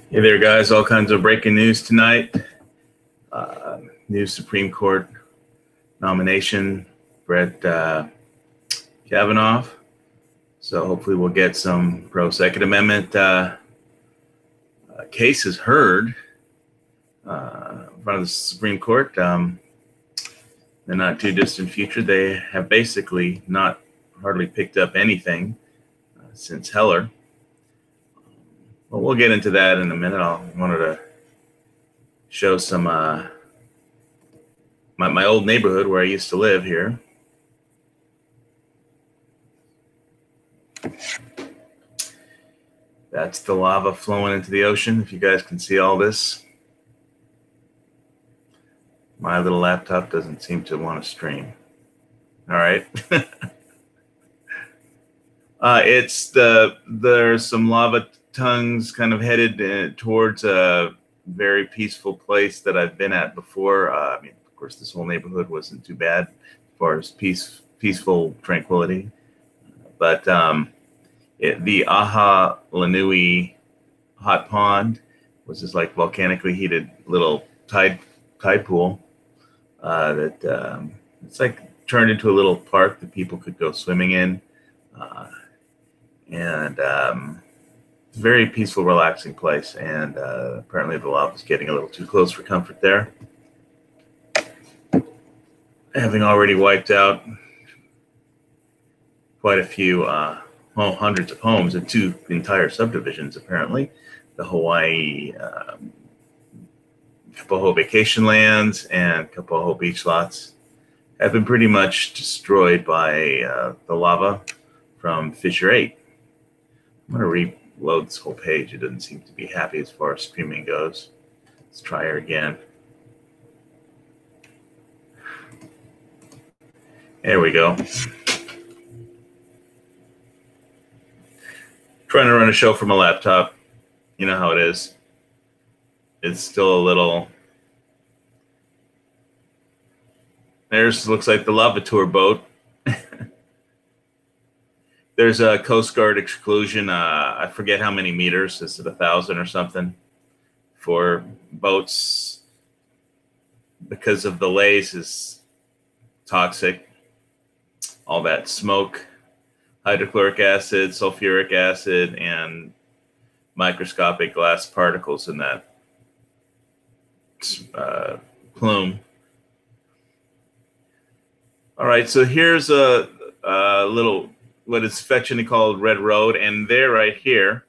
Hey there, guys. All kinds of breaking news tonight. New Supreme Court nomination, Brett Kavanaugh. So hopefully we'll get some pro-Second Amendment cases heard in front of the Supreme Court. In the not too distant future, they have basically not hardly picked up anything since Heller. Well, we'll get into that in a minute. I wanted to show some my old neighborhood where I used to live here. That's the lava flowing into the ocean, if you guys can see all this. My little laptop doesn't seem to want to stream. All right. There's some lava tongues kind of headed towards a very peaceful place that I've been at before. I mean, of course, this whole neighborhood wasn't too bad as far as peaceful tranquility. But the Aha Lanui hot pond was this like volcanically heated little tide pool that it's like turned into a little park that people could go swimming in. And very peaceful, relaxing place. And apparently the lava is getting a little too close for comfort there. Having already wiped out quite a few, hundreds of homes and 2 entire subdivisions, apparently. The Hawaii Kapoho vacation lands and Kapoho beach lots have been pretty much destroyed by the lava from Fissure 8. I'm going to reload this whole page. It doesn't seem to be happy as far as streaming goes. Let's try her again. There we go. Trying to run a show from a laptop. You know how it is. It's still a little... There's looks like the Lava Tour boat. There's a Coast Guard exclusion. I forget how many meters. Is it 1,000 or something for boats because of the lays is toxic. All that smoke, hydrochloric acid, sulfuric acid, and microscopic glass particles in that plume. All right, so here's a little, what is affectionately called Red Road, and there right here,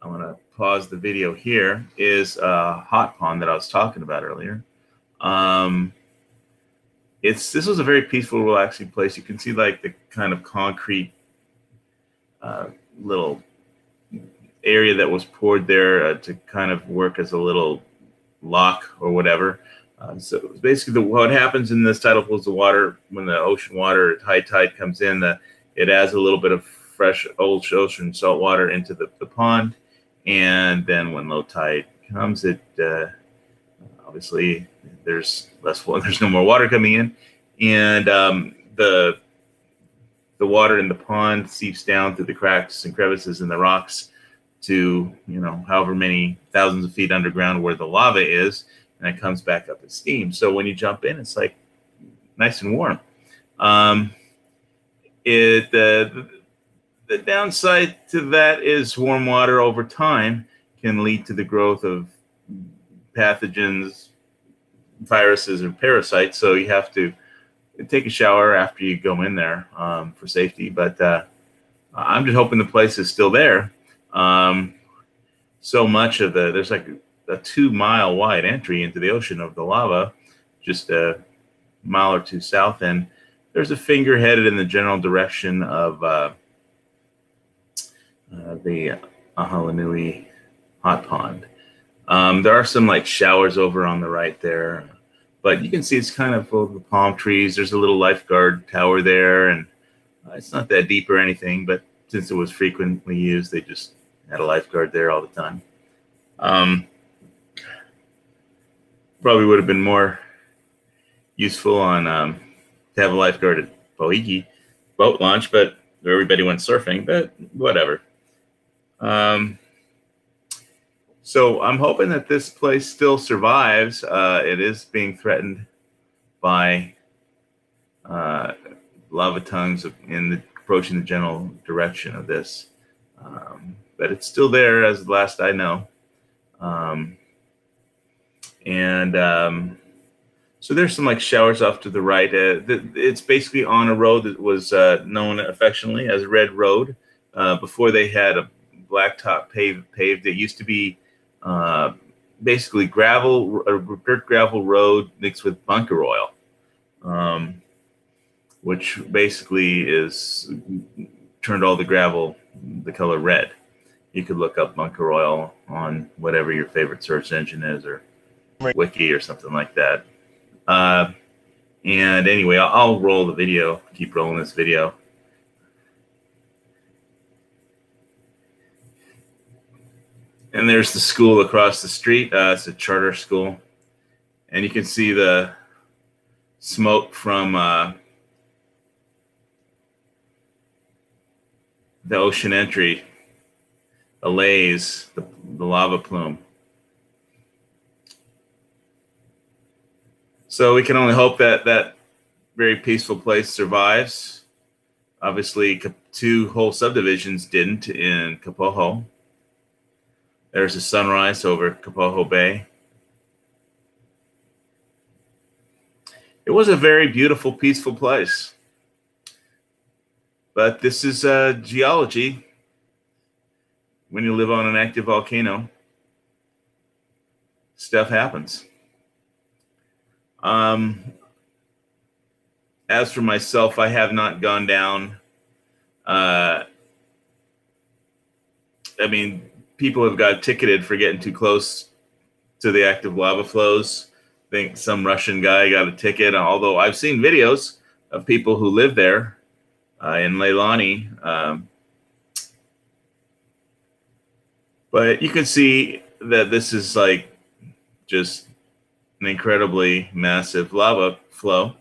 I'm going to pause the video here, is a hot pond that I was talking about earlier. This was a very peaceful, relaxing place. You can see like the kind of concrete little area that was poured there to kind of work as a little lock or whatever. So basically what happens in this tidal pools of water, when the ocean water at high tide comes in, it adds a little bit of fresh old ocean salt water into the pond. And then when low tide comes, it obviously there's no more water coming in, and the water in the pond seeps down through the cracks and crevices in the rocks to, you know, however many thousands of feet underground where the lava is, and it comes back up as steam. So when you jump in, it's like nice and warm. The downside to that is warm water over time can lead to the growth of pathogens, viruses, and parasites. So you have to take a shower after you go in there for safety. But I'm just hoping the place is still there. So much of there's like a 2-mile wide entry into the ocean of the lava, just a mile or 2 south, and there's a finger headed in the general direction of the Ahalanui hot pond. There are some like showers over on the right there, but you can see it's kind of full of palm trees. There's a little lifeguard tower there, and it's not that deep or anything, but since it was frequently used, they just had a lifeguard there all the time. Probably would have been more useful on to have a lifeguard at Pohiki boat launch, but everybody went surfing, but whatever. So I'm hoping that this place still survives. It is being threatened by lava tongues approaching the general direction of this. But it's still there as the last I know. So there's some like showers off to the right. It's basically on a road that was known affectionately as Red Road. Before they had a blacktop paved. It used to be basically dirt gravel road mixed with bunker oil, which basically turned all the gravel the color red. You could look up bunker oil on whatever your favorite search engine is, or Wiki or something like that. And anyway, I'll roll the video, keep rolling this video. And there's the school across the street. It's a charter school. And you can see the smoke from the ocean entry allays the lava plume. So we can only hope that that very peaceful place survives. Obviously, 2 whole subdivisions didn't in Kapoho. There's a sunrise over Kapoho Bay. It was a very beautiful, peaceful place. But this is geology. When you live on an active volcano, stuff happens. As for myself, I have not gone down. I mean, people have got ticketed for getting too close to the active lava flows. I think some Russian guy got a ticket, although I've seen videos of people who live there in Leilani. But you can see that this is like just an incredibly massive lava flow.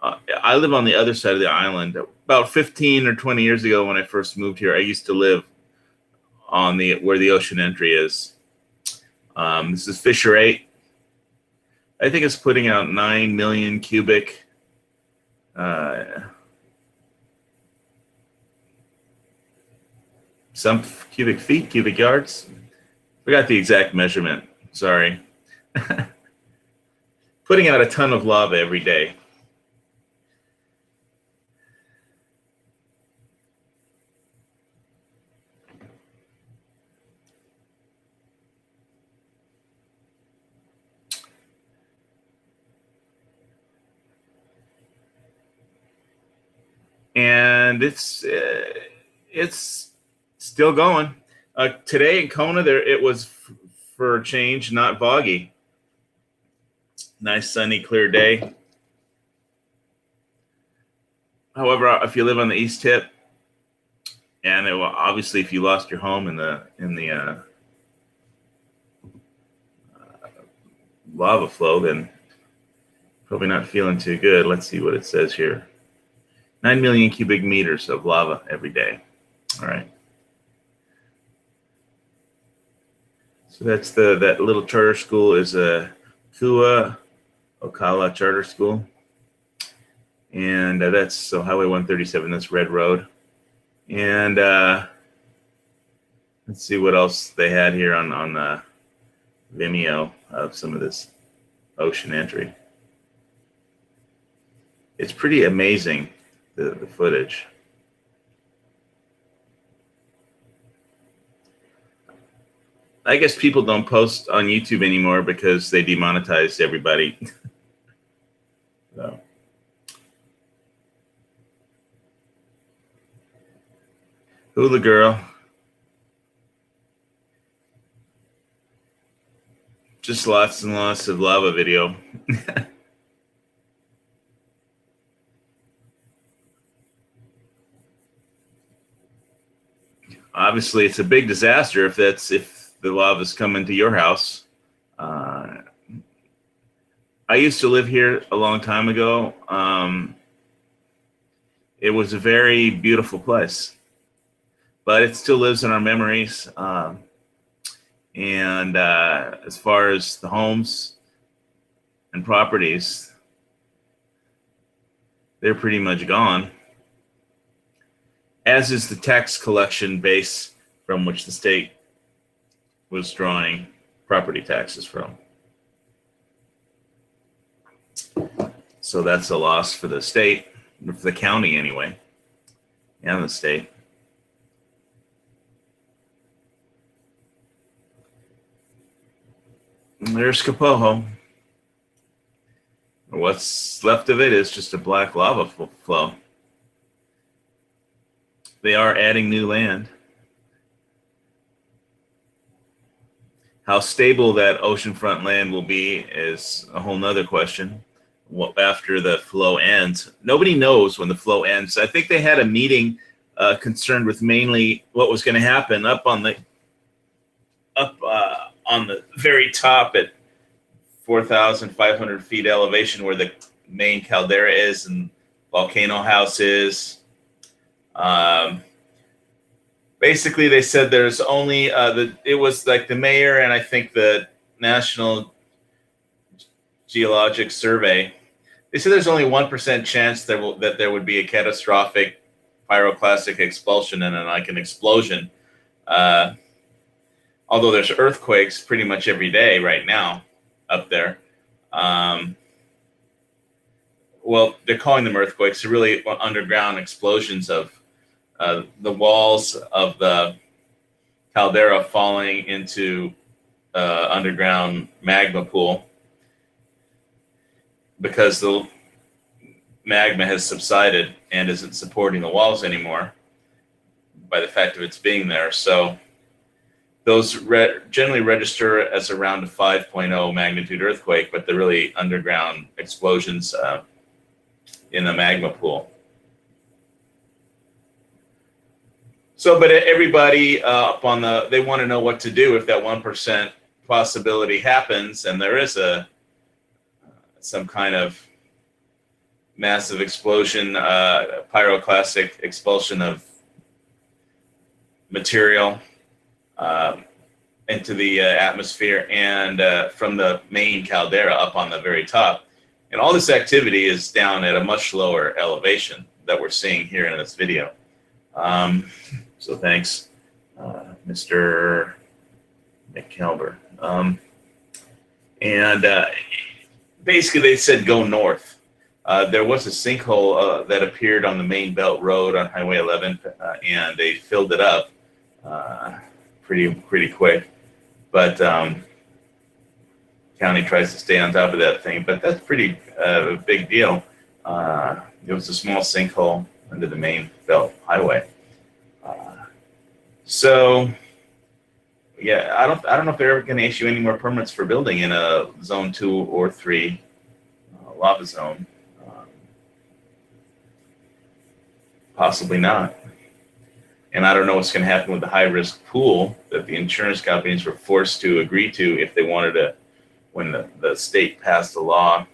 I live on the other side of the island. About 15 or 20 years ago, when I first moved here, I used to live on where the ocean entry is. This is Fissure 8. I think it's putting out 9 million cubic some cubic feet, cubic yards. Forgot the exact measurement. Sorry. Putting out a ton of lava every day. And it's still going. Today in Kona, it was for a change, not foggy. Nice sunny, clear day. However, if you live on the east tip, and obviously if you lost your home in the lava flow, then probably not feeling too good. Let's see what it says here. 9 million cubic meters of lava every day. All right. So that's that little charter school is a Kua Ocala Charter School. And that's so Highway 137, that's Red Road. And let's see what else they had here on Vimeo of some of this ocean entry. It's pretty amazing, the footage. I guess people don't post on YouTube anymore because they demonetized everybody. So. Hula girl. Just lots and lots of lava video. Obviously, it's a big disaster if the lava's coming to your house. I used to live here a long time ago. It was a very beautiful place. but it still lives in our memories. And as far as the homes and properties, they're pretty much gone, as is the tax collection base from which the state was drawing property taxes from. So that's a loss for the state, for the county anyway, and the state. And there's Kapoho. What's left of it is just a black lava flow. They are adding new land. How stable that oceanfront land will be is a whole nother question. After the flow ends, nobody knows when the flow ends. I think they had a meeting concerned with mainly what was going to happen up on the very top at 4,500 feet elevation, where the main caldera is and volcano house is. Basically, they said there's only it was like the mayor and I think the National Geologic Survey. They said there's only 1% chance that there would be a catastrophic pyroclastic expulsion and like an explosion. Although there's earthquakes pretty much every day right now up there. Well, they're calling them earthquakes. They're really underground explosions of the walls of the caldera falling into underground magma pool, because the magma has subsided and isn't supporting the walls anymore by the fact of its being there. So those generally register as around a 5.0 magnitude earthquake, but they're really underground explosions in the magma pool. So, but everybody up on they want to know what to do if that 1% possibility happens, and there is some kind of massive explosion, pyroclastic expulsion of material into the atmosphere and from the main caldera up on the very top. And all this activity is down at a much lower elevation that we're seeing here in this video. So thanks, Mr. McKelber. Basically they said go north. There was a sinkhole that appeared on the main belt road on Highway 11, and they filled it up pretty quick. But county tries to stay on top of that thing, but that's pretty a big deal. It was a small sinkhole under the main belt highway. So yeah, I don't know if they're ever going to issue any more permits for building in a zone 2 or 3 lava zone. Possibly not. And I don't know what's going to happen with the high-risk pool that the insurance companies were forced to agree to if they wanted to, when the state passed a law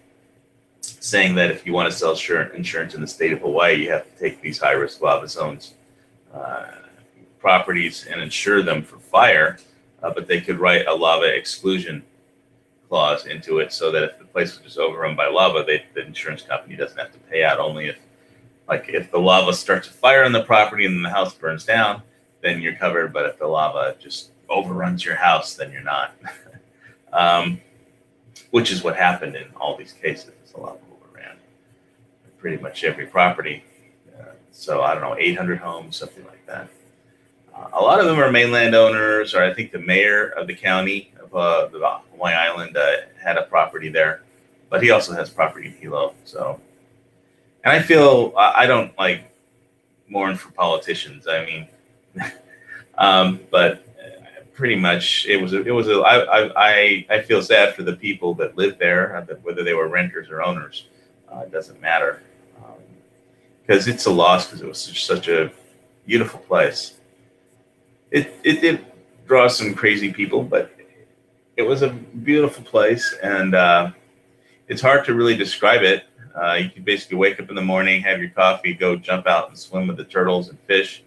saying that if you want to sell insurance in the state of Hawaii, you have to take these high-risk lava zones properties and insure them for fire, but they could write a lava exclusion clause into it so that if the place was just overrun by lava, the insurance company doesn't have to pay out. Only if the lava starts a fire on the property and then the house burns down, then you're covered. But if the lava just overruns your house, then you're not. Which is what happened in all these cases. The lava overran pretty much every property. So I don't know, 800 homes, something like that. A lot of them are mainland owners, or I think the mayor of the county of the Hawaii Island had a property there, but he also has property in Hilo. So, and I feel I don't like mourn for politicians. I mean, but pretty much I feel sad for the people that live there, whether they were renters or owners. It doesn't matter, because it's a loss, because it was such a beautiful place. It did draw some crazy people, but it was a beautiful place, and it's hard to really describe it. You can basically wake up in the morning, have your coffee, go jump out and swim with the turtles and fish,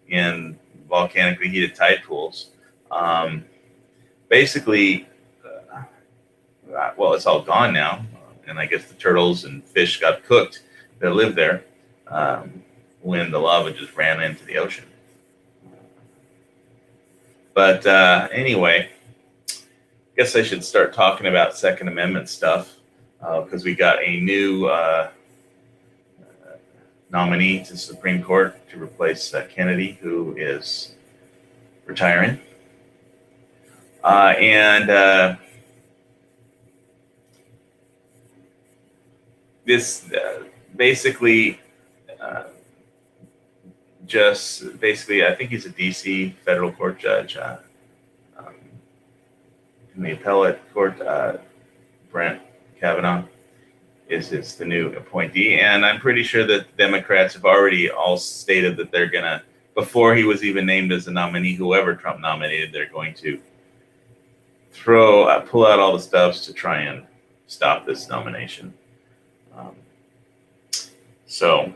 and volcanically heated tide pools. Basically, well, it's all gone now, and I guess the turtles and fish got cooked that live there when the lava just ran into the ocean. But anyway, I guess I should start talking about Second Amendment stuff because we got a new nominee to the Supreme Court to replace Kennedy, who is retiring. This basically I think he's a DC federal court judge in the appellate court. Brent Kavanaugh is the new appointee, and I'm pretty sure that Democrats have already all stated that they're gonna, before he was even named as a nominee, whoever Trump nominated, they're going to pull out all the stops to try and stop this nomination. So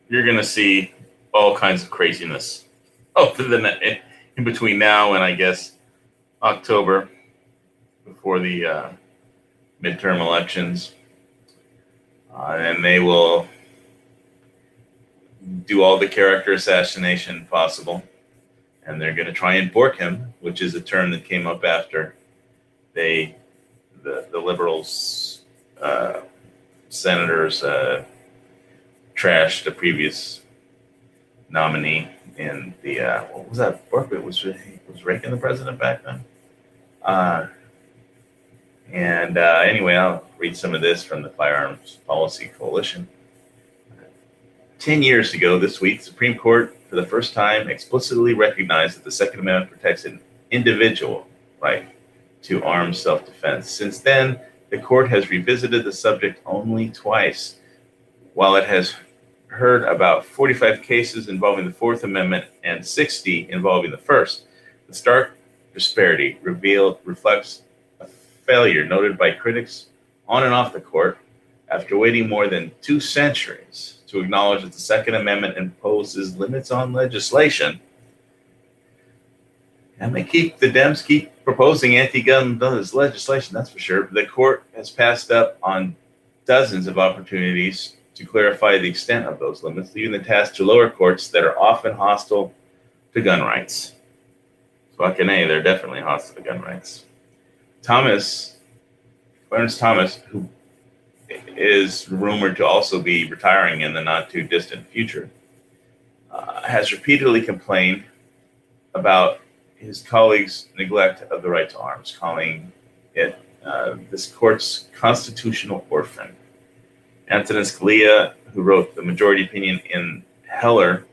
you're going to see all kinds of craziness in between now and I guess October before the midterm elections. And they will do all the character assassination possible. And they're going to try and bork him, which is a term that came up after the liberals, senators, trashed the previous nominee in the what was that? Bork? Was Reagan the president back then? Anyway, I'll read some of this from the Firearms Policy Coalition. 10 years ago this week, the Supreme Court, for the first time, explicitly recognized that the Second Amendment protects an individual right to armed self-defense. Since then, the court has revisited the subject only twice. While it has heard about 45 cases involving the Fourth Amendment and 60 involving the First, the stark disparity reflects a failure noted by critics on and off the court after waiting more than 2 centuries to acknowledge that the Second Amendment imposes limits on legislation. And the Dems keep proposing anti-gun legislation, that's for sure. The court has passed up on dozens of opportunities to clarify the extent of those limits, leaving the task to lower courts that are often hostile to gun rights. Fucking A, they're definitely hostile to gun rights. Clarence Thomas, who is rumored to also be retiring in the not too distant future, has repeatedly complained about his colleagues' neglect of the right to arms, calling it this court's constitutional orphan. Antonin Scalia, who wrote the majority opinion in Heller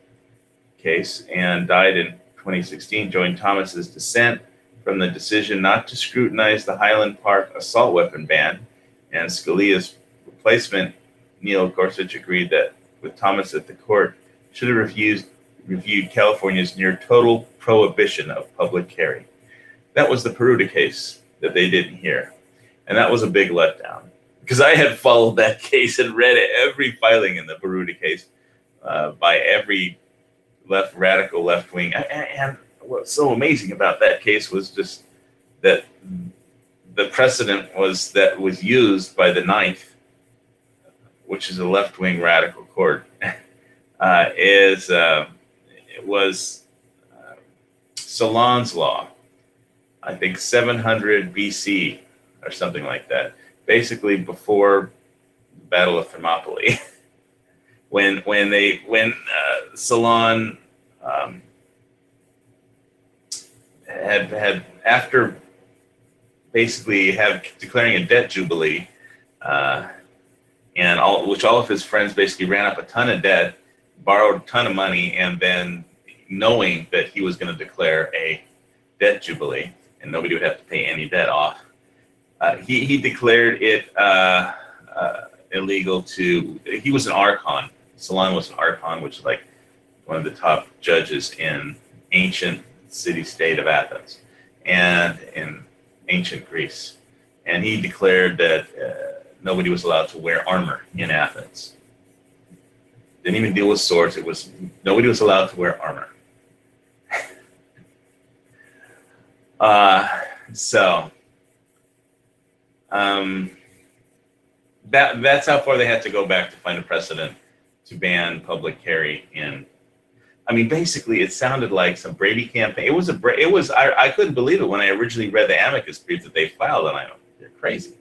case and died in 2016, joined Thomas's dissent from the decision not to scrutinize the Highland Park assault weapon ban, and Scalia's replacement, Neil Gorsuch, agreed that with Thomas that the court should have reviewed California's near total prohibition of public carry. That was the Peruta case that they didn't hear, and that was a big letdown. Because I had followed that case and read every filing in the Peruta case by every radical left wing. And what's so amazing about that case was just that the precedent was used by the Ninth, which is a left wing radical court, was Solon's law. I think 700 BC or something like that. Basically before the Battle of Thermopylae, when Solon had after basically declaring a debt jubilee, which all of his friends basically ran up a ton of debt, borrowed a ton of money, and then knowing that he was going to declare a debt jubilee and nobody would have to pay any debt off. He declared it illegal to. He was an archon. Solon was an archon, which is like one of the top judges in ancient city-state of Athens and in ancient Greece. And he declared that nobody was allowed to wear armor in Athens. Didn't even deal with swords. Nobody was allowed to wear armor. So that's how far they had to go back to find a precedent to ban public carry in. I mean, basically, it sounded like some Brady campaign. I couldn't believe it when I originally read the amicus brief that they filed, and they're crazy.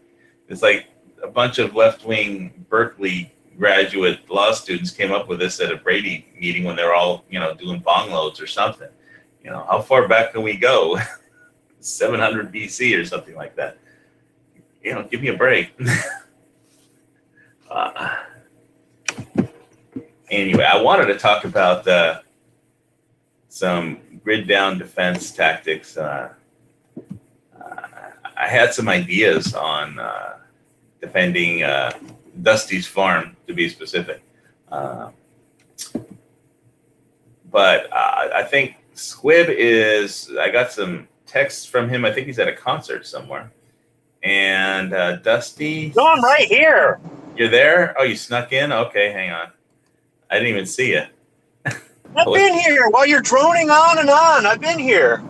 It's like a bunch of left-wing Berkeley graduate law students came up with this at a Brady meeting when they were all, doing bong loads or something. How far back can we go? 700 BC or something like that. Give me a break. Anyway, I wanted to talk about some grid down defense tactics. I had some ideas on defending Dusty's farm, to be specific. But I think Squib I got some texts from him. I think he's at a concert somewhere. And Dusty. No, I'm right here. You're there? Oh, you snuck in? Okay, hang on. I didn't even see you. I've been here while you're droning on and on. I've been here.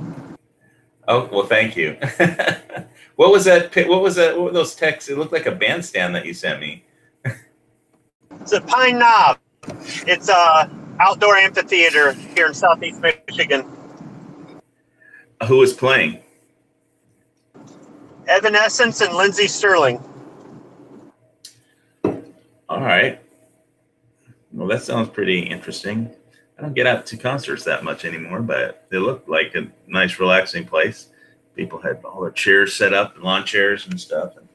Oh, well, thank you. What was that? What were those texts? It looked like a bandstand that you sent me. It's a Pine Knob. It's a outdoor amphitheater here in Southeast Michigan. Who was playing? Evanescence and Lindsey Sterling. All right. Well, that sounds pretty interesting. I don't get out to concerts that much anymore, but they looked like a nice, relaxing place. People had all their chairs set up, and lawn chairs and stuff, and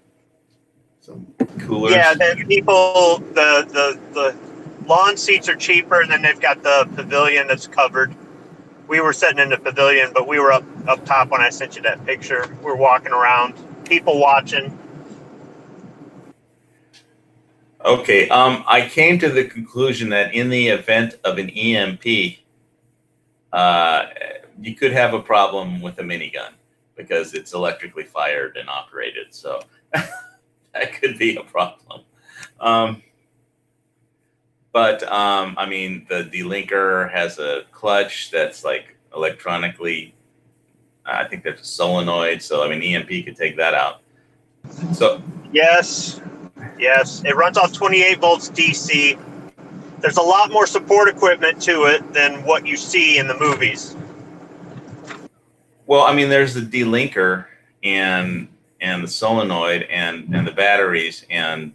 some coolers. Yeah, the lawn seats are cheaper, and then they've got the pavilion that's covered. We were sitting in the pavilion, but we were up top when I sent you that picture. We're walking around, people watching. Okay, I came to the conclusion that in the event of an EMP, you could have a problem with a minigun because it's electrically fired and operated. So that could be a problem. But I mean, the delinker has a clutch that's like electronically, I think there's a solenoid. So, I mean, EMP could take that out. So Yes, it runs off 28 volts DC. There's a lot more support equipment to it than what you see in the movies. Well, I mean, there's the delinker and the solenoid and the batteries and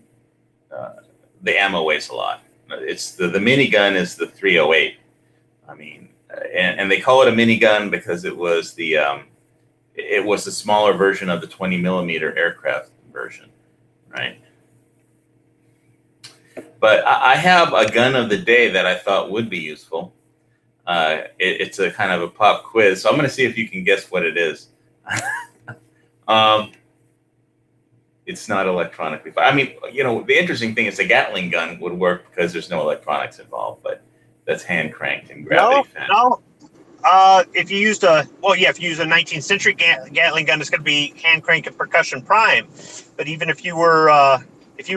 the ammo weighs a lot. It's the minigun is the 308. I mean, and they call it a minigun because it was the smaller version of the 20 millimeter aircraft version, right? But I have a gun of the day that I thought would be useful. It's a kind of a pop quiz, so I'm going to see if you can guess what it is. It's not electronically fired. I mean, the interesting thing is the Gatling gun would work because there's no electronics involved, but that's hand cranked and gravity fed. No. If you used a 19th century Gatling gun, it's going to be hand crank and percussion prime. But even if you were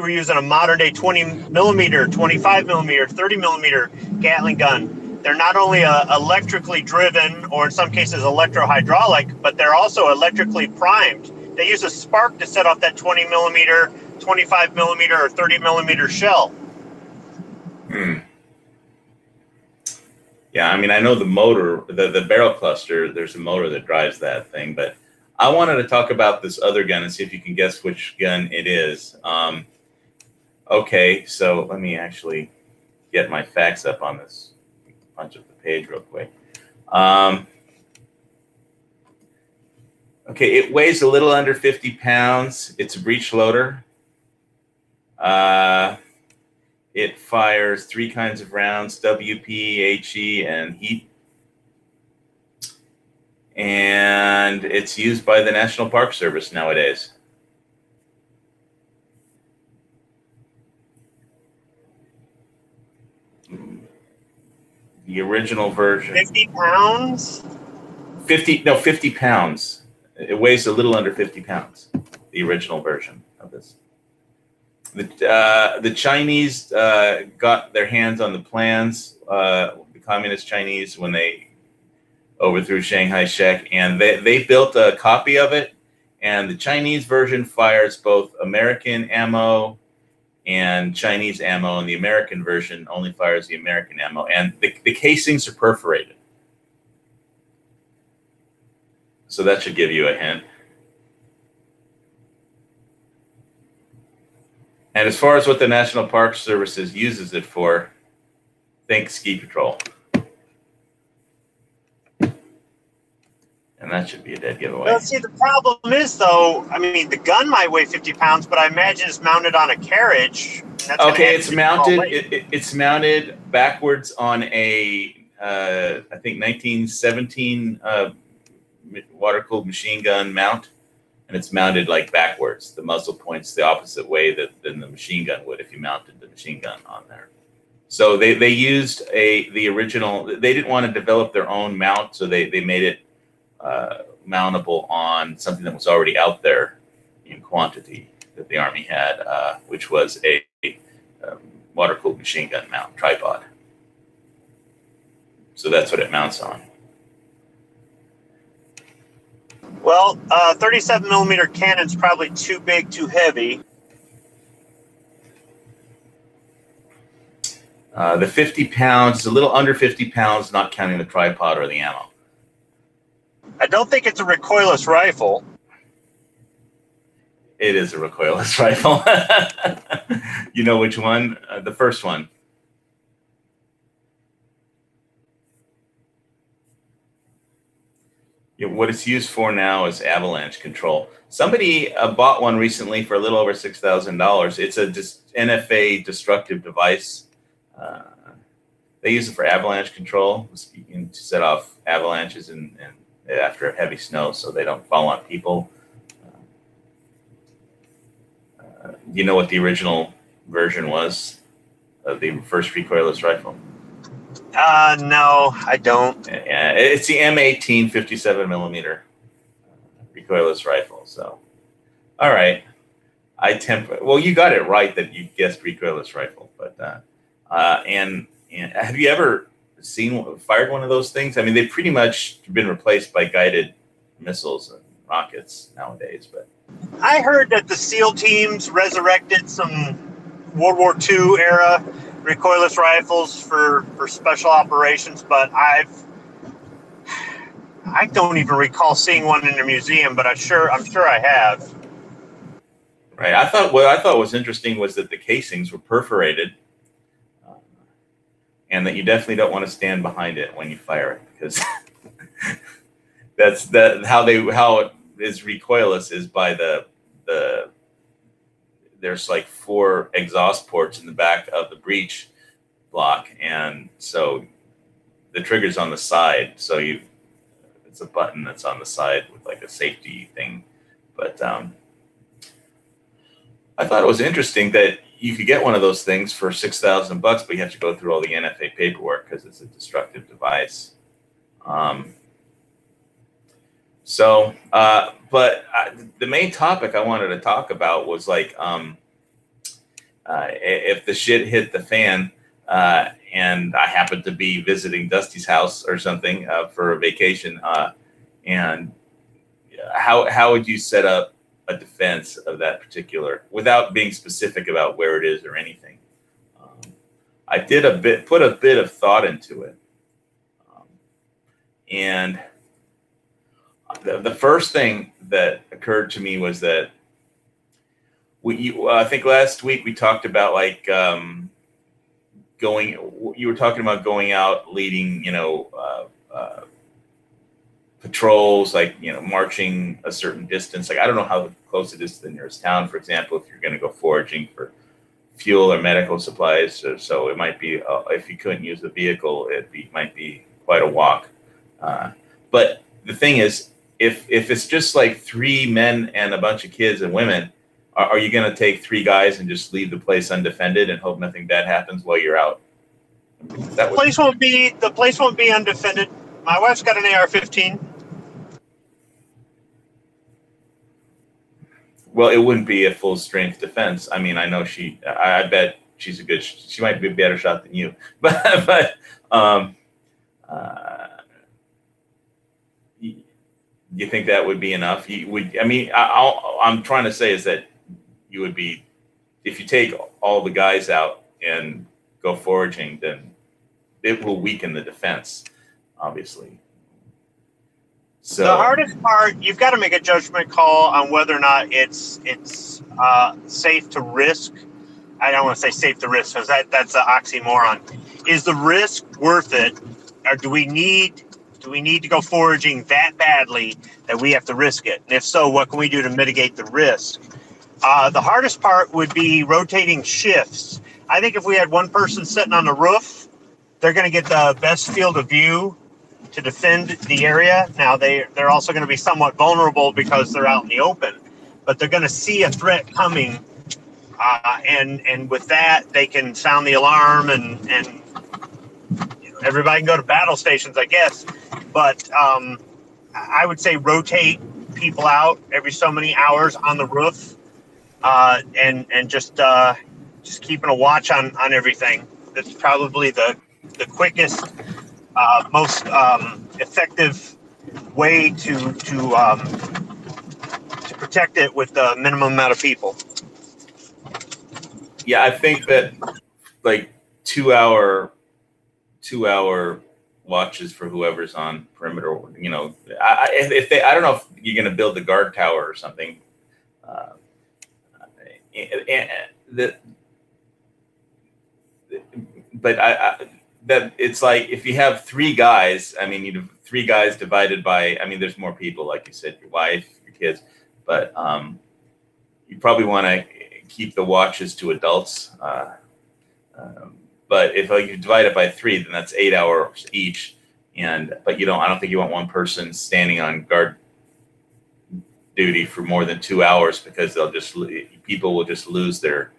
using a modern day 20 millimeter, 25 millimeter, 30 millimeter Gatling gun, they're not only electrically driven or in some cases electrohydraulic, but they're also electrically primed. They use a spark to set off that 20 millimeter, 25 millimeter, or 30 millimeter shell. Yeah, I mean, I know the motor, the barrel cluster, there's a motor that drives that thing, but I wanted to talk about this other gun and see if you can guess which gun it is. Okay, so let me actually get my facts up on this, punch up the page real quick. Okay, it weighs a little under 50 pounds. It's a breech loader. It fires 3 kinds of rounds, WP, HE, and heat. And it's used by the National Park Service nowadays. The original version. 50 pounds? 50 pounds. It weighs a little under 50 pounds, the original version of this. The Chinese got their hands on the plans, the communist Chinese, when they overthrew Shanghai Shek, and they built a copy of it. And the Chinese version fires both American ammo and Chinese ammo, and the American version only fires the American ammo. And the casings are perforated. So that should give you a hint. And as far as what the National Park Services uses it for, think ski patrol. And that should be a dead giveaway. Well, see, the problem is, though, I mean, the gun might weigh 50 pounds, but I imagine it's mounted on a carriage. That's okay, it's mounted. It's mounted backwards on a, I think, 1917 water-cooled machine gun mount, and it's mounted like backwards. The muzzle points the opposite way than the machine gun would if you mounted the machine gun on there. So they used the original. They didn't want to develop their own mount, so they made it mountable on something that was already out there in quantity that the Army had, which was a water-cooled machine gun mount tripod. So that's what it mounts on. Well, 37 millimeter cannon's probably too big, too heavy. The 50 pounds is a little under 50 pounds, not counting the tripod or the ammo. I don't think it's a recoilless rifle. It is a recoilless rifle. You know which one? The first one. Yeah, what it's used for now is avalanche control. Somebody bought one recently for a little over $6,000. It's a NFA destructive device. They use it for avalanche control, to set off avalanches and after heavy snow, so they don't fall on people. You know what the original version was of the first recoilless rifle? No, I don't. It's the M18 57 millimeter recoilless rifle. So, all right, well, you got it right that you guessed recoilless rifle, but and have you ever fired one of those things? I mean, they've pretty much been replaced by guided missiles and rockets nowadays. But I heard that the SEAL teams resurrected some World War II era recoilless rifles for special operations, but I don't even recall seeing one in a museum, but I'm sure I have. Right. What I thought was interesting was that the casings were perforated, and that you definitely don't want to stand behind it when you fire it, because how it is recoilless is by there's like 4 exhaust ports in the back of the breech block, and so the trigger's on the side, so it's a button that's on the side with like a safety thing. But I thought it was interesting that you could get one of those things for $6,000, but you have to go through all the NFA paperwork because it's a destructive device. But the main topic I wanted to talk about was like if the shit hit the fan, and I happened to be visiting Dusty's house or something for a vacation, and how would you set up a defense of that particular, without being specific about where it is or anything? I put a bit of thought into it, and the first thing that occurred to me was that I think last week we talked about like you were talking about going out leading, patrols, like, marching a certain distance. Like, I don't know how close it is to the nearest town, for example, if you're going to go foraging for fuel or medical supplies. So it might be, if you couldn't use the vehicle, might be quite a walk. But the thing is, if it's just like 3 men and a bunch of kids and women, are you going to take 3 guys and just leave the place undefended and hope nothing bad happens while you're out? The place won't be undefended. My wife's got an AR-15. Well, it wouldn't be a full strength defense. I mean, I know I bet she might be a better shot than you, but you think that would be enough? You would, I mean, I'm trying to say is that you would be, if you take all the guys out and go foraging, then it will weaken the defense, obviously. So the hardest part, you've got to make a judgment call on whether or not it's safe to risk. I don't want to say safe to risk because that's an oxymoron. Is the risk worth it, or do we need to go foraging that badly that we have to risk it? And if so, what can we do to mitigate the risk? The hardest part would be rotating shifts. I think if we had one person sitting on the roof, they're going to get the best field of view to defend the area. Now they're also going to be somewhat vulnerable because they're out in the open, but they're going to see a threat coming, and with that they can sound the alarm, and you know, everybody can go to battle stations, I guess. But I would say rotate people out every so many hours on the roof, and just keeping a watch on everything. That's probably the quickest, most effective way to protect it with the minimum amount of people. yeah, I think that like 2 hour watches for whoever's on perimeter. You know, I don't know if you're going to build a guard tower or something. But that it's like if you have 3 guys, I mean, you have 3 guys divided by, I mean, there's more people, like you said, your wife, your kids, but you probably want to keep the watches to adults. But if you divide it by 3, then that's 8 hours each. But I don't think you want one person standing on guard duty for more than 2 hours, because people will just lose their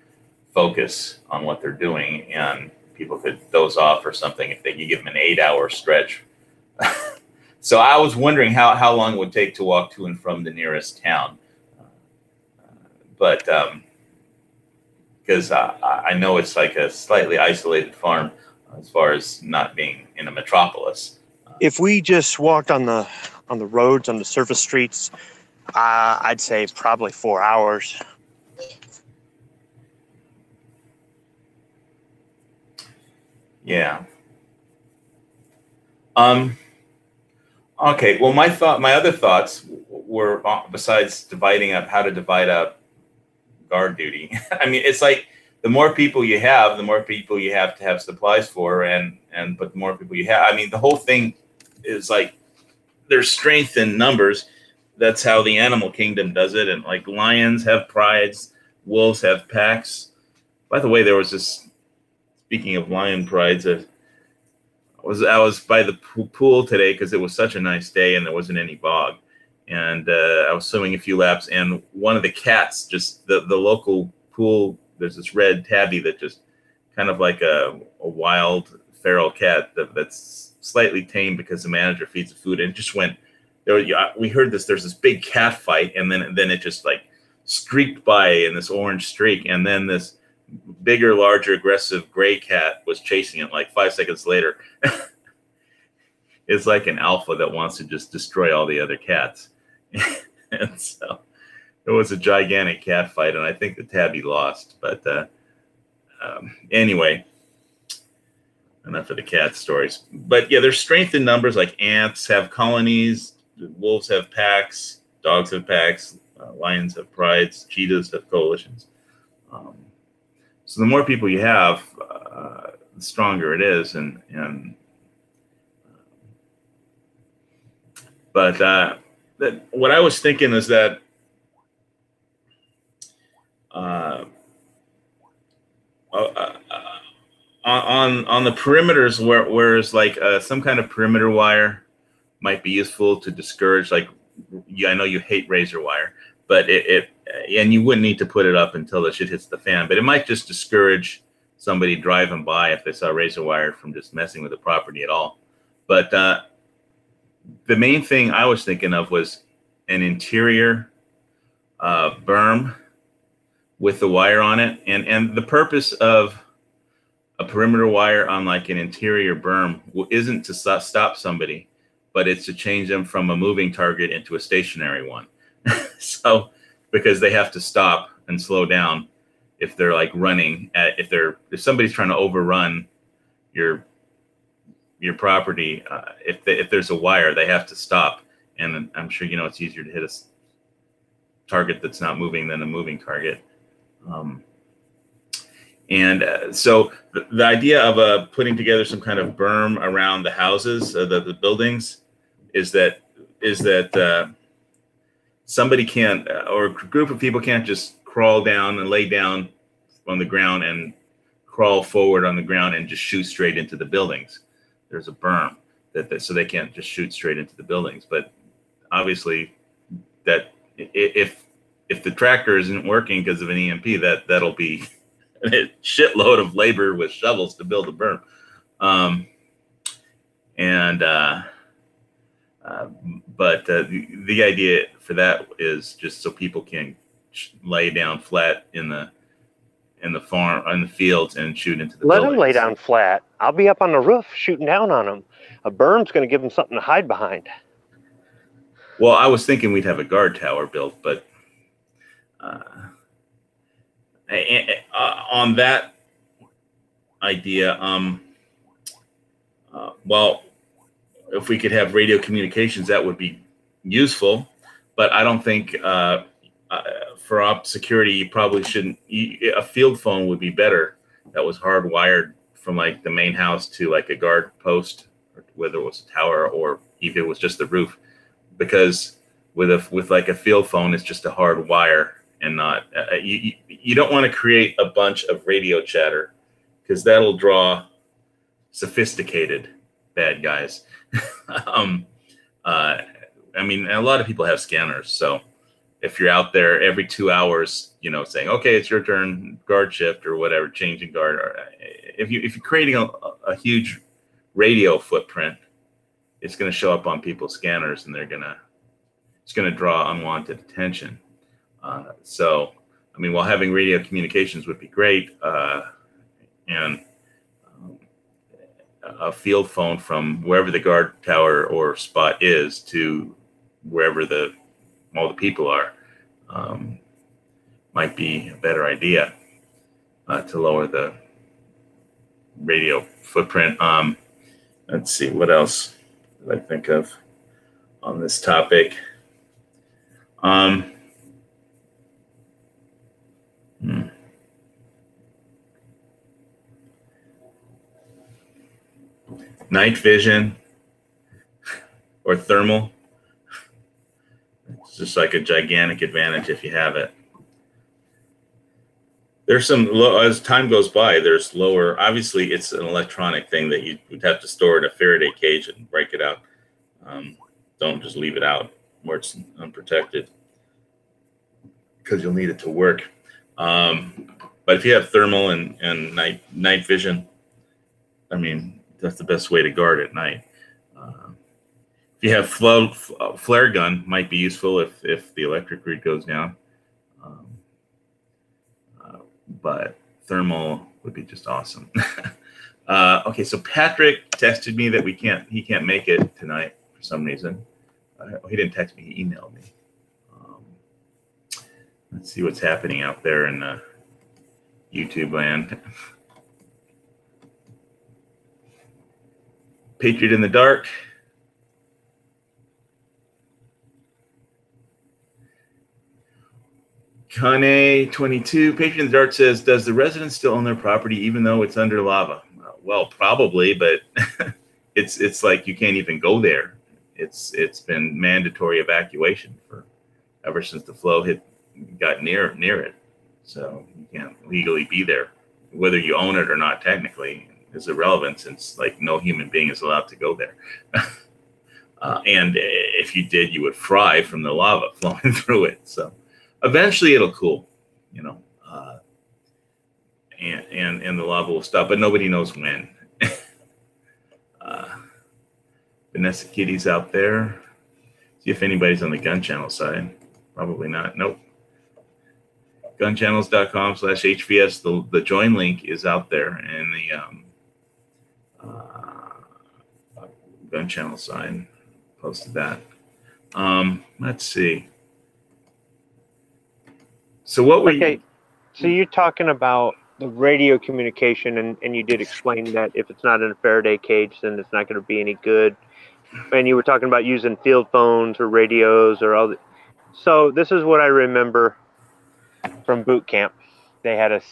focus on what they're doing, and people could doze off or something if you give them an 8-hour stretch. So I was wondering how long it would take to walk to and from the nearest town. But because I know it's like a slightly isolated farm as far as not being in a metropolis. If we just walked on the roads, on the surface streets, I'd say probably 4 hours. Yeah. Okay. Well, my other thoughts were, besides how to divide up guard duty. I mean, it's like the more people you have, the more people you have to have supplies for, but the more people you have, I mean, the whole thing is like there's strength in numbers. That's how the animal kingdom does it. And like lions have prides, wolves have packs. By the way, there was this, speaking of lion prides, I was by the pool today because it was such a nice day and there wasn't any bog. And I was swimming a few laps, and one of the cats, just the local pool, there's this red tabby that just kind of like a wild feral cat that's slightly tame because the manager feeds the food, and it just went there. We heard there's this big cat fight, and then it just like streaked by in this orange streak, and then this bigger, larger, aggressive gray cat was chasing it like 5 seconds later. It's like an alpha that wants to just destroy all the other cats. And so it was a gigantic cat fight, and I think the tabby lost. But anyway, enough of the cat stories. But yeah, there's strength in numbers. Like ants have colonies, wolves have packs, dogs have packs, lions have prides, cheetahs have coalitions. So the more people you have, the stronger it is. But what I was thinking is that on the perimeters, whereas like some kind of perimeter wire might be useful to discourage. Like, I know you hate razor wire, but and you wouldn't need to put it up until the shit hits the fan. But it might just discourage somebody driving by if they saw razor wire from just messing with the property at all. But the main thing I was thinking of was an interior berm with the wire on it. And the purpose of a perimeter wire on like an interior berm isn't to stop somebody, but it's to change them from a moving target into a stationary one. So because they have to stop and slow down if they're like running at, if somebody's trying to overrun your property, if there's a wire, they have to stop. And I'm sure, you know, it's easier to hit a target that's not moving than a moving target. So the idea of putting together some kind of berm around the houses, the buildings, is that somebody can't, or a group of people can't just crawl down and lay down on the ground and crawl forward on the ground and just shoot straight into the buildings. There's a berm so they can't just shoot straight into the buildings. But obviously, that if the tractor isn't working because of an EMP, that'll be a shitload of labor with shovels to build a berm. But the idea for that is just so people can lay down flat in the farm, in the fields, and shoot into the Let buildings. them lay down flat. I'll be up on the roof shooting down on them. A berm's going to give them something to hide behind. Well, I was thinking we'd have a guard tower built, but on that idea, well, if we could have radio communications, that would be useful. But I don't think for op security, you probably shouldn't. A field phone would be better. That was hardwired from like the main house to like a guard post, or whether it was a tower or if it was just the roof. Because with like a field phone, it's just a hard wire, and not you don't want to create a bunch of radio chatter, because that'll draw sophisticated bad guys. I mean, a lot of people have scanners, so if you're out there every 2 hours, you know, saying, okay, it's your turn, guard shift or whatever, changing guard, or if you're creating a huge radio footprint, it's going to show up on people's scanners, and it's going to draw unwanted attention. So, I mean, while having radio communications would be great, and a field phone from wherever the guard tower or spot is to wherever all the people are, might be a better idea to lower the radio footprint. Let's see, what else did I think of on this topic? Night vision or thermal. It's just like a gigantic advantage if you have it. There's some as time goes by, there's lower. Obviously, it's an electronic thing that you would have to store in a Faraday cage and break it out. Don't just leave it out where it's unprotected, because you'll need it to work. But if you have thermal and night vision, I mean, that's the best way to guard at night. If you have flare gun, might be useful if the electric grid goes down. But thermal would be just awesome. Okay, so Patrick texted me that he can't make it tonight for some reason. He didn't text me, he emailed me. Let's see what's happening out there in YouTube land. Patriot in the Dark. Kane 22. Patriot in the Dark says, does the residents still own their property even though it's under lava? Well, probably, but it's like you can't even go there. It's been mandatory evacuation ever since the flow got near it. So you can't legally be there. Whether you own it or not technically is irrelevant, since like no human being is allowed to go there. And if you did, you would fry from the lava flowing through it. So eventually it'll cool, you know, and the lava will stop, but nobody knows when. Vanessa Kitty's out there. See if anybody's on the gun channel side. Probably not. Nope. Gunchannels.com/HVS. The join link is out there in the gun channel side. posted that. Let's see. So what we... Okay, so you're talking about the radio communication, and you did explain that if it's not in a Faraday cage, then it's not going to be any good. And you were talking about using field phones or radios or all the... So this is what I remember from boot camp. They had us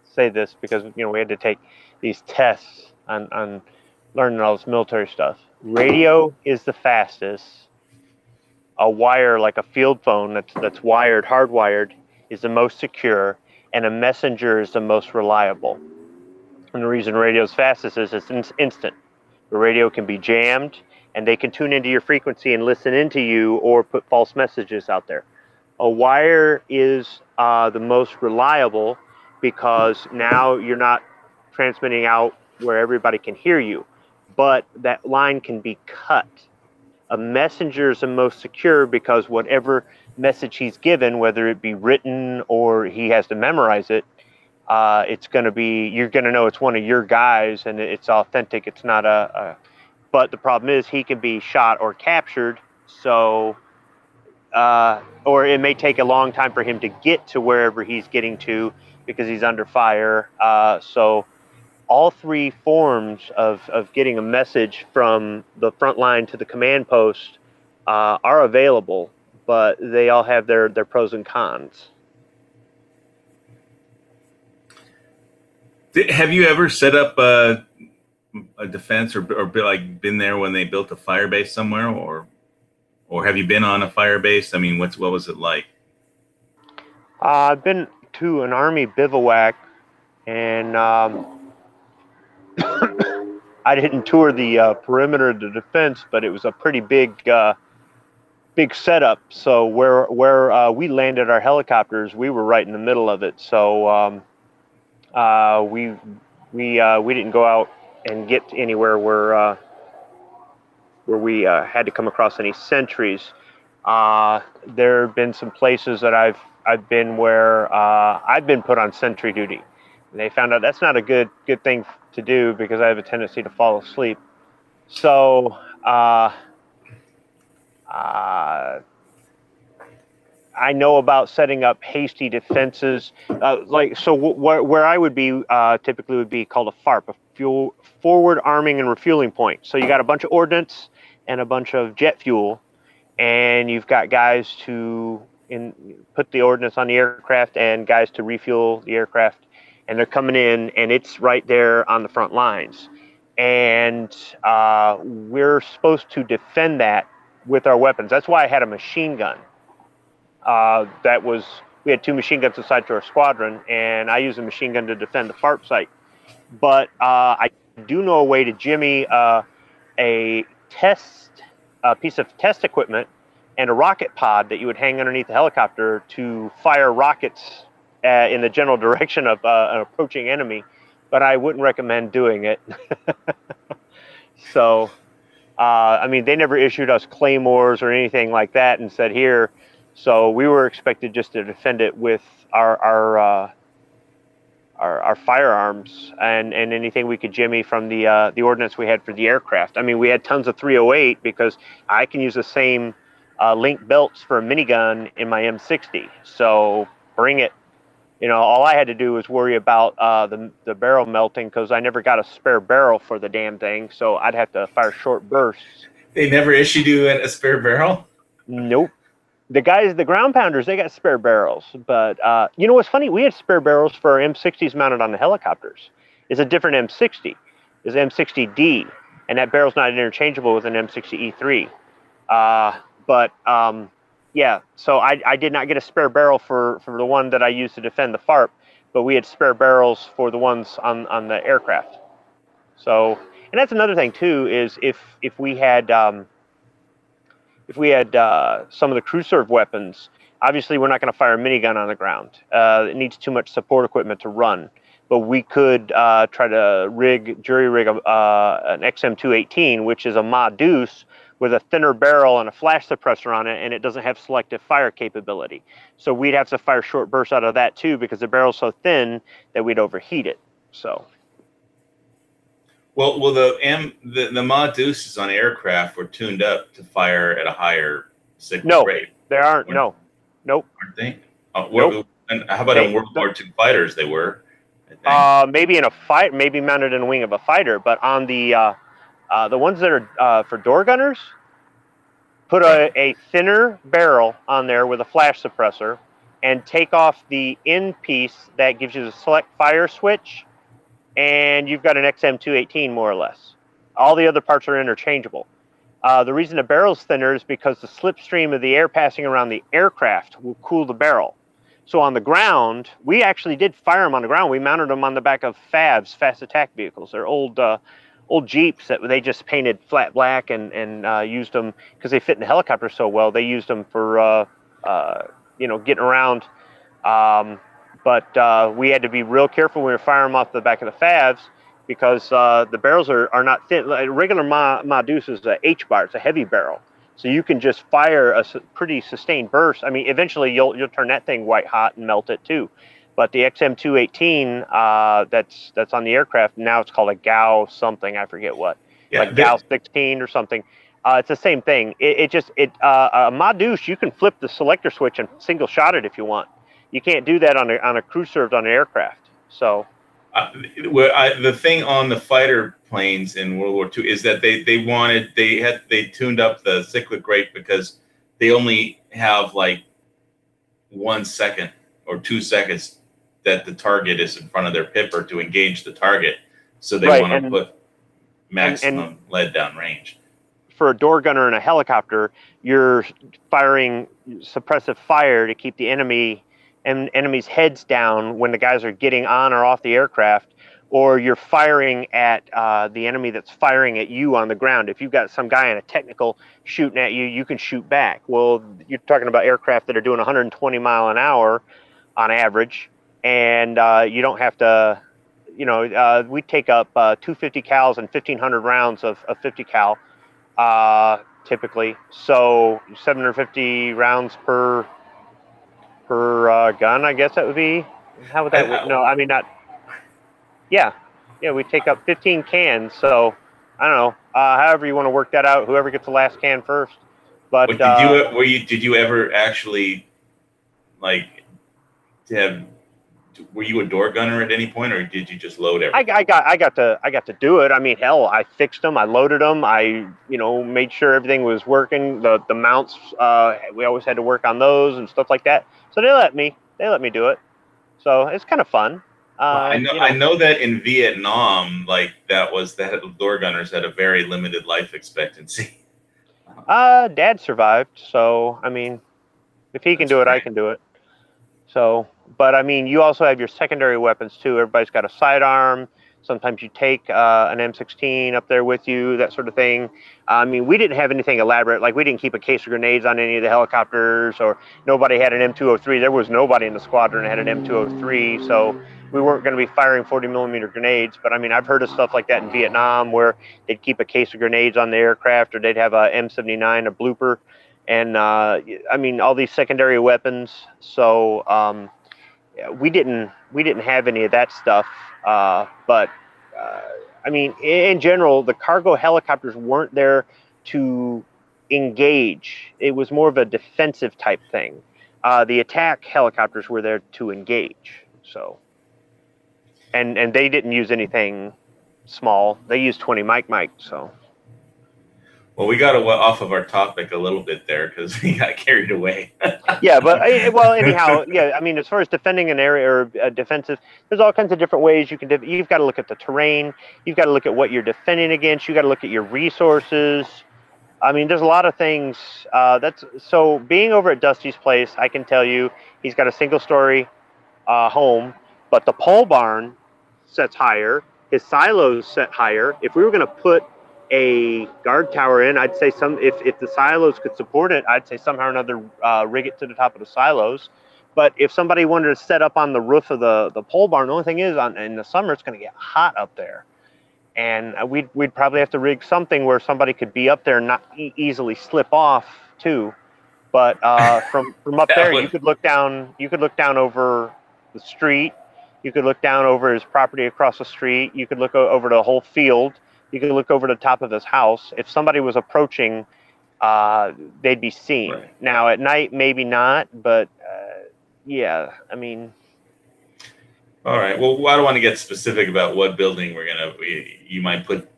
say this because, you know, we had to take these tests on learning all this military stuff. Radio is the fastest. A wire like a field phone that's wired, hardwired, is the most secure, and a messenger is the most reliable. And the reason radio is fastest is it's instant. The radio can be jammed, and they can tune into your frequency and listen into you or put false messages out there. A wire is the most reliable because now you're not transmitting out where everybody can hear you, but that line can be cut. A messenger is the most secure because whatever message he's given, whether it be written or he has to memorize it, it's going to be, you're going to know it's one of your guys and it's authentic. It's not but the problem is he can be shot or captured. So, or it may take a long time for him to get to wherever he's getting to because he's under fire. So all three forms of getting a message from the front line to the command post are available, but they all have their pros and cons. Have you ever set up a defense or been there when they built a fire base somewhere, or have you been on a fire base? I mean, what was it like? I've been to an Army bivouac, and I didn't tour the perimeter of the defense, but it was a pretty big setup. So where we landed our helicopters, we were right in the middle of it. So we didn't go out and get anywhere where we had to come across any sentries. There have been some places that I've been where I've been put on sentry duty. And they found out that's not a good thing to do because I have a tendency to fall asleep. So I know about setting up hasty defenses. Where I would be typically would be called a FARP, a forward arming and refueling point. So you got a bunch of ordnance and a bunch of jet fuel, and you've got guys to put the ordnance on the aircraft and guys to refuel the aircraft. And they're coming in, and it's right there on the front lines. And we're supposed to defend that with our weapons. That's why I had a machine gun. We had 2 machine guns assigned to our squadron, and I used a machine gun to defend the FARP site. But I do know a way to jimmy a piece of test equipment and a rocket pod that you would hang underneath the helicopter to fire rockets in the general direction of an approaching enemy, but I wouldn't recommend doing it. So, I mean, they never issued us claymores or anything like that and said here. So we were expected just to defend it with our firearms and anything we could jimmy from the ordnance we had for the aircraft. I mean, we had tons of 308 because I can use the same link belts for a minigun in my M60. So bring it. You know, all I had to do was worry about the barrel melting because I never got a spare barrel for the damn thing. So I'd have to fire short bursts. They never issued you a spare barrel? Nope. The guys, the ground pounders, they got spare barrels. But you know what's funny? We had spare barrels for our M60s mounted on the helicopters. It's a different M60. It's M60D. And that barrel's not interchangeable with an M60E3. Yeah, so I did not get a spare barrel for the one that I used to defend the FARP, but we had spare barrels for the ones on the aircraft. So, and that's another thing too, is if we had some of the crew serve weapons, obviously we're not going to fire a minigun on the ground. It needs too much support equipment to run. But we could try to jury rig an XM218, which is a Ma Deuce, with a thinner barrel and a flash suppressor on it, and it doesn't have selective fire capability. So we'd have to fire short bursts out of that too because the barrel's so thin that we'd overheat it. So, Well, the Ma Deuces on aircraft were tuned up to fire at a higher cyclic No, rate, they aren't. No, nope, aren't they? nope. And how about in They, World War II fighters? They were, I think. maybe in a fight, maybe mounted in a wing of a fighter, but on the ones that are for door gunners, put Right. a thinner barrel on there with a flash suppressor, and take off the end piece that gives you the select fire switch, and you've got an XM218 more or less. All the other parts are interchangeable. The reason the barrel's thinner is because the slipstream of the air passing around the aircraft will cool the barrel. So on the ground, we actually did fire them on the ground. We mounted them on the back of FAVs, fast attack vehicles. They're old Jeeps that they just painted flat black and used them because they fit in the helicopter so well. They used them for getting around. But we had to be real careful when we were firing them off the back of the FAVs because the barrels are not thin. Like regular Ma Deuce is a H-bar. It's a heavy barrel. So you can just fire a pretty sustained burst. I mean, eventually you'll turn that thing white hot and melt it too. But the XM218 that's on the aircraft, now it's called a GAU something, I forget what. Yeah, like GAU 16 or something. It's the same thing. A Ma Deuce, you can flip the selector switch and single shot it if you want. You can't do that on a crew served on an aircraft. So the thing on the fighter planes in World War II is that they tuned up the cyclic rate because they only have like 1 second or 2 seconds that the target is in front of their pipper to engage the target. So they want to put maximum lead down range. For a door gunner in a helicopter, you're firing suppressive fire to keep the enemy's heads down when the guys are getting on or off the aircraft, or you're firing at the enemy that's firing at you on the ground. If you've got some guy in a technical shooting at you, you can shoot back. Well, you're talking about aircraft that are doing 120 mile an hour on average, and you don't have to, we take up 250 cals and 1,500 rounds of 50 cal typically. So 750 rounds per gun, I guess that would be. How would that work? No, I mean, not. Yeah, we take up 15 cans. So I don't know. However you want to work that out, whoever gets the last can first. But did you ever actually were you a door gunner at any point, or did you just load everything? I got to do it. I mean, hell, I fixed them, I loaded them, I made sure everything was working. The mounts, we always had to work on those and stuff like that. So they let me do it. So it's kind of fun. I know that in Vietnam, that door gunners had a very limited life expectancy. Dad survived, so I mean, if he can do it, I can do it. So, but I mean, you also have your secondary weapons too. Everybody's got a sidearm. Sometimes you take an M16 up there with you, that sort of thing. I mean, we didn't have anything elaborate. Like we didn't keep a case of grenades on any of the helicopters, or nobody had an M203. There was nobody in the squadron that had an M203, so we weren't going to be firing 40 millimeter grenades. But I mean, I've heard of stuff like that in Vietnam where they'd keep a case of grenades on the aircraft, or they'd have a M79, a blooper. And I mean, all these secondary weapons. So we didn't have any of that stuff. But I mean, in general, the cargo helicopters weren't there to engage. It was more of a defensive type thing. The attack helicopters were there to engage. So, and they didn't use anything small. They used 20 Mike. So. Well, we got off of our topic a little bit there because we got carried away. Yeah, but well, anyhow, yeah. I mean, as far as defending an area or defensive, there's all kinds of different ways you can. You've got to look at the terrain. You've got to look at what you're defending against. You got to look at your resources. I mean, there's a lot of things. So being over at Dusty's place, I can tell you, he's got a single-story home, but the pole barn sets higher. His silos set higher. If we were going to put a guard tower in, I'd say if the silos could support it, I'd say somehow or another rig it to the top of the silos. But if somebody wanted to set up on the roof of the pole barn, the only thing is in the summer it's going to get hot up there, and we'd probably have to rig something where somebody could be up there and not easily slip off too. But from up there, you could look down over the street. You could look down over his property across the street. You could look over the whole field. You could look over the top of his house. If somebody was approaching, they'd be seen. Right. Now at night, maybe not, but yeah, I mean. All right. Well, I don't want to get specific about what building you might put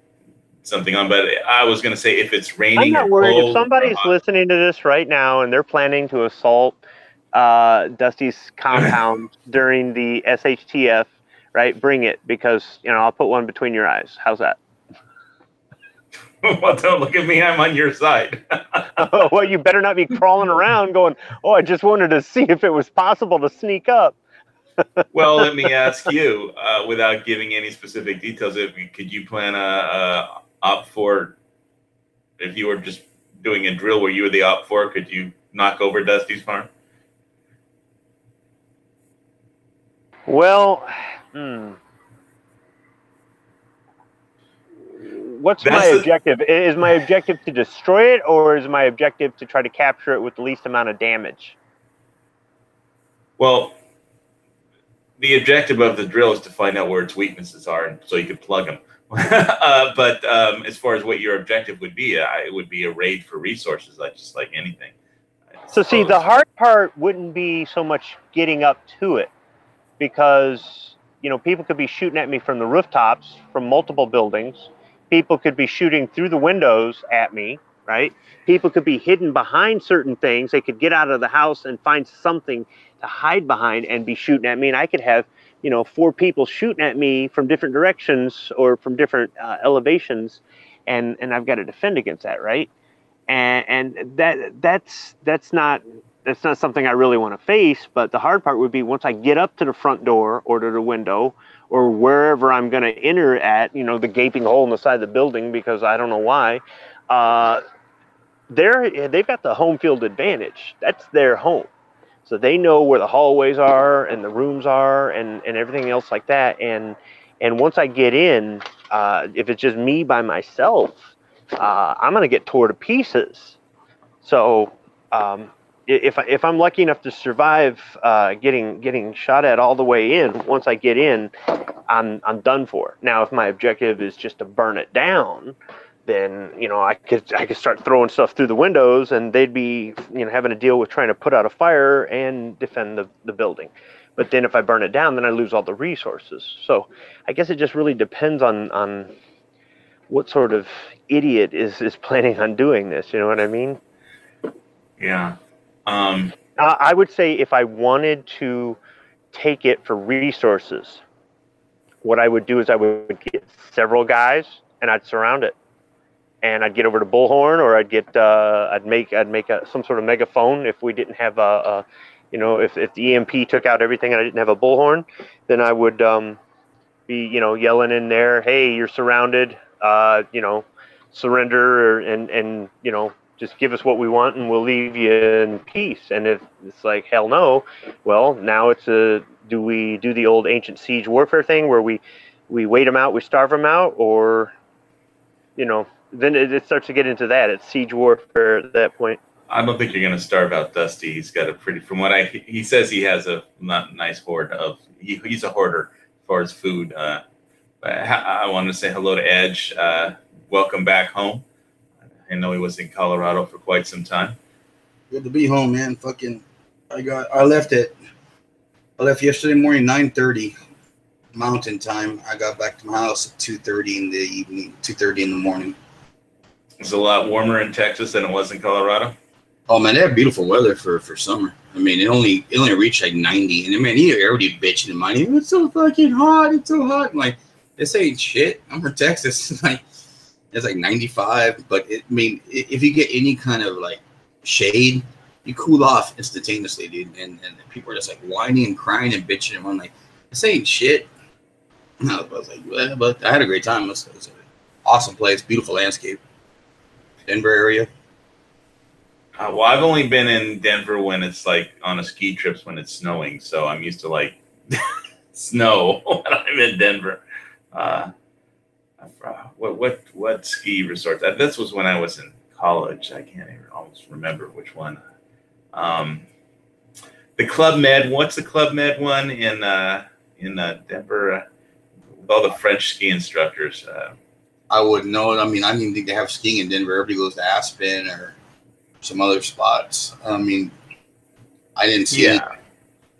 something on, but I was going to say if it's raining I'm or not worried. If cold. somebody's listening to this right now and they're planning to assault Dusty's compound during the SHTF, right? Bring it, because I'll put one between your eyes. How's that? Well, don't look at me. I'm on your side. Well, you better not be crawling around going, "Oh, I just wanted to see if it was possible to sneak up." Well, let me ask you, without giving any specific details, could you plan a op for, if you were just doing a drill where you were the op for, could you knock over Dusty's farm? Well, what's my objective? Is my objective to destroy it, or is my objective to try to capture it with the least amount of damage? Well, the objective of the drill is to find out where its weaknesses are, so you can plug them. But as far as what your objective would be, it would be a raid for resources, just like anything. So see, the hard part wouldn't be so much getting up to it, because people could be shooting at me from the rooftops, from multiple buildings. People could be shooting through the windows at me, right? People could be hidden behind certain things. They could get out of the house and find something to hide behind and be shooting at me. And I could have, 4 people shooting at me from different directions or from different elevations, and I've got to defend against that, right? And that's not something I really want to face. But the hard part would be once I get up to the front door or to the window or wherever I'm going to enter at, the gaping hole in the side of the building, because I don't know why. They've got the home field advantage. That's their home. So they know where the hallways are and the rooms are and everything else like that. And once I get in, if it's just me by myself, I'm going to get tore to pieces. So if I'm lucky enough to survive getting shot at all the way in, once I get in, I'm done for. Now, if my objective is just to burn it down, then I could start throwing stuff through the windows, and they'd be having to deal with trying to put out a fire and defend the building. But then if I burn it down, then I lose all the resources. So I guess it just really depends on what sort of idiot is planning on doing this. You know what I mean? Yeah. I would say if I wanted to take it for resources, what I would do is I would get several guys and I'd surround it, and I'd get over to Bullhorn, or I'd make some sort of megaphone. If we didn't have if the EMP took out everything and I didn't have a Bullhorn, then I would be yelling in there, "Hey, you're surrounded, surrender, and just give us what we want and we'll leave you in peace." And if it's like, hell no, well, now it's do we do the old ancient siege warfare thing where we wait them out, we starve them out, or then it starts to get into that. It's siege warfare at that point. I don't think you're going to starve out Dusty. He's got a pretty, from what he says, he has a nice hoard of, he's a hoarder as far as food. I wanted to say hello to Edge. Welcome back home. I know he was in Colorado for quite some time. Good to be home, man. I left yesterday morning, 9:30 Mountain Time. I got back to my house at 2:30 in the evening, 2:30 in the morning. It's a lot warmer in Texas than it was in Colorado. Oh man, they have beautiful weather for summer. I mean, it only reached like 90, and man, you're already bitching and mining. It's so fucking hot. It's so hot. I'm like, this ain't shit. I'm from Texas. It's like 95, but if you get any kind of like shade, you cool off instantaneously, dude. And people are just like whining and crying and bitching. And I'm like, this ain't shit. And I was like, well, but I had a great time. It was an awesome place, beautiful landscape. Denver area. Well, I've only been in Denver when it's like on a ski trips when it's snowing, so I'm used to like snow when I'm in Denver. What ski resort? This was when I was in college. I can't even almost remember which one. The Club Med. What's the Club Med one in Denver? With all the French ski instructors. I wouldn't know it. I mean, I didn't even think they have skiing in Denver. Everybody goes to Aspen or some other spots. I mean, I didn't see it.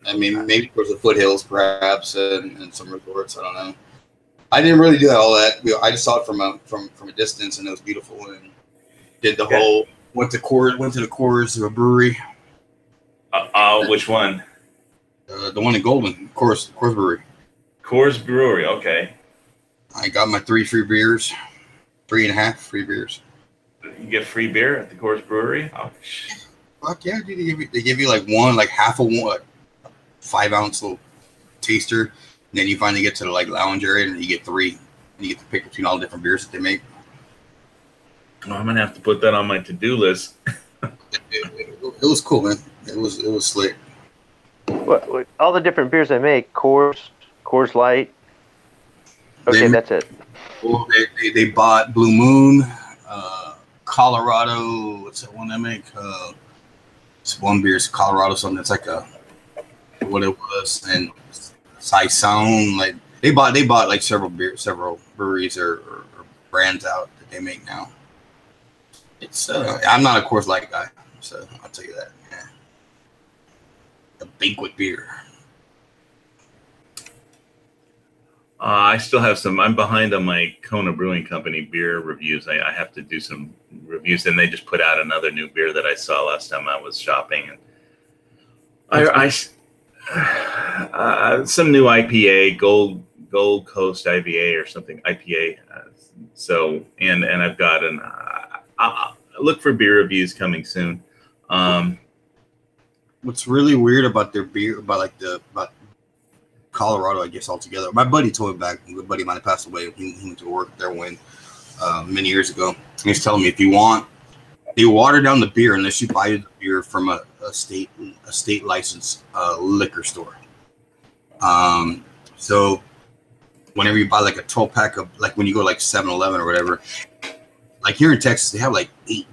I mean, maybe towards the foothills, perhaps, and some resorts. I don't know. I didn't really do all that. I just saw it from a distance, and it was beautiful. And did the whole went to the Coors Brewery. Which one? The one in Golden, Coors Brewery. Coors Brewery. Okay. I got my 3 free beers, 3.5 free beers. You get free beer at the Coors Brewery? Oh, fuck yeah, dude! They give you like half a one, 5-ounce little taster, and then you finally get to the lounge area, and you get 3, and you get to pick between all the different beers that they make. Well, I'm gonna have to put that on my to-do list. It was cool, man. It was slick. What all the different beers they make? Coors Light. Okay, that's it. Well, they bought Blue Moon, Colorado. What's that one they make? It's one beer. It's Colorado something. It's like what it was, and Saison. Like they bought like several breweries or brands out that they make now. It's I'm not a Coors Light guy, so I'll tell you that. Yeah. The banquet beer. I still have some. I'm behind on my Kona Brewing Company beer reviews. I have to do some reviews, and they just put out another new beer that I saw last time I was shopping. And some new IPA, Gold Coast IPA or something IPA. So and I've got an. I'll look for beer reviews coming soon. What's really weird about their beer, about Colorado, I guess altogether. My buddy told me back. A buddy might have passed away. He went to work there many years ago. He was telling me if you want, they water down the beer unless you buy the beer from a state licensed liquor store. So whenever you buy like a 12-pack of, like when you go like 7-Eleven or whatever, like here in Texas, they have like 8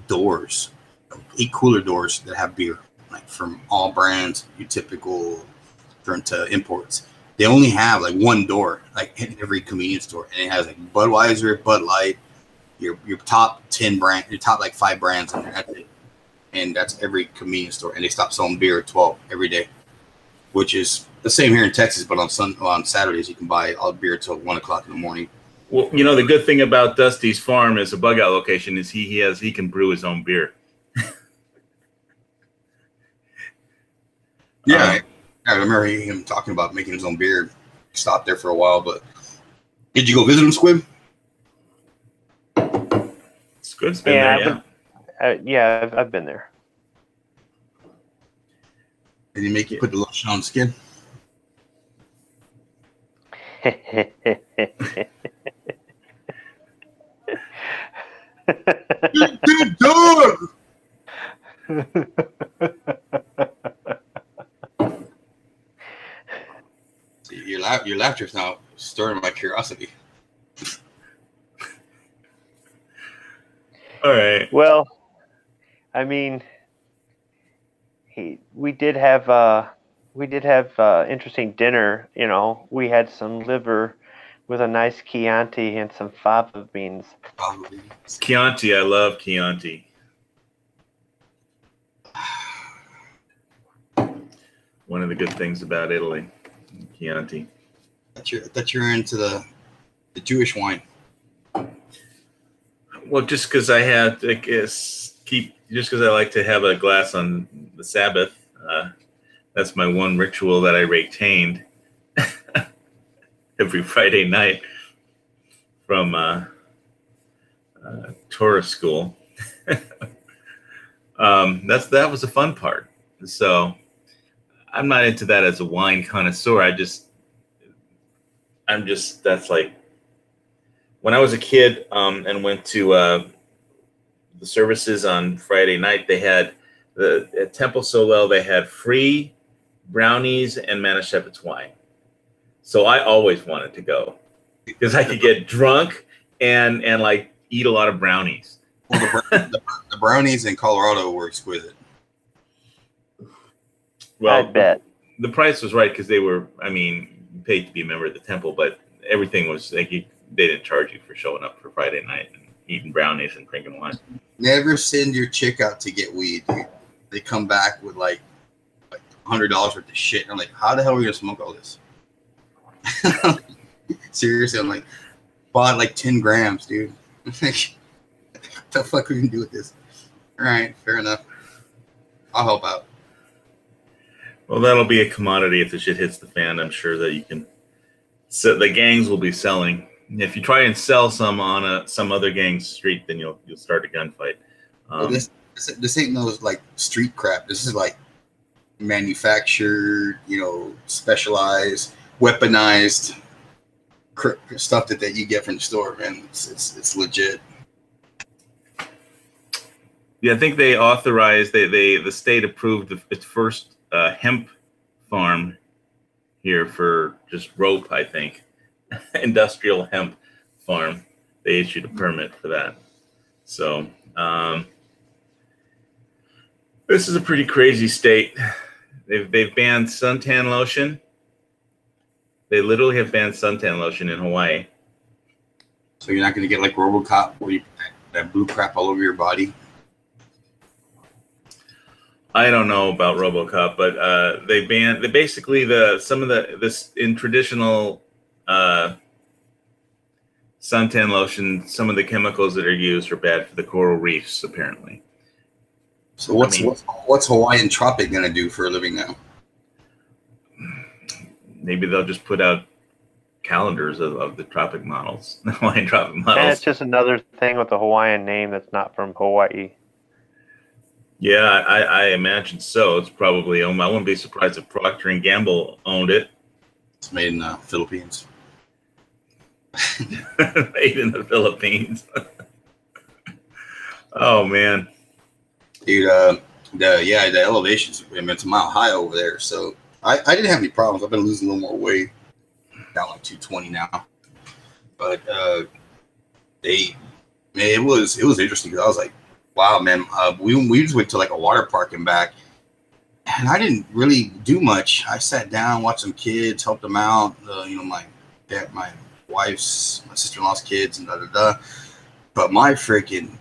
cooler doors that have beer, like from all brands, your typical to imports. They only have like one door, like in every convenience store, and it has like Budweiser, Bud Light, your top 10 brand, your top like 5 brands in there. That's it. And that's every convenience store, and they stop selling beer at 12 every day, which is the same here in Texas. But on Saturdays, you can buy all beer till 1 o'clock in the morning. Well, you know, the good thing about Dusty's Farm as a bug out location is he can brew his own beer. Yeah. I remember him talking about making his own beer. Stopped there for a while, but did you go visit him, Squib? Squib's been there, yeah. I've been there. Did he make you put the lotion on the skin? Good dog! Your laughter's now stirring my curiosity. All right. Well, I mean, we did have interesting dinner. You know, we had some liver with a nice Chianti and some fava beans. Chianti, I love Chianti. One of the good things about Italy, Chianti. I thought you were into the Jewish wine. Well, just because I like I like to have a glass on the Sabbath. That's my one ritual that I retained every Friday night from Torah school. That was the fun part. So I'm not into that as a wine connoisseur. That's like when I was a kid and went to the services on Friday night. They had at Temple Solel. They had free brownies and Manischewitz wine. So I always wanted to go because I could get drunk and like eat a lot of brownies. Well, the brownies in Colorado were exquisite. Well, I bet the price was right because they were. I mean, you paid to be a member of the temple, but everything was like they didn't charge you for showing up for Friday night and eating brownies and drinking wine. Never send your chick out to get weed, dude. They come back with like $100 worth of shit. And I'm like, how the hell are we gonna smoke all this? Seriously, I'm like, bought like 10 grams, dude. What the fuck are we gonna do with this? All right, fair enough. I'll help out. Well, that'll be a commodity if the shit hits the fan. I'm sure that you can. So the gangs will be selling. If you try and sell some on some other gang's street, then you'll start a gunfight. Well, this ain't no like street crap. This is like manufactured, specialized, weaponized stuff that you get from the store, man. It's legit. Yeah, I think they authorized. The state approved its first hemp farm here for just rope. I think industrial hemp farm. They issued a permit for that. So this is a pretty crazy state. They've banned suntan lotion. They literally have banned suntan lotion in Hawaii. So you're not going to get like RoboCop where you put that blue crap all over your body? I don't know about RoboCop, but they banned basically this in traditional suntan lotion. Some of the chemicals that are used are bad for the coral reefs, apparently. So what's Hawaiian Tropic going to do for a living now? Maybe they'll just put out calendars of the tropic models, the Hawaiian tropic models. And it's just another thing with a Hawaiian name that's not from Hawaii. Yeah, I imagine so. It's probably owned. I wouldn't be surprised if Procter & Gamble owned it. It's made in the Philippines. Made in the Philippines. Oh, man. Dude, the elevations, it's a mile high over there. So I didn't have any problems. I've been losing a little more weight. Down like 220 now. But it was interesting because I was like, wow, man, we just went to like a water park and back, and I didn't really do much. I sat down, watched some kids, helped them out. My sister-in-law's kids, and But my freaking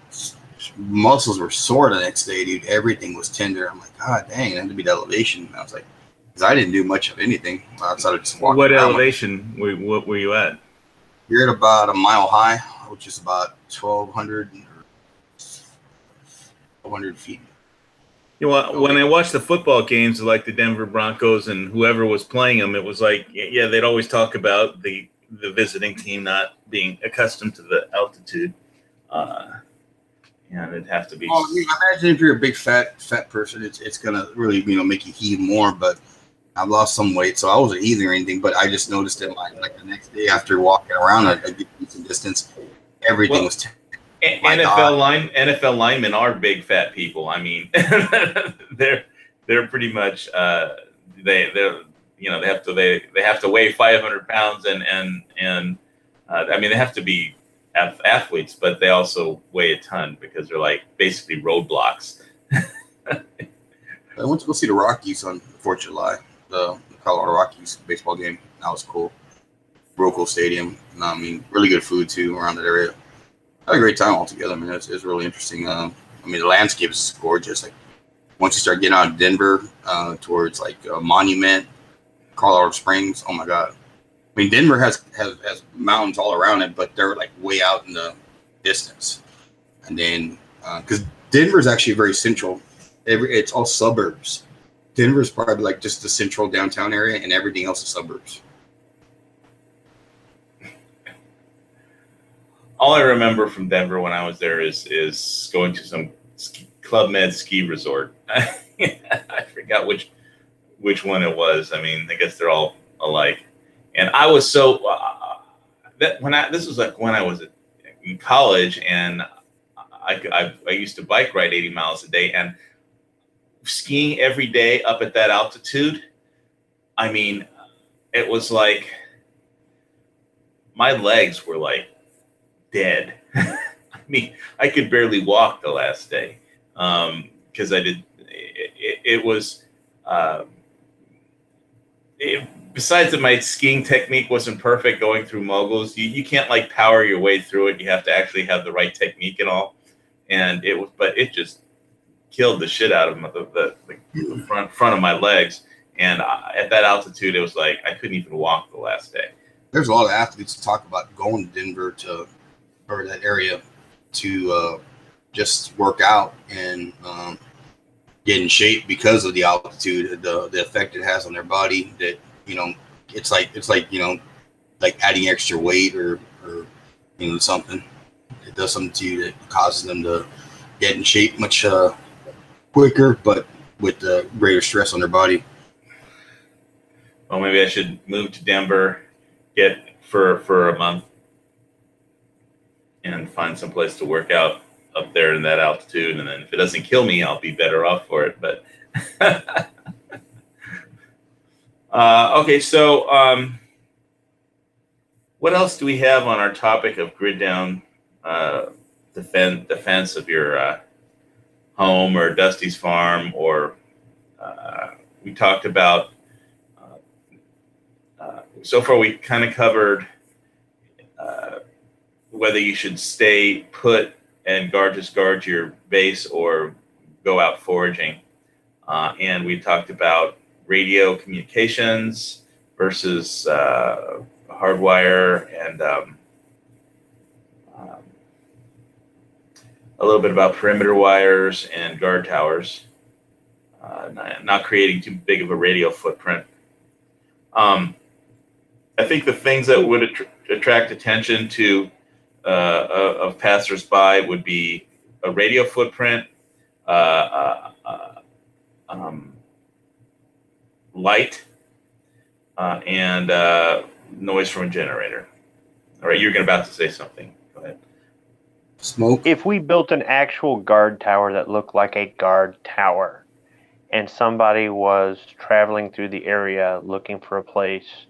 muscles were sore the next day, dude. Everything was tender. I'm like, God dang, it had to be the elevation. And I was like, because I didn't do much of anything outside of just walking. What around. elevation were you at? You're at about a mile high, which is about 1,200 feet. You know, when I watched the football games, like the Denver Broncos and whoever was playing them, it was like, yeah, they'd always talk about the visiting team not being accustomed to the altitude. And it'd have to be. Well, imagine if you're a big fat person, it's gonna really make you heave more. But I've lost some weight, so I wasn't eating or anything. But I just noticed that like the next day after walking around a decent distance, everything was. NFL linemen are big fat people. I mean, they're pretty much they have to weigh 500 pounds and I mean they have to be athletes, but they also weigh a ton because they're like basically roadblocks. I went to go see the Rockies on 4th of July, the Colorado Rockies baseball game. That was cool. Workable Stadium. I mean, really good food too around that area. I had a great time altogether. I mean, it's really interesting. I mean, the landscape is gorgeous. Like once you start getting out of Denver towards like Monument, Colorado Springs, oh my God. I mean, Denver has mountains all around it, but they're like way out in the distance. And then, because Denver is actually very central, it's all suburbs. Denver is probably like just the central downtown area, and everything else is suburbs. All I remember from Denver when I was there is going to some Club Med ski resort. I forgot which one it was. I mean, I guess they're all alike. And I was so this was like when I was in college, and I used to bike ride 80 miles a day, and skiing every day up at that altitude. I mean, it was like my legs were like dead. I mean, I could barely walk the last day because I did. It was besides that my skiing technique wasn't perfect going through moguls, you can't like power your way through it. You have to actually have the right technique and all. And it just killed the shit out of the front of my legs. And at that altitude, it was like I couldn't even walk the last day. There's a lot of athletes that talk about going to Denver or that area to just work out and get in shape because of the altitude, the effect it has on their body. That it's like like adding extra weight or something. It does something to you that causes them to get in shape much quicker, but with the greater stress on their body. Well, maybe I should move to Denver, get for a month, and find some place to work out up there in that altitude. And then if it doesn't kill me, I'll be better off for it. But okay, so what else do we have on our topic of grid down defense of your home or Dusty's farm? Or we talked about so far we kind of covered whether you should stay put and guard your base or go out foraging. And we talked about radio communications versus hardwire, and a little bit about perimeter wires and guard towers, not creating too big of a radio footprint. I think the things that would attract attention to of passersby would be a radio footprint, light, and noise from a generator. All right, you're about to say something. Go ahead. Smoke. If we built an actual guard tower that looked like a guard tower, and somebody was traveling through the area looking for a place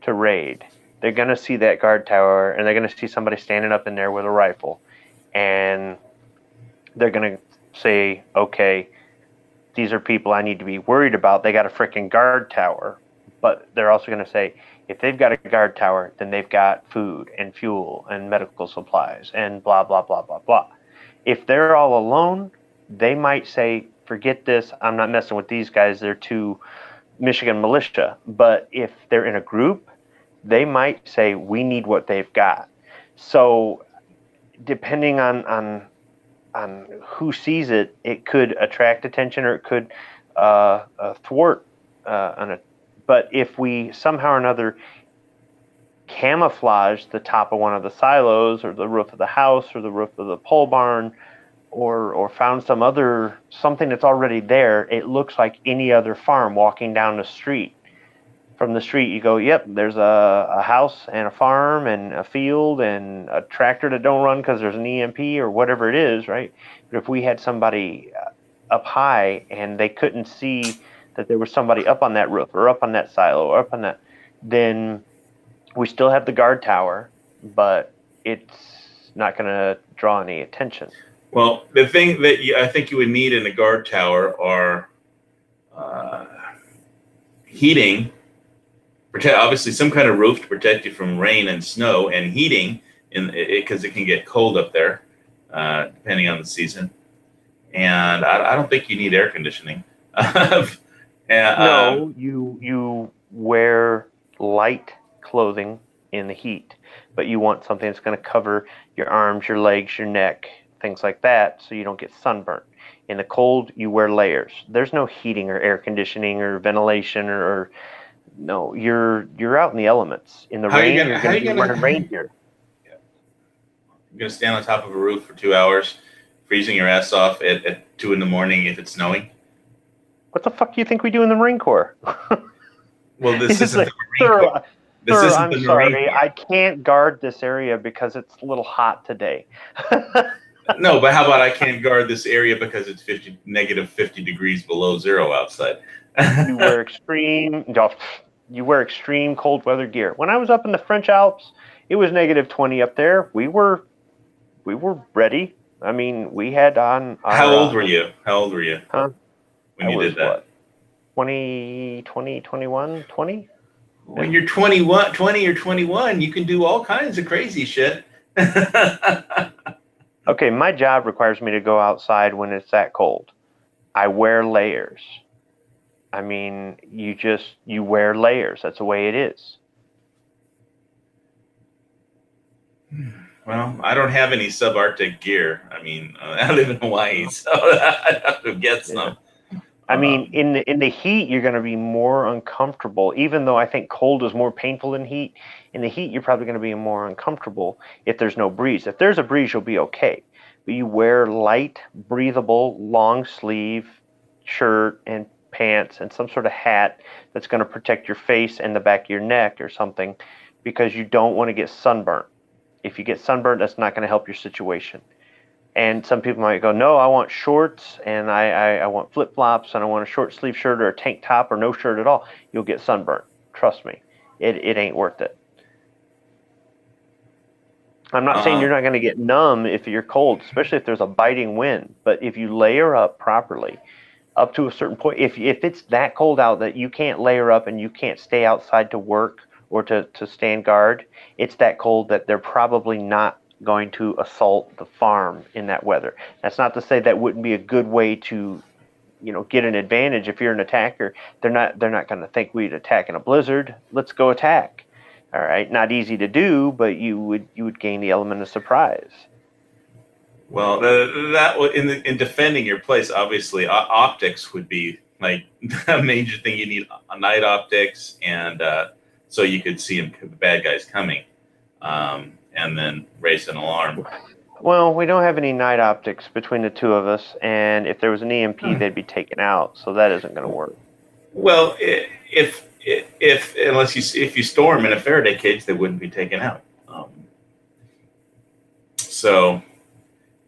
to raid, they're going to see that guard tower, and they're going to see somebody standing up in there with a rifle, and they're going to say, okay, these are people I need to be worried about. They got a freaking guard tower. But they're also going to say, if they've got a guard tower, then they've got food and fuel and medical supplies and blah, blah, blah, blah, blah. If they're all alone, they might say, forget this. I'm not messing with these guys. They're too Michigan militia. But if they're in a group, they might say, we need what they've got. So depending on who sees it, it could attract attention or it could thwart But if we somehow or another camouflage the top of one of the silos or the roof of the house or the roof of the pole barn or found something that's already there, it looks like any other farm walking down the street. From the street, you go, yep, there's a house and a farm and a field and a tractor that don't run because there's an EMP or whatever it is, right? But if we had somebody up high and they couldn't see that there was somebody up on that roof or up on that silo or up on that, then we still have the guard tower, but it's not going to draw any attention. Well, the thing that I think you would need in a guard tower are heating, obviously some kind of roof to protect you from rain and snow, and heating because it can get cold up there depending on the season. And I don't think you need air conditioning. No, you wear light clothing in the heat, but you want something that's going to cover your arms, your legs, your neck, things like that, so you don't get sunburnt. In the cold, you wear layers. There's no heating or air conditioning or ventilation or no. You're out in the elements. In the rain, you're going to be wearing rain gear. Yeah. You're going to stand on top of a roof for 2 hours, freezing your ass off at 2 a.m. if it's snowing. What the fuck do you think we do in the Marine Corps? Well, this isn't the Marine Corps. Sir, I'm sorry. I can't guard this area because it's a little hot today. No, but how about I can't guard this area because it's negative 50 degrees below zero outside? You wear extreme cold weather gear. When I was up in the French Alps, it was negative 20 up there. We were ready. I mean, we had on. How old were you? Huh? When you did that? 20, 21, 20? When you're 21, 20 or 21, you can do all kinds of crazy shit. Okay, my job requires me to go outside when it's that cold. I wear layers. I mean, you wear layers. That's the way it is. Well, I don't have any subarctic gear. I mean, I live in Hawaii, so I have to get some. I mean, in the heat, you're going to be more uncomfortable. Even though I think cold is more painful than heat, in the heat, you're probably going to be more uncomfortable if there's no breeze. If there's a breeze, you'll be okay. But you wear light, breathable, long sleeve shirt and pants and some sort of hat that's going to protect your face and the back of your neck or something, because you don't want to get sunburnt. If you get sunburned, that's not going to help your situation. And some people might go, no, I want shorts and I want flip-flops and I want a short sleeve shirt or a tank top or no shirt at all. You'll get sunburned. Trust me. It ain't worth it. I'm not saying you're not going to get numb if you're cold, especially if there's a biting wind. But if you layer up properly, up to a certain point, if it's that cold out that you can't layer up and you can't stay outside to work or to stand guard, it's that cold that they're probably not going to assault the farm in that weather. That's not to say that wouldn't be a good way to, get an advantage if you're an attacker. They're not going to think we'd attack in a blizzard. Let's go attack. All right, not easy to do, but you would gain the element of surprise. Well, that in defending your place, obviously, optics would be like a major thing. You need night optics, and so you could see the bad guys coming, and then raise an alarm. Well, we don't have any night optics between the two of us, and if there was an EMP, they'd be taken out, so that isn't going to work. Well, if you store them in a Faraday cage, they wouldn't be taken out. So,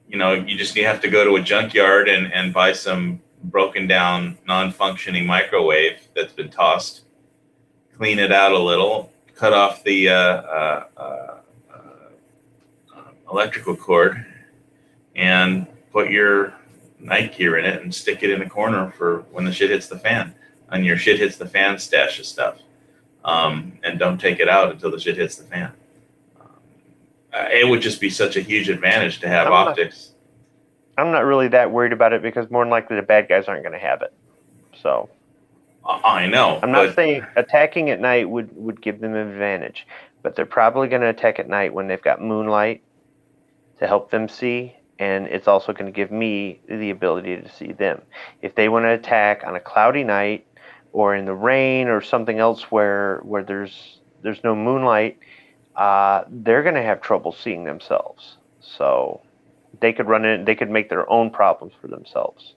you have to go to a junkyard and buy some broken down, non-functioning microwave that's been tossed, clean it out a little, cut off the electrical cord, and put your night gear in it and stick it in a corner for when the shit hits the fan. On your shit hits the fan stash of stuff, and don't take it out until the shit hits the fan. It would just be such a huge advantage to have optics. I'm not really that worried about it because more than likely the bad guys aren't going to have it. So I know. I'm not saying attacking at night would give them an advantage, but they're probably going to attack at night when they've got moonlight to help them see, and it's also going to give me the ability to see them. If they want to attack on a cloudy night or in the rain or something else where there's no moonlight, they're going to have trouble seeing themselves. So they could make their own problems for themselves.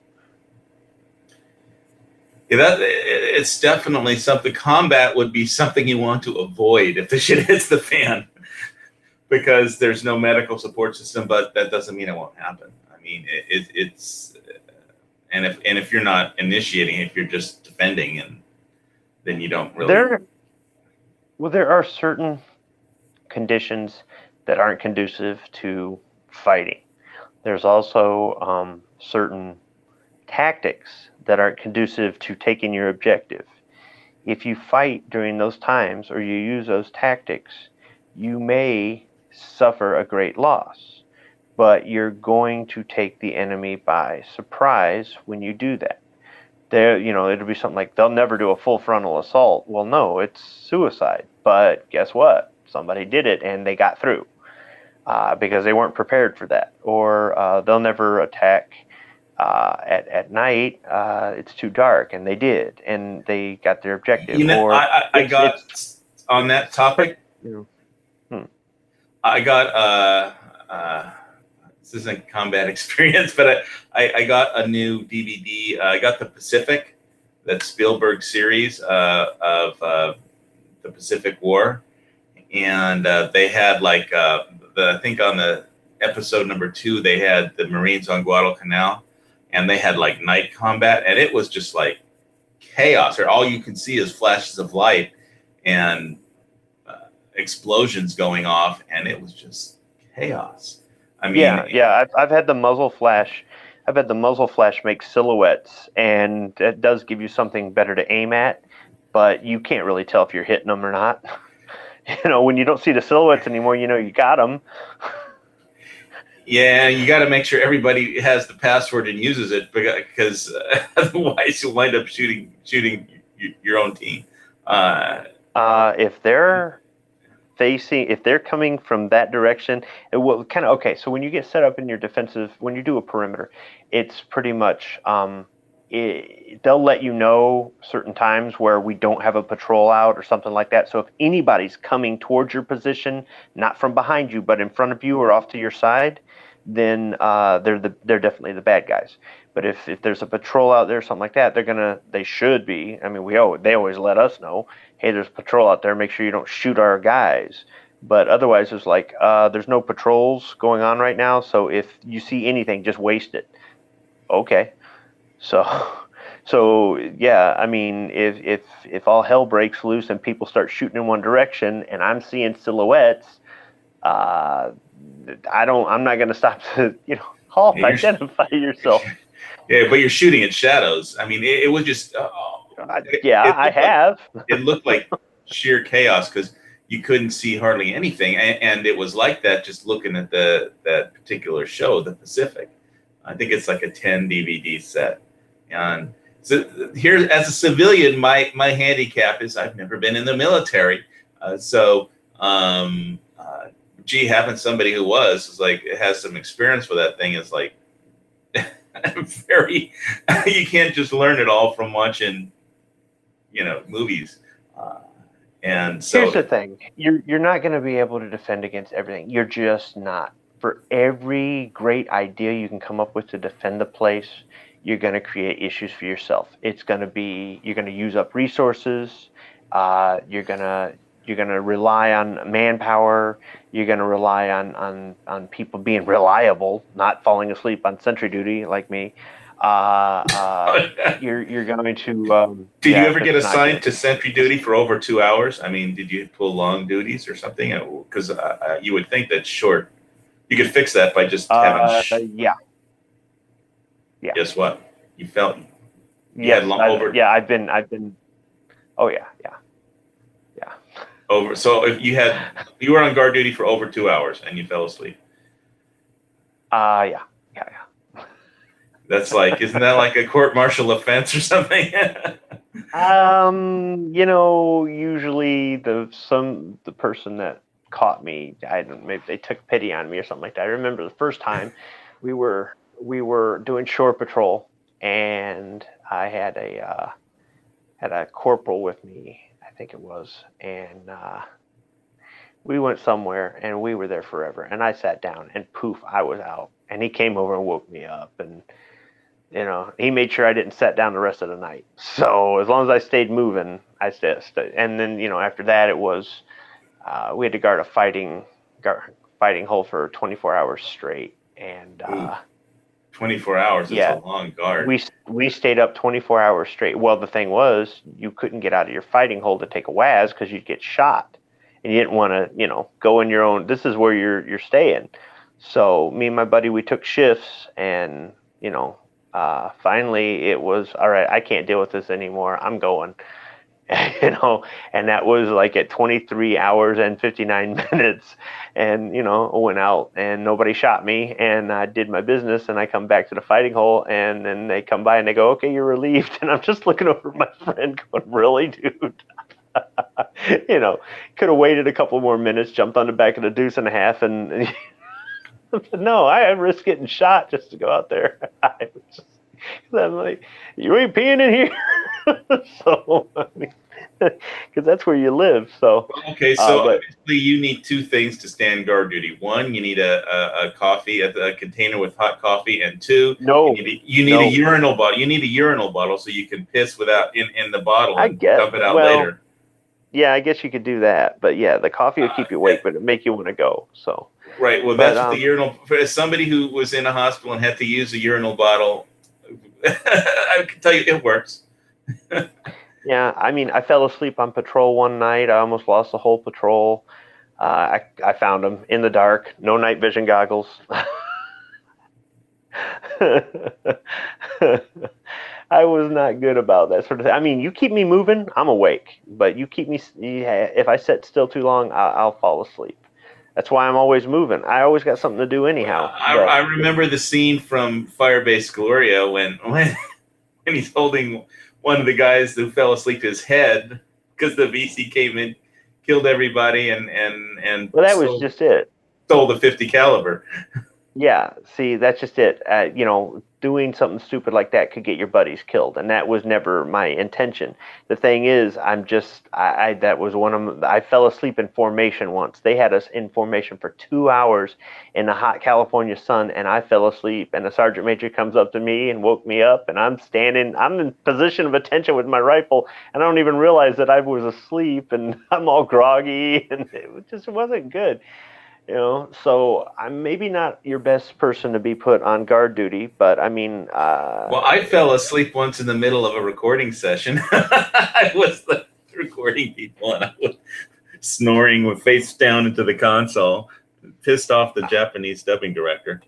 Yeah, it's definitely something. Combat would be something you want to avoid if the shit hits the fan, because there's no medical support system. But that doesn't mean it won't happen. I mean, it's and if you're not initiating, if you're just defending, and then you don't really. There are certain conditions that aren't conducive to fighting. There's also certain tactics that aren't conducive to taking your objective. If you fight during those times or you use those tactics, you may suffer a great loss, but you're going to take the enemy by surprise when you do that. It'll be something like they'll never do a full frontal assault. Well, no, it's suicide. But guess what? Somebody did it and they got through because they weren't prepared for that. Or they'll never attack at night. It's too dark, and they did, and they got their objective. I got on that topic. I got this isn't combat experience, but I got a new DVD. I got the Pacific, that Spielberg series of the Pacific War, and they had I think on the episode number 2 they had the Marines on Guadalcanal, and they had night combat, and it was just like chaos. Or all you can see is flashes of light and explosions going off, and it was just chaos. I mean, yeah, I've had the muzzle flash. the muzzle flash make silhouettes, and it does give you something better to aim at, but you can't really tell if you're hitting them or not. When you don't see the silhouettes anymore, you got them. Yeah, you got to make sure everybody has the password and uses it, because otherwise you'll wind up shooting your own team. If they're coming from that direction, it will kind of, okay, so when you get set up in your defensive, when you do a perimeter, it's pretty much, they'll let you know certain times where we don't have a patrol out or something like that. So if anybody's coming towards your position, not from behind you, but in front of you or off to your side, then they're definitely the bad guys. But if there's a patrol out there or something like that, they should be. I mean, they always let us know, hey, there's a patrol out there. Make sure you don't shoot our guys. But otherwise, it's like there's no patrols going on right now. So if you see anything, just waste it. Okay. So yeah, I mean, if all hell breaks loose and people start shooting in one direction, and I'm seeing silhouettes, I'm not going to stop to halt, identify yourself. Yeah, but you're shooting at shadows. I mean, it was just. I have. It looked like sheer chaos because you couldn't see hardly anything, and it was like that just looking at that particular show, The Pacific. I think it's like a 10 DVD set. And so here, as a civilian, my handicap is I've never been in the military. Having somebody who was like, has some experience with that thing is like very, you can't just learn it all from watching, movies. And so here's the thing. You're not going to be able to defend against everything. You're just not. For every great idea you can come up with to defend the place, you're going to create issues for yourself. You're going to use up resources. You're going to rely on manpower. You're going to rely on people being reliable, not falling asleep on sentry duty like me. You're going to. Did you ever get assigned to sentry duty for over 2 hours? I mean, did you pull long duties or something? Because you would think that short. You could fix that by just having. Yeah. Guess what? You felt. Yeah, I've been. Oh yeah. Over. So if you were on guard duty for over 2 hours and you fell asleep. Yeah. That's like, isn't that like a court-martial offense or something? Usually the person that caught me, maybe they took pity on me or something like that. I remember the first time we were doing shore patrol, and I had a corporal with me, I think it was, and we went somewhere and we were there forever, and I sat down and poof, I was out, and he came over and woke me up, and he made sure I didn't sit down the rest of the night. So as long as I stayed moving, I stayed. And then after that, it was we had to guard a fighting hole for 24 hours straight, and 24 hours. That's a long guard. We stayed up 24 hours straight. Well, the thing was, you couldn't get out of your fighting hole to take a WAS because you'd get shot, and you didn't want to go in your own. This is where you're staying. So me and my buddy, we took shifts, and finally it was all right. I can't deal with this anymore. I'm going. And that was like at 23 hours and 59 minutes, and I went out and nobody shot me, and I did my business, and I come back to the fighting hole, and then they come by and they go, okay, you're relieved, and I'm just looking over at my friend going, really, dude? Could have waited a couple more minutes, jumped on the back of the deuce and a half, and no, I risked getting shot just to go out there. I'm like, you ain't peeing in here. So, because that's where you live. So okay, so obviously you need two things to stand guard duty. One, you need a coffee, a container with hot coffee, and two, you need a urinal bottle. You need a urinal bottle so you can piss without in the bottle and dump it out later. Yeah, I guess you could do that, but yeah, the coffee will keep you awake, but it make you want to go. So right, well, that's what the urinal. For somebody who was in a hospital and had to use a urinal bottle, I can tell you it works. Yeah, I mean, I fell asleep on patrol one night. I almost lost the whole patrol. I found him in the dark, no night vision goggles. I was not good about that sort of thing. I mean, you keep me moving, I'm awake. But you keep me, yeah, if I sit still too long, I'll fall asleep. That's why I'm always moving. I always got something to do anyhow. I remember the scene from Firebase Gloria when he's holding one of the guys who fell asleep his head because the VC came in, killed everybody, and well, that was just it. Stole the 50 caliber. Yeah, see, that's just it. You know, doing something stupid like that could get your buddies killed, and that was never my intention. The thing is, that was I fell asleep in formation once. They had us in formation for 2 hours in the hot California sun, and I fell asleep, and the sergeant major comes up to me and woke me up, and I'm in position of attention with my rifle, and I don't even realize that I was asleep, and I'm all groggy, and it just wasn't good. You know, so I'm maybe not your best person to be put on guard duty, but I mean, well, I fell asleep once in the middle of a recording session. I was the recording people, and I was snoring with face down into the console, pissed off the Japanese dubbing director.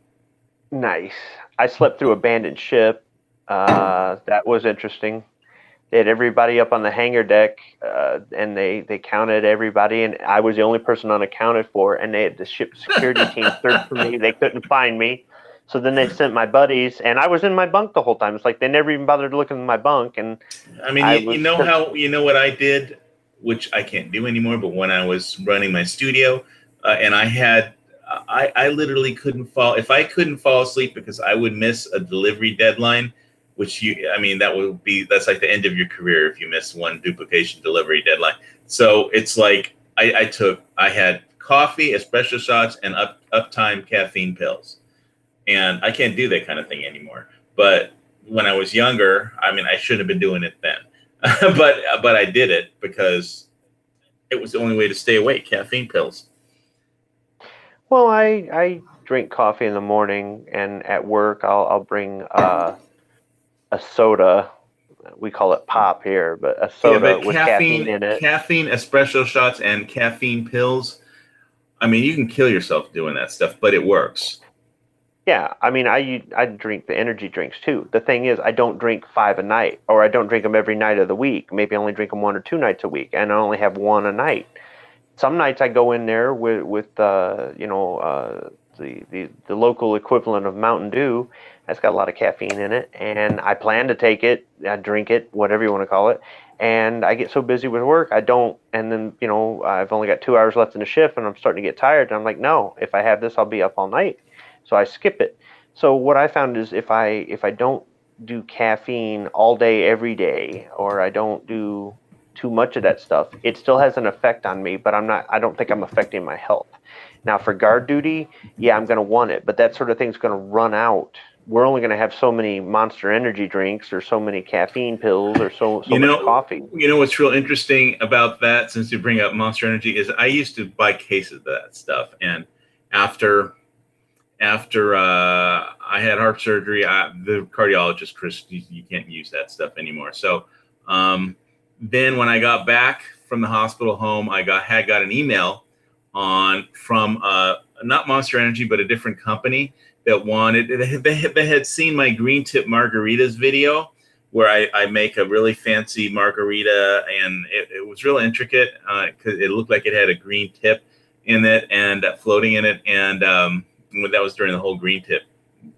Nice. I slept through abandoned ship. That was interesting. They had everybody up on the hangar deck, and they counted everybody, and I was the only person unaccounted for, and they had the ship security team search for me. They couldn't find me. So then they sent my buddies, and I was in my bunk the whole time. It's like they never even bothered looking in my bunk. And I mean, you know what I did, which I can't do anymore, but when I was running my studio, and I literally couldn't fall. If I couldn't fall asleep because I would miss a delivery deadline, that's like the end of your career if you miss one duplication delivery deadline. So it's like I had coffee, espresso shots, and uptime caffeine pills. And I can't do that kind of thing anymore. But when I was younger, I mean, I shouldn't have been doing it then. but I did it because it was the only way to stay awake, caffeine pills. Well, I drink coffee in the morning, and at work I'll bring a soda. We call it pop here, but a soda with caffeine in it. Caffeine, espresso shots, and caffeine pills. I mean, you can kill yourself doing that stuff, but it works. Yeah, I mean, I drink the energy drinks too. The thing is, I don't drink 5 a night, or I don't drink them every night of the week. Maybe I only drink them 1 or 2 nights a week, and I only have 1 a night. Some nights I go in there with the local equivalent of Mountain Dew. That's got a lot of caffeine in it, and I plan to take it, I drink it, whatever you want to call it, and I get so busy with work, I don't, and then, I've only got 2 hours left in the shift, and I'm starting to get tired, and I'm like, no, if I have this, I'll be up all night, so I skip it. So what I found is if I don't do caffeine all day, every day, or I don't do too much of that stuff, it still has an effect on me, but I don't think I'm affecting my health. Now for guard duty, yeah, I'm going to want it, but that sort of thing's going to run out. We're only going to have so many Monster energy drinks or so many caffeine pills or so much coffee. You know what's real interesting about that, since you bring up Monster Energy, is I used to buy cases of that stuff. And after I had heart surgery, the cardiologist, Chris, you can't use that stuff anymore. So then when I got back from the hospital home, I had got an email from not Monster Energy, but a different company that wanted, they had seen my green tip margaritas video where I make a really fancy margarita, and it was real intricate because it looked like it had a green tip in it and floating in it. And that was during the whole green tip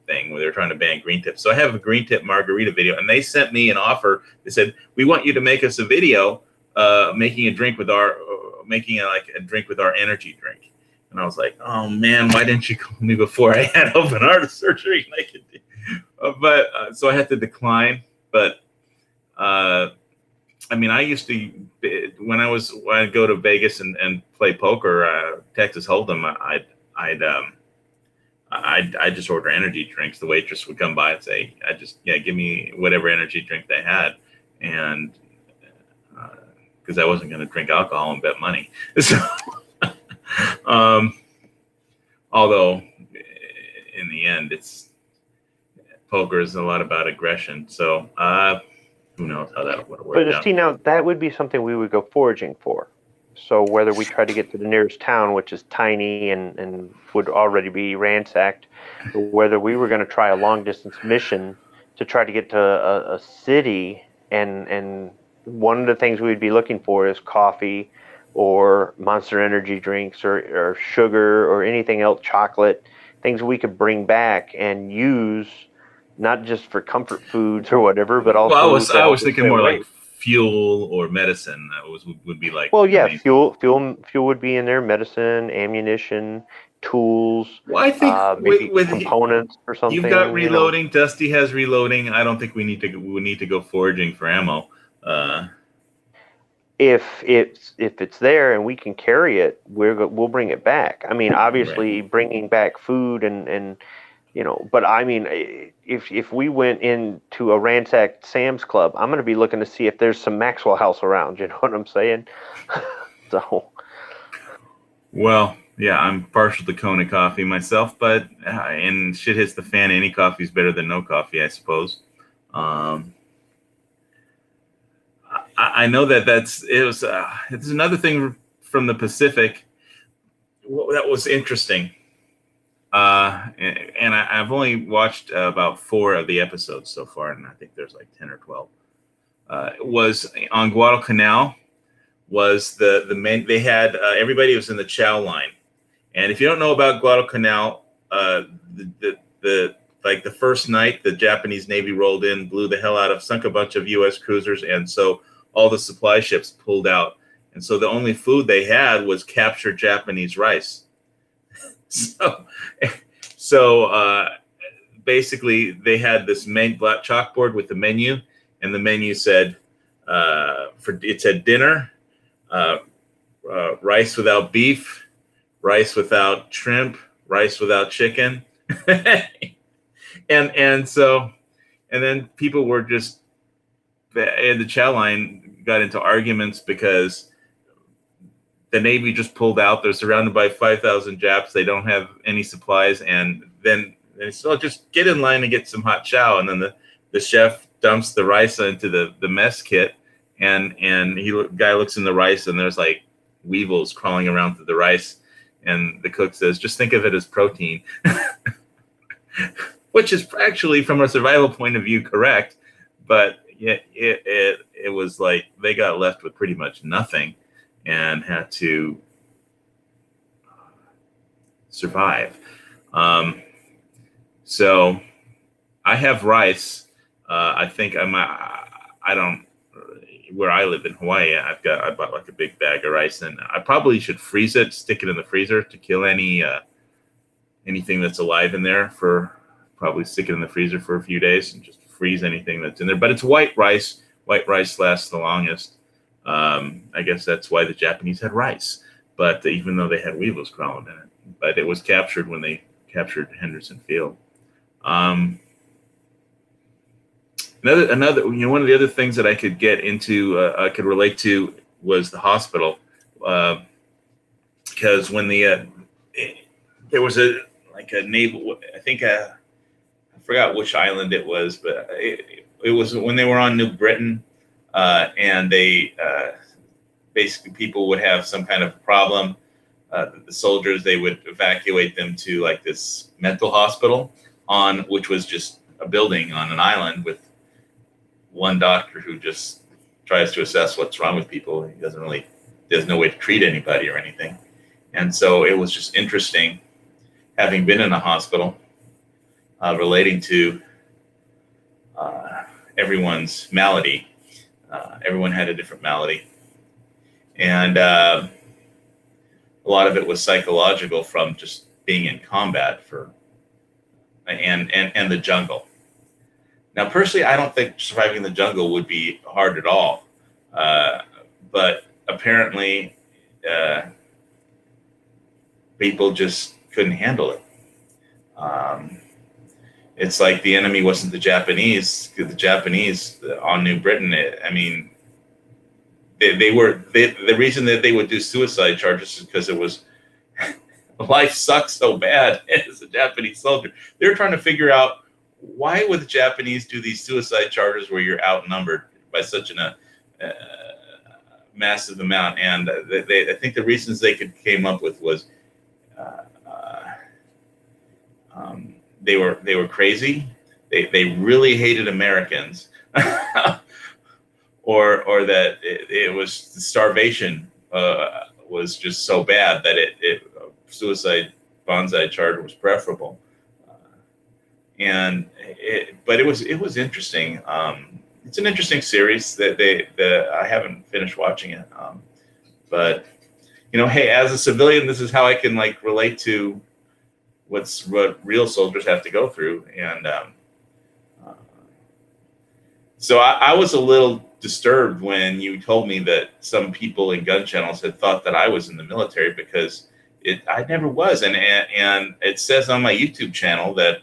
thing where they were trying to ban green tip. So I have a green tip margarita video, and they sent me an offer. They said, we want you to make us a video making a drink with our energy drink. And I was like, oh man, why didn't you call me before I had open heart surgery? So I had to decline. But I mean, I used to, when I'd go to Vegas and play poker, Texas Hold'em, I'd just order energy drinks. The waitress would come by and say, give me whatever energy drink they had. And because I wasn't going to drink alcohol and bet money. So, although in the end, poker is a lot about aggression. So who knows how that would work out. But see, now that would be something we would go foraging for. So whether we try to get to the nearest town, which is tiny and would already be ransacked, or whether we were going to try a long distance mission to try to get to a city, and one of the things we'd be looking for is coffee or Monster Energy drinks or sugar or anything else, chocolate, things we could bring back and use, not just for comfort foods or whatever, but also. Well, I was thinking more like fuel or medicine. That would be like. Well, yeah, fuel would be in there. Medicine, ammunition, tools. Well, I think maybe with components or something. You've got reloading. Dusty has reloading. I don't think we need to go foraging for ammo. If it's there and we can carry it, we'll bring it back. I mean, obviously, right. Bringing back food and but I mean, if we went into a ransacked Sam's Club, I'm going to be looking to see if there's some Maxwell House around. You know what I'm saying? So. Well, yeah, I'm partial to Kona coffee myself, but and shit hits the fan. Any coffee is better than no coffee, I suppose. I know it's another thing from the Pacific that was interesting. And I've only watched about 4 of the episodes so far, and I think there's like 10 or 12. It was on Guadalcanal. Was the main? They had everybody was in the chow line, and if you don't know about Guadalcanal, the first night the Japanese Navy rolled in, blew the hell out of, sunk a bunch of U.S. cruisers, and so all the supply ships pulled out, and so the only food they had was captured Japanese rice. So basically, they had this black chalkboard with the menu, and the menu said it said dinner, rice without beef, rice without shrimp, rice without chicken, and then people were just the chow line got into arguments because the Navy just pulled out. They're surrounded by 5,000 Japs. They don't have any supplies. And then they said, just get in line and get some hot chow. And then the chef dumps the rice into the mess kit. And guy looks in the rice and there's like weevils crawling around through the rice. And the cook says, just think of it as protein, which is actually from a survival point of view correct. But it was like they got left with pretty much nothing and had to survive. So I have rice. I think I don't, where I live in Hawaii, I bought like a big bag of rice, and I probably should freeze it, stick it in the freezer to kill anything that's alive in there, probably stick it in the freezer for a few days and just freeze anything that's in there. But it's white rice. White rice lasts the longest. I guess that's why the Japanese had rice, but even though they had weevils crawling in it, but it was captured when they captured Henderson Field. Another, one of the other things that I could get into, I could relate to was the hospital, because when there was a naval, I think I forgot which island it was, but it was when they were on New Britain. And they basically people would have some kind of problem. The soldiers, they would evacuate them to like this mental hospital which was just a building on an island with one doctor who just tries to assess what's wrong with people. There's no way to treat anybody or anything. And so it was just interesting having been in a hospital, relating to everyone's malady. Everyone had a different malady, and a lot of it was psychological from just being in combat and the jungle. Now, personally, I don't think surviving the jungle would be hard at all, but apparently, people just couldn't handle it. It's like the enemy wasn't the Japanese. The Japanese on New Britain, the reason that they would do suicide charges is because it was life sucks so bad as a Japanese soldier. They're trying to figure out why would the Japanese do these suicide charges where you're outnumbered by such massive amount. And I think the reasons they came up with was uh, uh, they were crazy. They really hated Americans, or that it was the starvation was just so bad that suicide bonsai charter was preferable. But it was interesting. It's an interesting series that I haven't finished watching it. But hey, as a civilian, this is how I can like relate to what real soldiers have to go through. And so I was a little disturbed when you told me that some people in gun channels had thought that I was in the military, because I never was. And it says on my YouTube channel that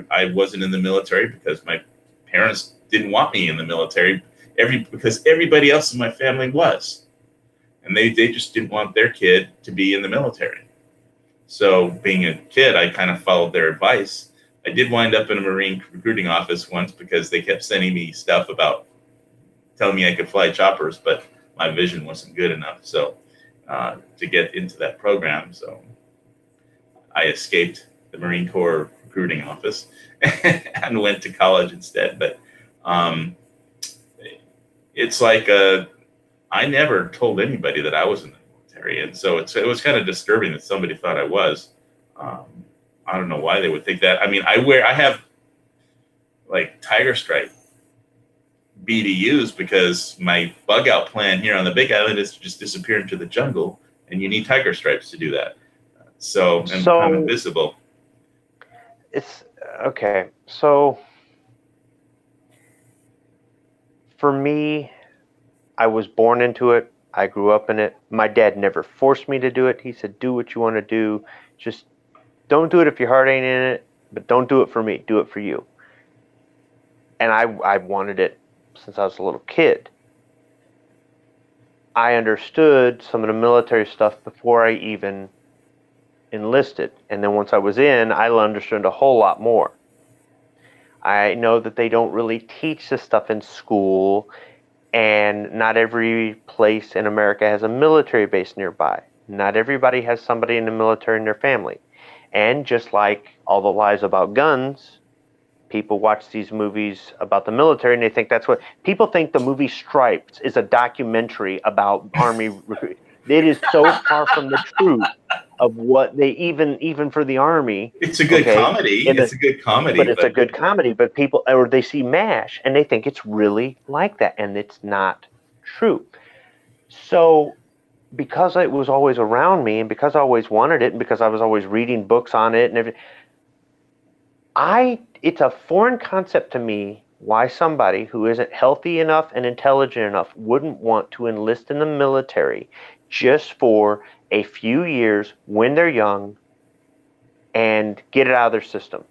I wasn't in the military because my parents didn't want me in the military, because everybody else in my family was. And they just didn't want their kid to be in the military. So being a kid, I kind of followed their advice. I did wind up in a Marine recruiting office once because they kept sending me stuff about telling me I could fly choppers, but my vision wasn't good enough to get into that program. So I escaped the Marine Corps recruiting office and went to college instead. But it's like I never told anybody that I was in the military, and so it was kind of disturbing that somebody thought I was. I don't know why they would think that. I mean, I have like tiger stripe BDUs because my bug out plan here on the Big Island is to just disappear into the jungle, and you need tiger stripes to do that. So I'm invisible. It's okay. So for me, I was born into it. I grew up in it. My dad never forced me to do it. He said, do what you want to do. Just don't do it if your heart ain't in it, but don't do it for me. Do it for you. And I wanted it since I was a little kid. I understood some of the military stuff before I even enlisted. And then once I was in, I understood a whole lot more. I know that they don't really teach this stuff in school, and not every place in America has a military base nearby. Not everybody has somebody in the military in their family. And just like all the lies about guns, people watch these movies about the military and they think that's what people think. The movie Stripes is a documentary about Army recruit. It is so far from the truth of what they even for the Army. It's a good comedy. It's a good comedy. But it's a good comedy. But people, or they see MASH and they think it's really like that, and it's not true. So because it was always around me, and because I always wanted it, and because I was always reading books on it and everything, it's a foreign concept to me why somebody who isn't healthy enough and intelligent enough wouldn't want to enlist in the military just for a few years when they're young and get it out of their system.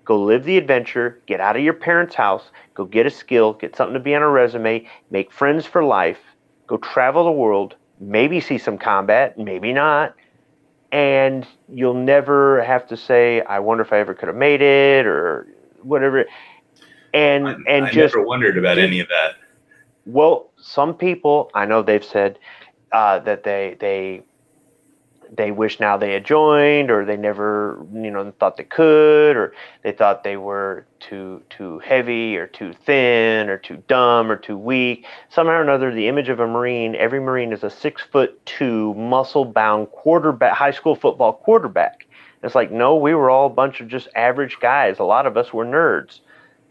Go live the adventure, get out of your parents' house, go get a skill, get something to be on a resume, make friends for life, go travel the world, maybe see some combat, maybe not. And you'll never have to say, I wonder if I ever could have made it or whatever. I just never wondered about any of that. Well, some people, I know they've said that they wish now they had joined, or they never, thought they could, or they thought they were too heavy or too thin or too dumb or too weak. Somehow or another, the image of a Marine, every Marine is a 6'2", muscle-bound quarterback, high school football quarterback. It's like, no, we were all a bunch of just average guys. A lot of us were nerds,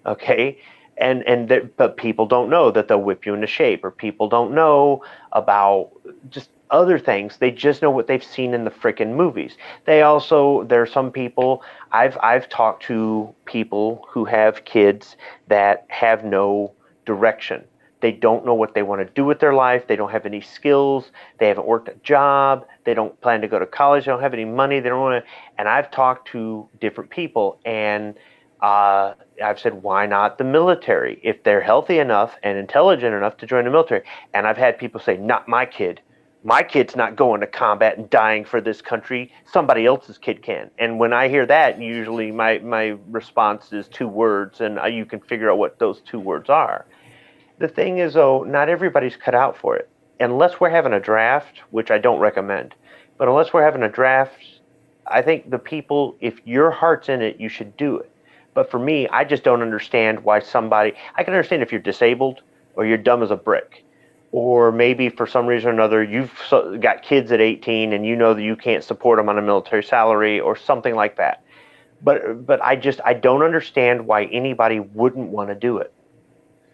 okay? But people don't know that they'll whip you into shape, or people don't know about just other things. They just know what they've seen in the frickin' movies. There are some people, I've talked to people who have kids that have no direction. They don't know what they want to do with their life. They don't have any skills. They haven't worked a job. They don't plan to go to college. They don't have any money. They don't want to. And I've talked to different people, and I've said, why not the military? If they're healthy enough and intelligent enough to join the military. And I've had people say, not my kid. My kid's not going to combat and dying for this country. Somebody else's kid can. And when I hear that, usually my response is 2 words, and you can figure out what those 2 words are. The thing is, though, not everybody's cut out for it. unless we're having a draft, which I don't recommend, but unless we're having a draft, I think the people, if your heart's in it, you should do it. But for me, I just don't understand why somebody, I can understand if you're disabled or you're dumb as a brick, or maybe for some reason or another, you've got kids at 18 and you know that you can't support them on a military salary or something like that. But I don't understand why anybody wouldn't want to do it.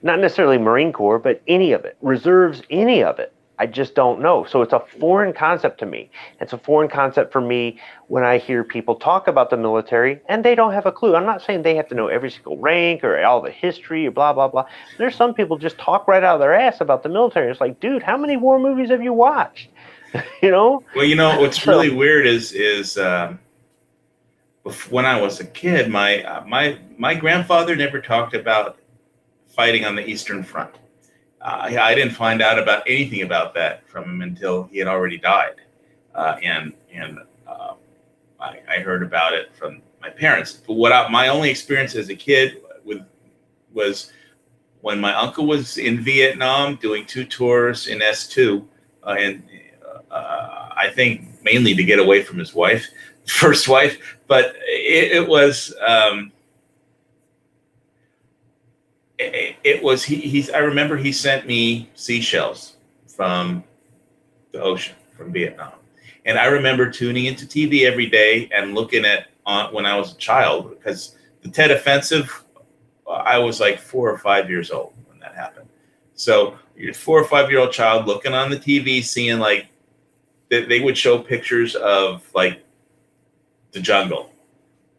Not necessarily Marine Corps, but any of it, reserves, any of it. I just don't know. So it's a foreign concept to me. It's a foreign concept for me when I hear people talk about the military and they don't have a clue. I'm not saying they have to know every single rank or all the history or blah, blah, blah. There's some people just talk right out of their ass about the military. It's like, dude, how many war movies have you watched? You know? Well, what's really weird is when I was a kid, my grandfather never talked about fighting on the Eastern Front. I didn't find out about anything about that from him until he had already died, and I heard about it from my parents. But my only experience as a kid was when my uncle was in Vietnam doing 2 tours in S2, and I think mainly to get away from his wife, first wife, but it was. I remember he sent me seashells from the ocean, from Vietnam. And I remember tuning into TV every day and looking at when I was a child, because the Tet Offensive, I was like 4 or 5 years old when that happened. So you're a 4 or 5-year-old child looking on the TV, seeing like they would show pictures of like the jungle.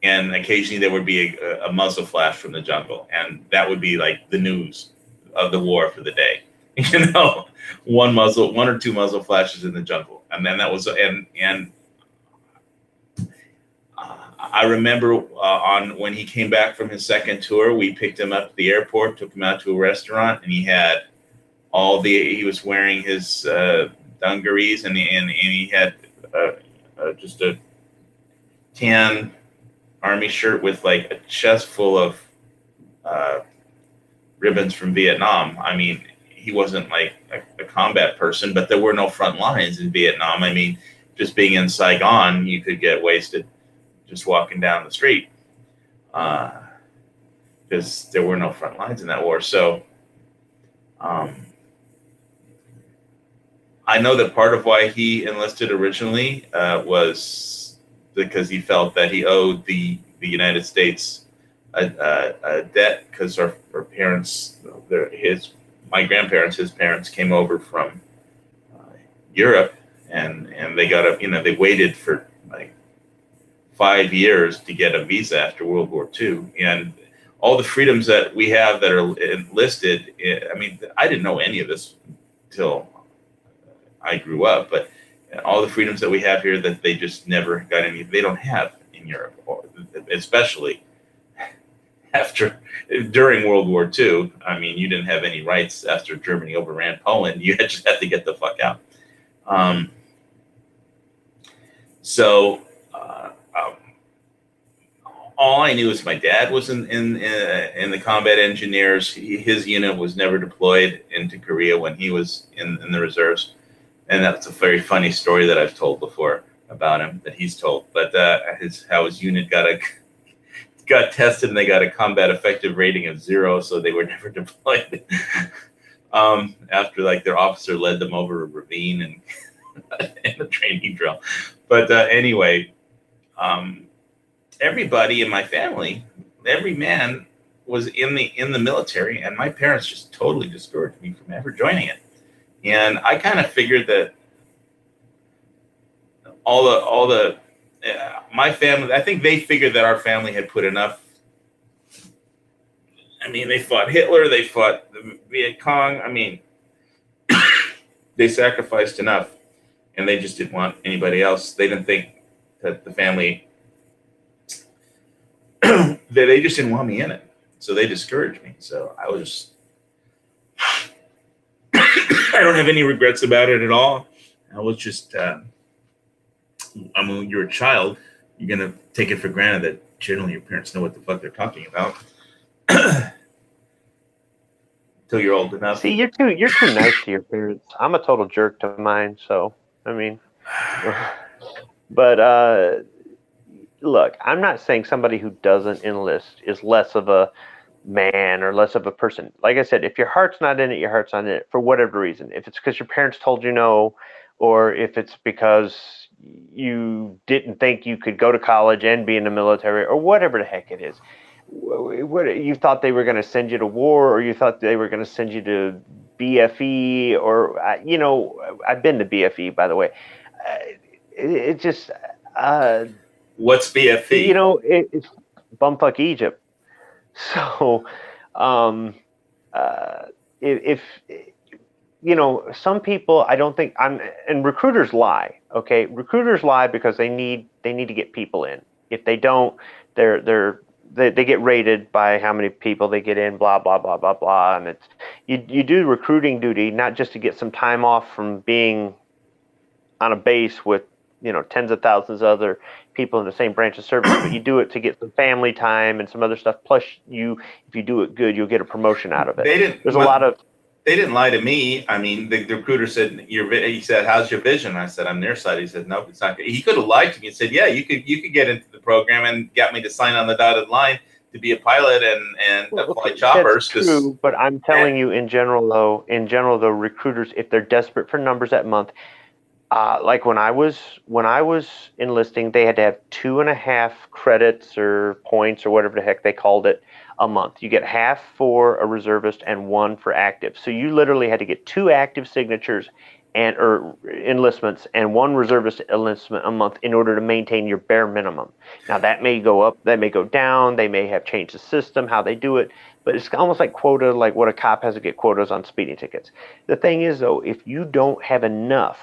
And occasionally there would be a muzzle flash from the jungle, and that would be like the news of the war for the day. You know, 1 or 2 muzzle flashes in the jungle, and then that was and I remember when he came back from his second tour, we picked him up at the airport, took him out to a restaurant, and he had he was wearing his dungarees, and he had just a tan Army shirt with like a chest full of ribbons from Vietnam. I mean, he wasn't like a combat person, but there were no front lines in Vietnam. I mean, just being in Saigon, you could get wasted just walking down the street because there were no front lines in that war. So I know that part of why he enlisted originally was because he felt that he owed the United States a debt, because our parents, my grandparents, his parents came over from Europe, and they got they waited for like 5 years to get a visa after World War II, and all the freedoms that we have that are listed. I mean, I didn't know any of this until I grew up, but all the freedoms that we have here that they just never got any, they don't have in Europe, especially during World War II. I mean, you didn't have any rights after Germany overran Poland. You just had to get the fuck out. All I knew is my dad was in the combat engineers. His unit was never deployed into Korea when he was in the reserves. And that's a very funny story that I've told before about him, that he's told. But how his unit got tested, and they got a combat effective rating of 0, so they were never deployed. After like their officer led them over a ravine and in a training drill. But anyway, everybody in my family, every man was in the military, and my parents just totally discouraged me from ever joining it. And I kind of figured that my family, I think they figured that our family had put enough. I mean, they fought Hitler, they fought the Viet Cong. I mean, they sacrificed enough, and they just didn't want anybody else. They didn't think that the family, they just didn't want me in it. So they discouraged me. So I was, I don't have any regrets about it at all. I was just, I mean, when you're a child, you're going to take it for granted that generally your parents know what the fuck they're talking about. till you're old enough. See, you're too nice to your parents. I'm a total jerk to mine, so I mean, but look, I'm not saying somebody who doesn't enlist is less of a man or less of a person. Like I said, if your heart's not in it, your heart's not in it for whatever reason. If it's because your parents told you no, or if it's because you didn't think you could go to college and be in the military, or whatever the heck it is. What you thought they were going to send you to war, or you thought they were going to send you to BFE, or I've been to BFE, by the way. It just What's BFE? It's bumfuck Egypt. So, if some people, I don't think and recruiters lie. Okay, recruiters lie because they need to get people in. If they don't, they get rated by how many people they get in. Blah blah blah blah blah. And it's you do recruiting duty not just to get some time off from being on a base with tens of thousands of other people in the same branch of service, but you do it to get some family time and some other stuff. Plus, if you do it good, you'll get a promotion out of it. They didn't lie to me. I mean, the recruiter said, he said, how's your vision? I said, I'm nearsighted. He said, nope, it's not good. He could have lied to me and said, yeah, you could get into the program and got me to sign on the dotted line to be a pilot and fly choppers. That's true, but I'm telling you, in general, though, recruiters, if they're desperate for numbers that month, like when I was enlisting, they had to have 2.5 credits or points or whatever the heck they called it a month. You get half for a reservist and 1 for active. So you literally had to get 2 active signatures or enlistments and 1 reservist enlistment a month in order to maintain your bare minimum. Now that may go up, that may go down. They may have changed the system, how they do it. But it's almost like quota, like what a cop has to get quotas on speeding tickets. The thing is, though, if you don't have enough,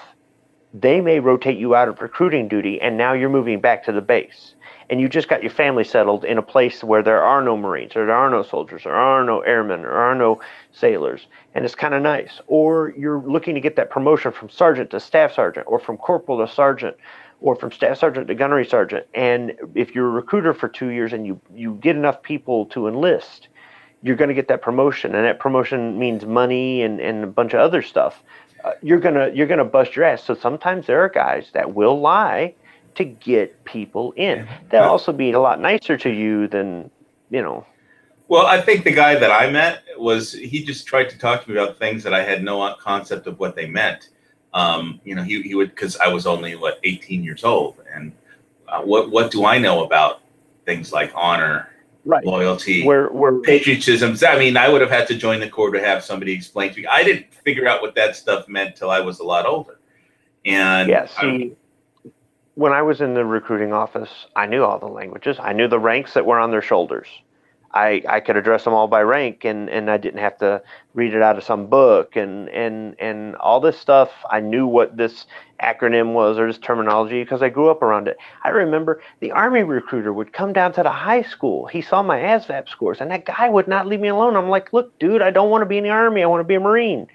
they may rotate you out of recruiting duty, and now you're moving back to the base. And you just got your family settled in a place where there are no Marines, or there are no soldiers, there are no airmen, there are no sailors, and it's kind of nice. Or you're looking to get that promotion from sergeant to staff sergeant, or from corporal to sergeant, or from staff sergeant to gunnery sergeant. And if you're a recruiter for 2 years and you get enough people to enlist, you're going to get that promotion, and that promotion means money and a bunch of other stuff. You're gonna bust your ass. So sometimes there are guys that will lie to get people in. They'll also be a lot nicer to you than Well, I think the guy that I met he just tried to talk to me about things that I had no concept of what they meant. He would, because I was only 18 years old, and what do I know about things like honor? Right. Loyalty, patriotism. I mean, I would have had to join the Corps to have somebody explain to me. I didn't figure out what that stuff meant till I was a lot older. And when I was in the recruiting office, I knew all the languages. I knew the ranks that were on their shoulders. I could address them all by rank, and I didn't have to read it out of some book and all this stuff. I knew what this acronym was or this terminology because I grew up around it. I remember the Army recruiter would come down to the high school. He saw my ASVAB scores, and that guy would not leave me alone. I'm like, look, dude, I don't want to be in the Army. I want to be a Marine.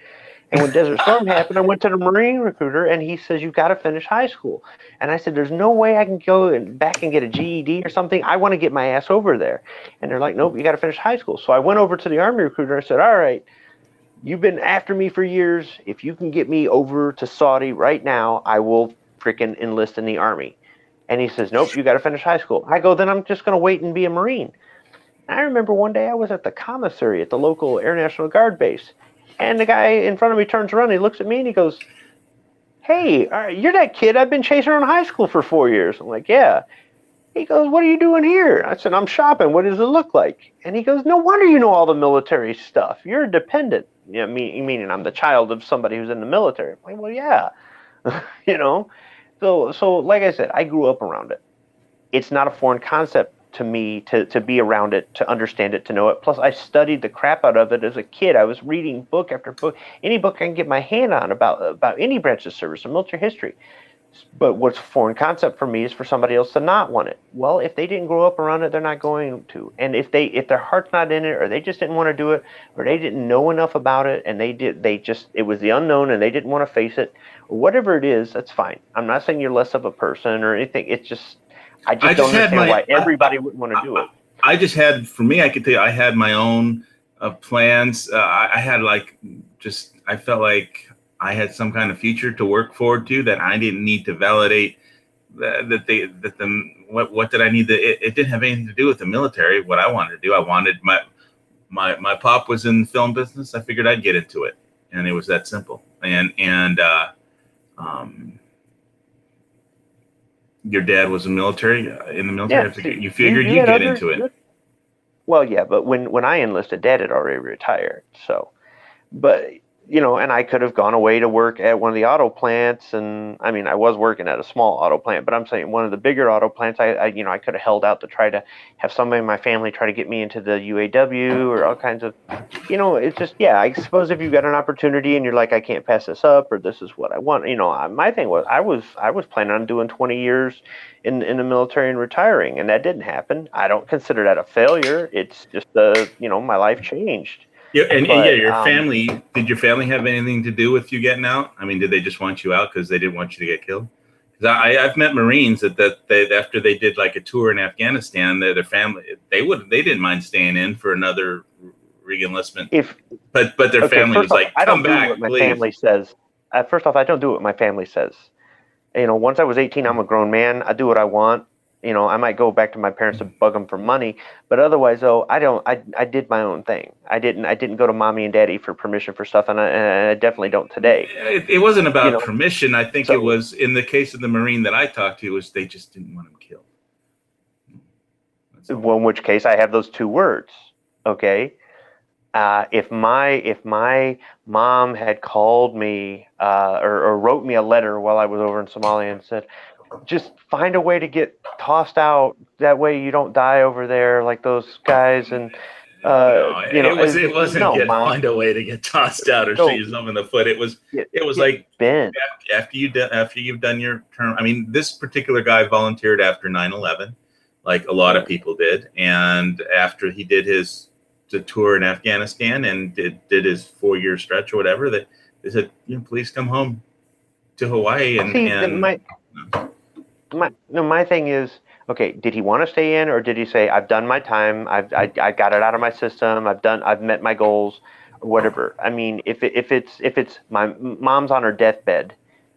And when Desert Storm happened, I went to the Marine recruiter, and he says, you've got to finish high school. And I said, there's no way I can go back and get a GED or something. I want to get my ass over there. And they're like, nope, you got to finish high school. So I went over to the Army recruiter. I said, all right, you've been after me for years. If you can get me over to Saudi right now, I will freaking enlist in the Army. And he says, nope, you got to finish high school. I go, then I'm just going to wait and be a Marine. And I remember one day I was at the commissary at the local Air National Guard base. And the guy in front of me turns around, he looks at me, and he goes, hey, you're that kid I've been chasing around high school for 4 years. I'm like, yeah. He goes, what are you doing here? I said, I'm shopping. What does it look like? And he goes, no wonder you know all the military stuff. You're a dependent. Meaning I'm the child of somebody who's in the military. I'm like, well, yeah. So like I said, I grew up around it. It's not a foreign concept to me to be around it, to understand it, to know it. Plus, I studied the crap out of it as a kid. I was reading book after book, any book I can get my hand on about any branch of service or military history. But what's a foreign concept for me is for somebody else to not want it. Well, if they didn't grow up around it, they're not going to. And if their heart's not in it, or they just didn't want to do it, or they didn't know enough about it, and it was the unknown and they didn't want to face it, or whatever it is, that's fine. I'm not saying you're less of a person or anything. It's just, I just don't understand why everybody wouldn't want to do it. I could tell you, I had my own of plans. I had like I felt like I had some kind of future to work forward to that I didn't need to validate what did I need to, it didn't have anything to do with the military. What I wanted to do, I wanted my pop was in the film business. I figured I'd get into it, and it was that simple. And your dad was in the military. Yeah, You figured you'd get into it. Well, yeah, but when I enlisted, Dad had already retired. So, but you know, and I could have gone away to work at one of the auto plants, and I mean, I was working at a small auto plant, but I'm saying one of the bigger auto plants. I could have held out to try to have somebody in my family try to get me into the UAW or all kinds of, it's just, yeah. I suppose if you've got an opportunity and you're like, I can't pass this up, or this is what I want. My thing was, I was planning on doing 20 years in the military and retiring, and that didn't happen. I don't consider that a failure. It's just my life changed. Yeah, your family. Did your family have anything to do with you getting out? I mean, did they just want you out because they didn't want you to get killed? Because I've met Marines that after they did like a tour in Afghanistan, their family they didn't mind staying in for another re-enlistment. But their family was like, come back, please. Family says. First off, I don't do what my family says. Once I was 18, I'm a grown man. I do what I want. I might go back to my parents to bug them for money, but otherwise, though, I don't. I did my own thing. I didn't go to mommy and daddy for permission for stuff, and I definitely don't today. It wasn't about permission. I think it was, in the case of the Marine that I talked to, was they just didn't want him killed. Well, in which case, I have those two words. Okay, if my mom had called me or wrote me a letter while I was over in Somalia and said, just find a way to get tossed out. That way you don't die over there like those guys. And it wasn't find a way to get tossed out or shoot yourself in the foot. It was like after you've done your term. I mean, this particular guy volunteered after 9/11, like a lot of people did, and after he did the tour in Afghanistan and did his 4-year stretch or whatever, that they said, please come home to Hawaii my thing is, okay, did he want to stay in, or did he say, I've done my time, I got it out of my system, I've met my goals, or whatever? I mean, if it's my mom's on her deathbed,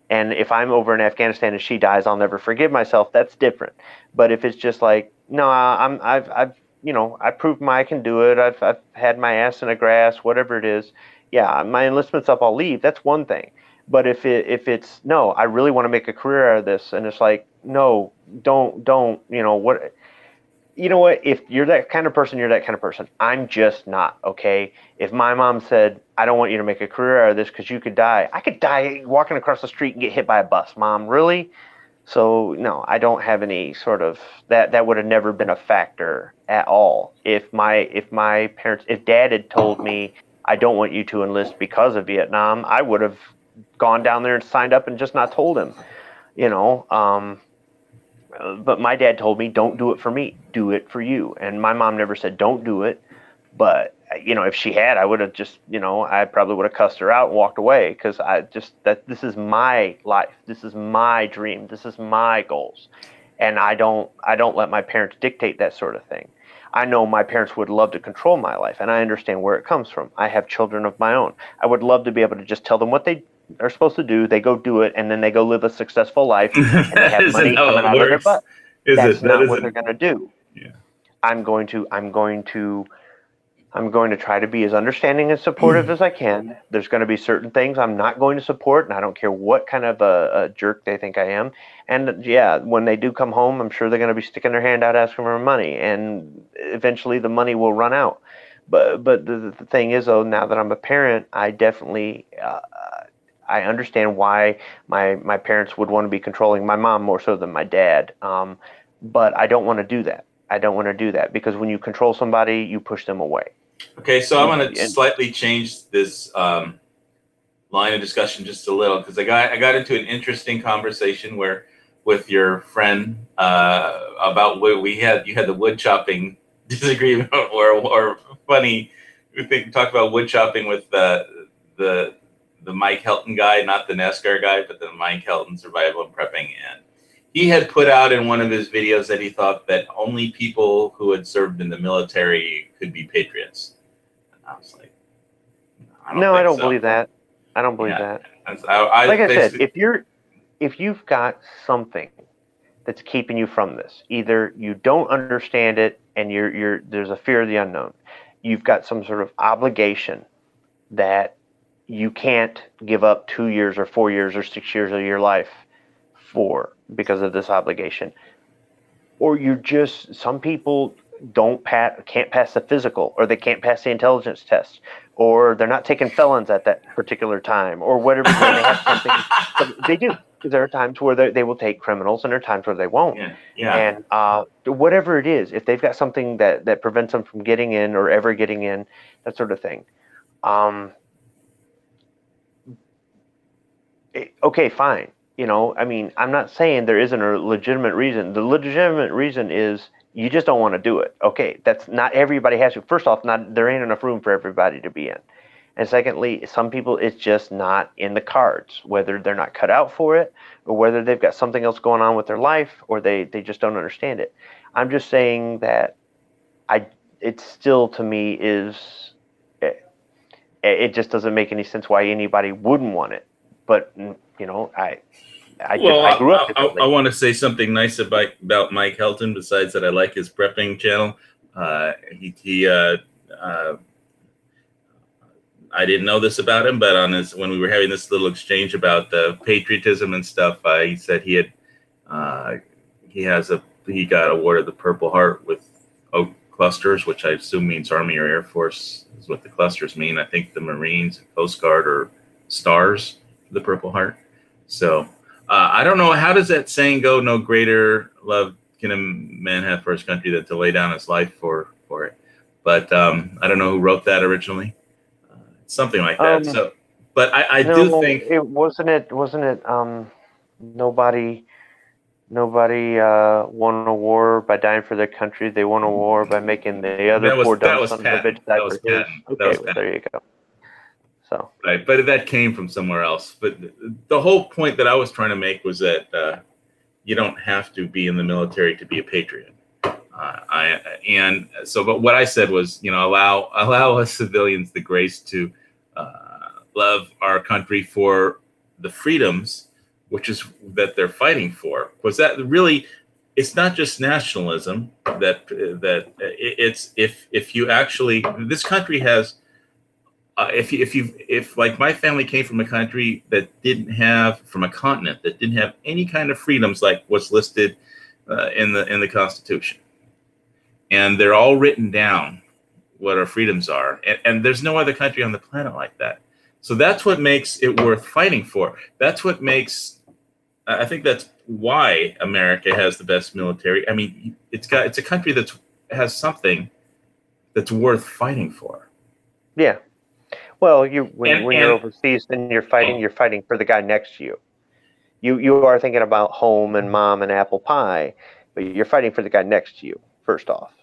and if I'm over in Afghanistan and she dies, I'll never forgive myself. That's different. But if it's just like, no, I proved I can do it. I've had my ass in the grass, whatever it is. Yeah, my enlistment's up, I'll leave. That's one thing. But if it's no, I really want to make a career out of this, and it's like, no, don't, what, if you're that kind of person, you're that kind of person. I'm just not, okay? If my mom said, I don't want you to make a career out of this because you could die, I could die walking across the street and get hit by a bus. Mom, really? So no, I don't have any sort of, that would have never been a factor at all. If Dad had told me, I don't want you to enlist because of Vietnam, I would have gone down there and signed up and just not told him, but my dad told me, don't do it for me, do it for you. And my mom never said, don't do it. But, if she had, I would have just, I probably would have cussed her out and walked away, because this is my life. This is my dream. This is my goals. And I don't let my parents dictate that sort of thing. I know my parents would love to control my life, and I understand where it comes from. I have children of my own. I would love to be able to just tell them what they are supposed to do. They go do it, and then they go live a successful life, and they have money coming out of their butt. That's not what they're going to do. Yeah. I'm going to try to be as understanding and supportive as I can. There's going to be certain things I'm not going to support, and I don't care what kind of a jerk they think I am. And yeah, when they do come home, I'm sure they're going to be sticking their hand out asking for money, and eventually the money will run out. But the thing is, though, now that I'm a parent, I definitely I understand why my parents would want to be controlling my mom more so than my dad. But I don't want to do that. I don't want to do that, because when you control somebody, you push them away. Okay, so I'm going to slightly change this line of discussion just a little, because I got into an interesting conversation with your friend about what you had the wood chopping disagreement, or funny. We talked about wood chopping with the Mike Helton guy, not the NASCAR guy, but the Mike Helton survival and prepping. And he had put out in one of his videos that he thought that only people who had served in the military could be patriots. I was like, No, I think don't so. believe that. I don't believe Yeah. that. Like I said, if you've got something that's keeping you from this, either you don't understand it and there's a fear of the unknown, you've got some sort of obligation that you can't give up 2 years or 4 years or 6 years of your life for because of this obligation, or some people can't pass the physical, or they can't pass the intelligence test, or they're not taking felons at that particular time, or whatever. They have something. They do. There are times where they will take criminals, and there are times where they won't. Yeah. And whatever it is, if they've got something that prevents them from getting in or ever getting in, that sort of thing. Okay, fine. I mean, I'm not saying there isn't a legitimate reason. The legitimate reason is you just don't want to do it. Okay, that's not everybody has to. First off, there ain't enough room for everybody to be in. And secondly, some people, it's just not in the cards, whether they're not cut out for it or whether they've got something else going on with their life or they just don't understand it. I'm just saying that it still, to me, it just doesn't make any sense why anybody wouldn't want it. But, I grew up differently. I want to say something nice about Mike Helton, besides that I like his prepping channel. I didn't know this about him, but when we were having this little exchange about patriotism and stuff, he said he got awarded the Purple Heart with oak clusters, which I assume means Army or Air Force is what the clusters mean. I think the Marines and Coast Guard are stars for the Purple Heart. So I don't know, how does that saying go? No greater love can a man have for his country than to lay down his life for it. But I don't know who wrote that originally. Something like that. So, but I do think it wasn't. Nobody won a war by dying for their country. They won a war by making the other poor dumb son of a bitch die for his. Okay, well, there you go. So right, but that came from somewhere else. But the whole point that I was trying to make was that you don't have to be in the military to be a patriot. But what I said was, allow us civilians the grace to love our country for the freedoms, that they're fighting for. Because that really, it's not just nationalism. It's if you actually, this country has. If like my family came from a country from a continent that didn't have any kind of freedoms like what's listed in the Constitution, and they're all written down what our freedoms are, and there's no other country on the planet like that. So that's what makes it worth fighting for. That's what makes. I think that's why America has the best military. I mean, it's a country that has something that's worth fighting for. Yeah. Well, when you're overseas, then you're fighting for the guy next to you. You are thinking about home and mom and apple pie, but you're fighting for the guy next to you first off.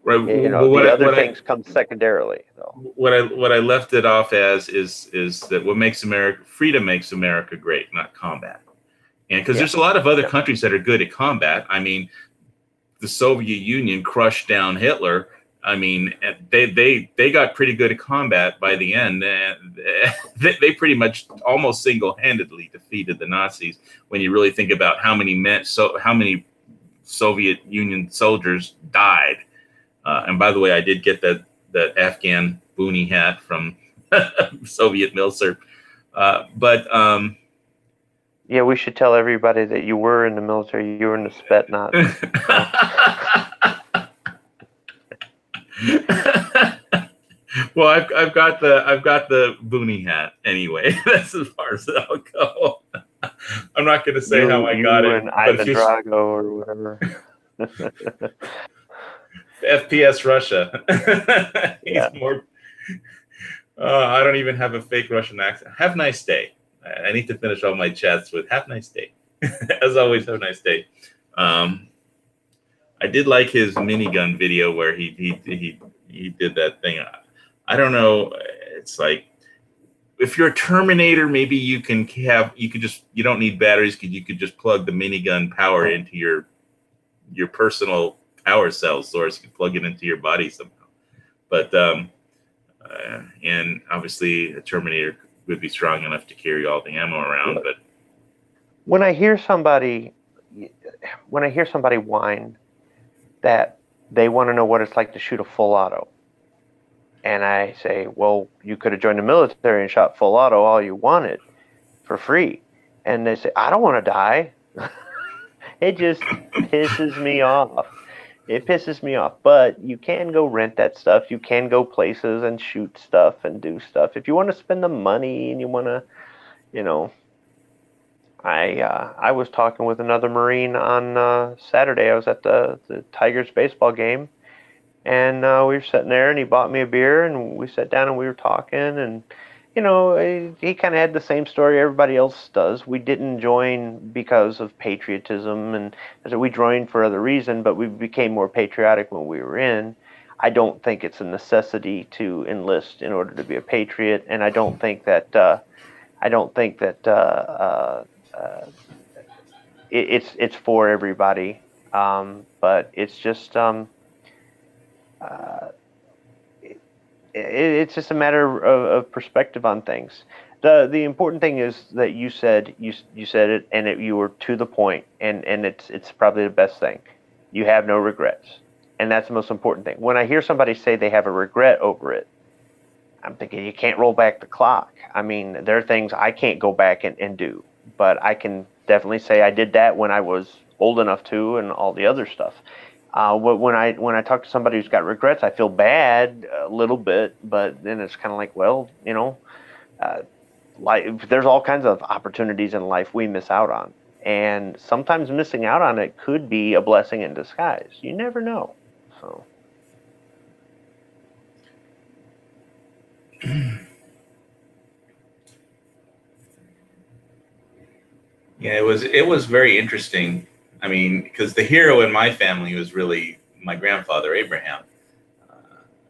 Right. The other things come secondarily, though. What I left it off as is that what makes freedom makes America great, not combat. And because there's a lot of other countries that are good at combat. I mean, the Soviet Union crushed down Hitler. I mean, they got pretty good at combat by the end. They pretty much almost single-handedly defeated the Nazis. When you really think about how many Soviet Union soldiers died. And by the way, I did get that Afghan boonie hat from Soviet Milsurp. Yeah, we should tell everybody that you were in the military. You were in the Spetsnaz. Well, I've got the boonie hat anyway. That's as far as I'll go. I'm not going to say how I got it. Ivan Drago or whatever. FPS Russia. He's more. I don't even have a fake Russian accent. Have a nice day. I need to finish all my chats with "Have a nice day." As always, have a nice day. I did like his minigun video where he did that thing. I don't know. It's like if you're a Terminator, maybe you don't need batteries because you could just plug the minigun power into your personal power cell source. You can plug it into your body somehow. But And obviously a Terminator would be strong enough to carry all the ammo around. But when I hear somebody whine that they want to know what it's like to shoot a full auto, and I say, well, you could have joined the military and shot full auto all you wanted for free, and they say, I don't want to die. It just pisses me off. It pisses me off. But you can go rent that stuff. You can go places and shoot stuff and do stuff. If you want to spend the money and you want to, you know, I was talking with another Marine on Saturday. I was at the Tigers baseball game, and we were sitting there, and he bought me a beer, and we sat down and we were talking, and you know, he kind of had the same story everybody else does. We didn't join because of patriotism, and we joined for other reason, but we became more patriotic when we were in. I don't think it's a necessity to enlist in order to be a patriot, and I don't think that it's for everybody. But it's just it's just a matter of perspective on things. The important thing is that you said it, and you were to the point, and it's probably the best thing. You have no regrets, and that's the most important thing. When I hear somebody say they have a regret over it, I'm thinking you can't roll back the clock. I mean, there are things I can't go back and do, but I can definitely say I did that when I was old enough to, and all the other stuff. When I talk to somebody who's got regrets, I feel bad a little bit, but then it's kind of like, well, you know, there's all kinds of opportunities in life we miss out on, and sometimes missing out on it could be a blessing in disguise. You never know. So. Yeah, it was very interesting. I mean, because the hero in my family was really my grandfather Abraham,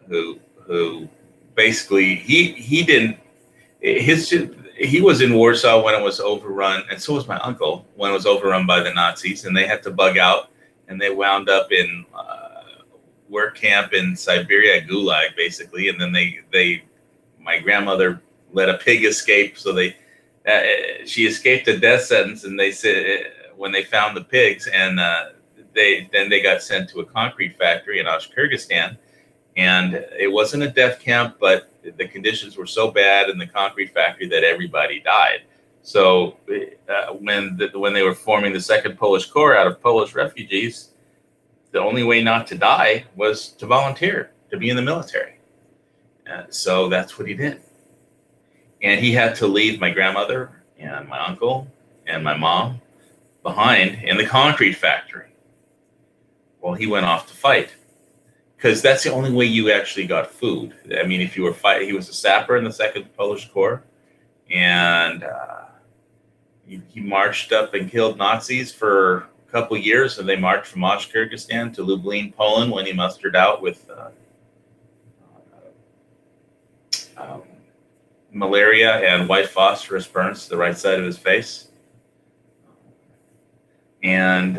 who basically he was in Warsaw when it was overrun, and so was my uncle when it was overrun by the Nazis, and they had to bug out, and they wound up in work camp in Siberia, Gulag, basically, and then my grandmother let a pig escape, so she escaped a death sentence, and they said when they found the pigs, and they got sent to a concrete factory in Kyrgyzstan, and it wasn't a death camp, but the conditions were so bad in the concrete factory that everybody died. So when they were forming the Second Polish Corps out of Polish refugees, the only way not to die was to volunteer to be in the military. So that's what he did. And he had to leave my grandmother and my uncle and my mom behind in the concrete factory while he went off to fight, because that's the only way you actually got food. I mean, if you were fighting, he was a sapper in the Second Polish Corps, and he marched up and killed Nazis for a couple years, and they marched from Kyrgyzstan to Lublin, Poland, when he mustered out with malaria and white phosphorus burns to the right side of his face. And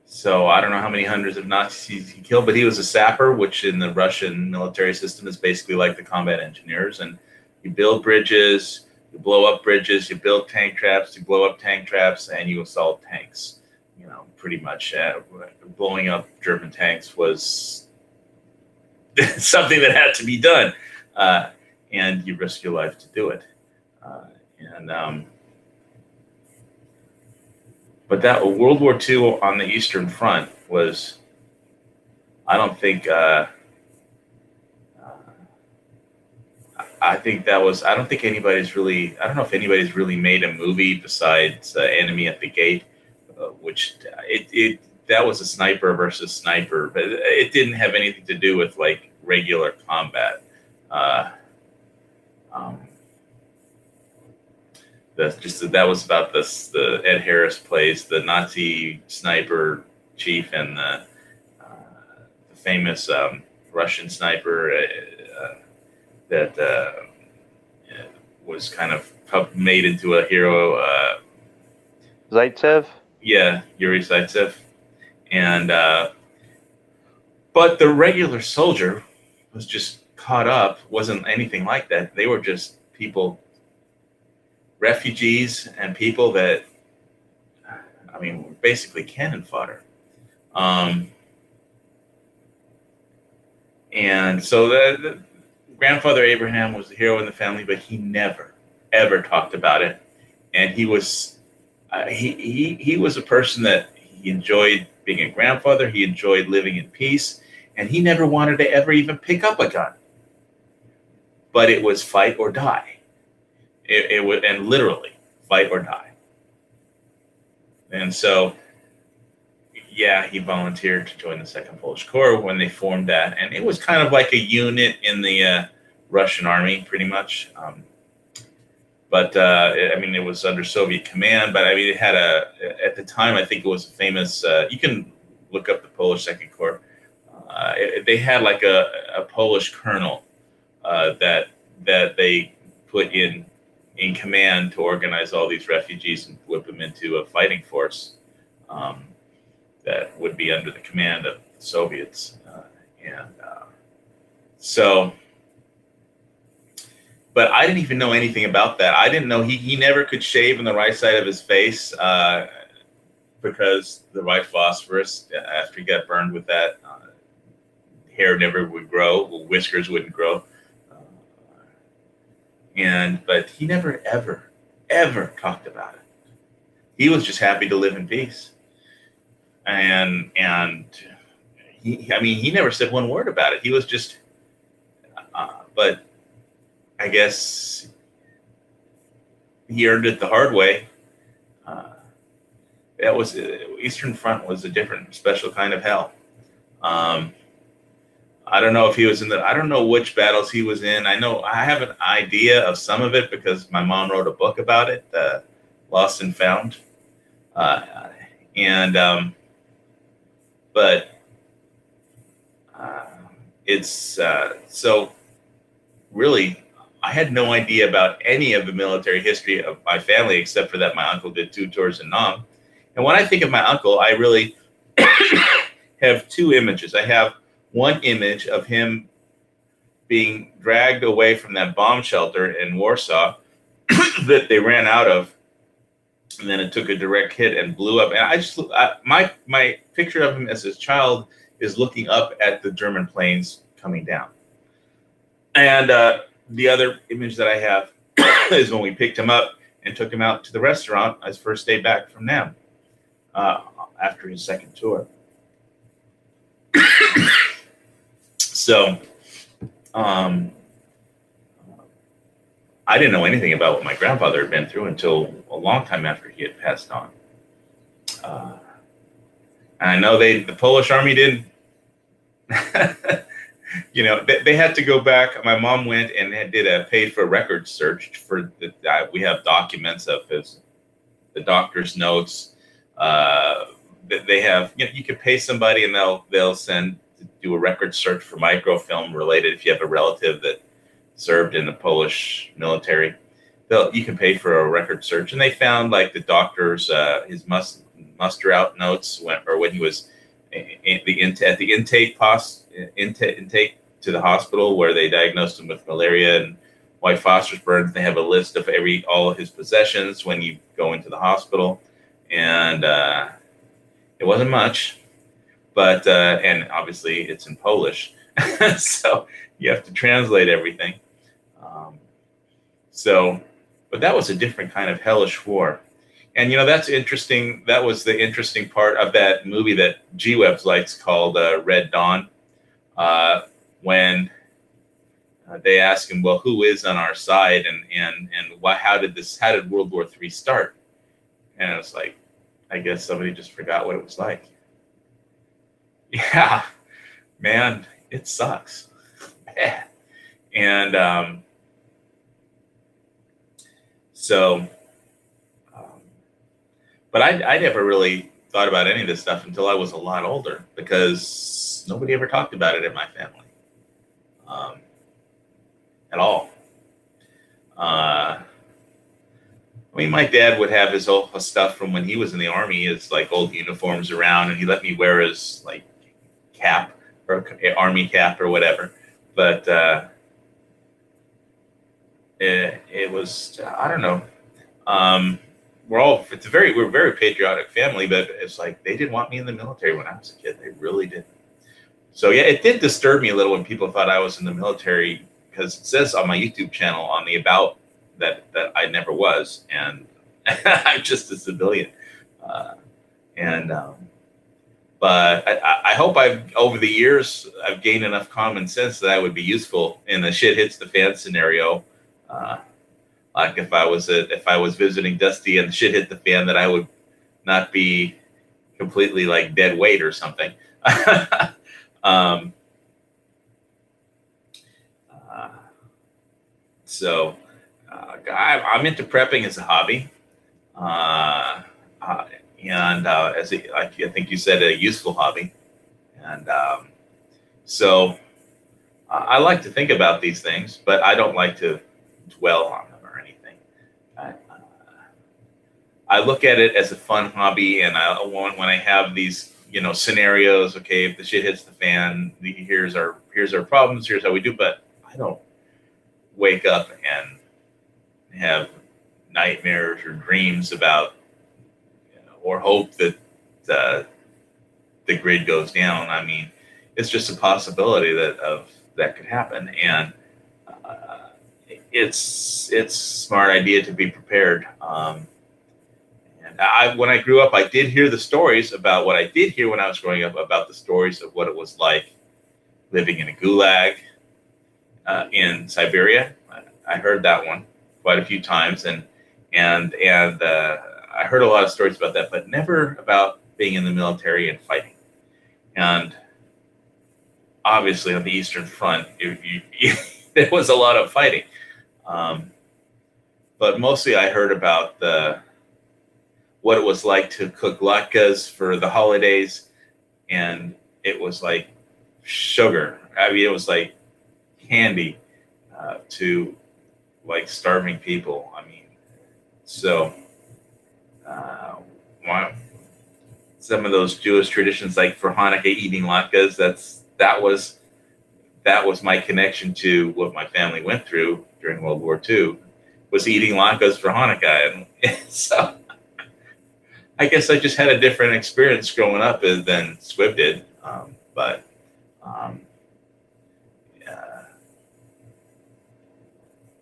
so I don't know how many hundreds of Nazis he killed, but he was a sapper, which in the Russian military system is basically like the combat engineers. And you build bridges, you blow up bridges, you build tank traps, you blow up tank traps, and you assault tanks. You know, pretty much blowing up German tanks was something that had to be done. And you risk your life to do it. But that World War II on the Eastern Front was, I don't think anybody's really, I don't know if anybody's really made a movie besides Enemy at the Gate, which that was a sniper versus sniper, but it didn't have anything to do with like regular combat. That was about this. The Ed Harris plays the Nazi sniper chief and the famous Russian sniper that was kind of made into a hero. Zaitsev? Yeah, Yuri Zaitsev. And but the regular soldier was just caught up wasn't anything like that. They were just people, refugees and people that, I mean, were basically cannon fodder. And so the grandfather Abraham was the hero in the family, but he never, ever talked about it. And he was he was a person that he enjoyed being a grandfather. He enjoyed living in peace, and he never wanted to ever even pick up a gun. But it was fight or die. It was, and literally fight or die. And so, yeah, he volunteered to join the Second Polish Corps when they formed that, and it was kind of like a unit in the Russian army, pretty much. But I mean, it was under Soviet command. But I mean, it had at the time, I think it was a famous. You can look up the Polish Second Corps. They had like a Polish colonel that they put in command to organize all these refugees and whip them into a fighting force that would be under the command of the Soviets. So, but I didn't even know anything about that. I didn't know he never could shave on the right side of his face because the white phosphorus, after he got burned with that, hair never would grow, whiskers wouldn't grow. But he never, ever talked about it. He was just happy to live in peace. And he never said one word about it. He was just, but I guess he earned it the hard way. That was, Eastern Front was a different, special kind of hell. I don't know if he was in I don't know which battles he was in. I know I have an idea of some of it because my mom wrote a book about it, Lost and Found. But it's, so really, I had no idea about any of the military history of my family, except for that my uncle did 2 tours in Nam. And when I think of my uncle, I really have 2 images. I have one image of him being dragged away from that bomb shelter in Warsaw that they ran out of, and then it took a direct hit and blew up. And my picture of him as a child is looking up at the German planes coming down. And the other image that I have is when we picked him up and took him out to the restaurant his first day back from Nam after his 2nd tour. So, I didn't know anything about what my grandfather had been through until a long time after he had passed on. And I know the Polish army didn't, you know, they had to go back. My mom went and paid for a record search for we have documents of the doctor's notes. They have, you know, you could pay somebody and they'll do a record search for microfilm related. If you have a relative that served in the Polish military, you can pay for a record search. And they found like the doctor's his muster out notes when he was at the intake to the hospital where they diagnosed him with malaria and white phosphorus burns. They have a list of all of his possessions when you go into the hospital, and it wasn't much. But, and obviously it's in Polish, so you have to translate everything. But that was a different kind of hellish war. And, you know, that's interesting. That was the interesting part of that movie that G-Webs likes called Red Dawn, when they ask him, well, who is on our side? And how did World War III start? And it's like, I guess somebody just forgot what it was like. Yeah, man, it sucks. Yeah. And but I never really thought about any of this stuff until I was a lot older, because nobody ever talked about it in my family at all. I mean, my dad would have his old stuff from when he was in the army, his like old uniforms around, and he let me wear his like cap or army cap or whatever. but it was, I don't know. We're a very patriotic family, but it's like they didn't want me in the military when I was a kid. They really didn't. So yeah, it did disturb me a little when people thought I was in the military, because it says on my YouTube channel on the about that I never was, and I'm just a civilian. But I hope over the years I've gained enough common sense that I would be useful in the shit hits the fan scenario. Like if I was visiting Dusty and the shit hit the fan, that I would not be completely like dead weight or something. So I'm into prepping as a hobby, and like I think you said, a useful hobby. And so I like to think about these things, but I don't like to dwell on them or anything. I look at it as a fun hobby, and when I have these, scenarios. Okay, if the shit hits the fan, here's our problems. Here's how we do. But I don't wake up and have nightmares or dreams about, or hope that the grid goes down. I mean, it's just a possibility that could happen, and it's a smart idea to be prepared. When I grew up, I did hear the stories about what I did hear when I was growing up, about the stories of what it was like living in a gulag in Siberia. I heard that one quite a few times, and I heard a lot of stories about that, but never about being in the military and fighting. And obviously, on the Eastern Front, there was a lot of fighting, but mostly I heard about what it was like to cook latkes for the holidays, and it was like sugar. I mean, it was like candy to like starving people. I mean, so some of those Jewish traditions, like for Hanukkah eating latkes, that was my connection to what my family went through during World War II, was eating latkes for Hanukkah, and so I guess I just had a different experience growing up than Squibb did.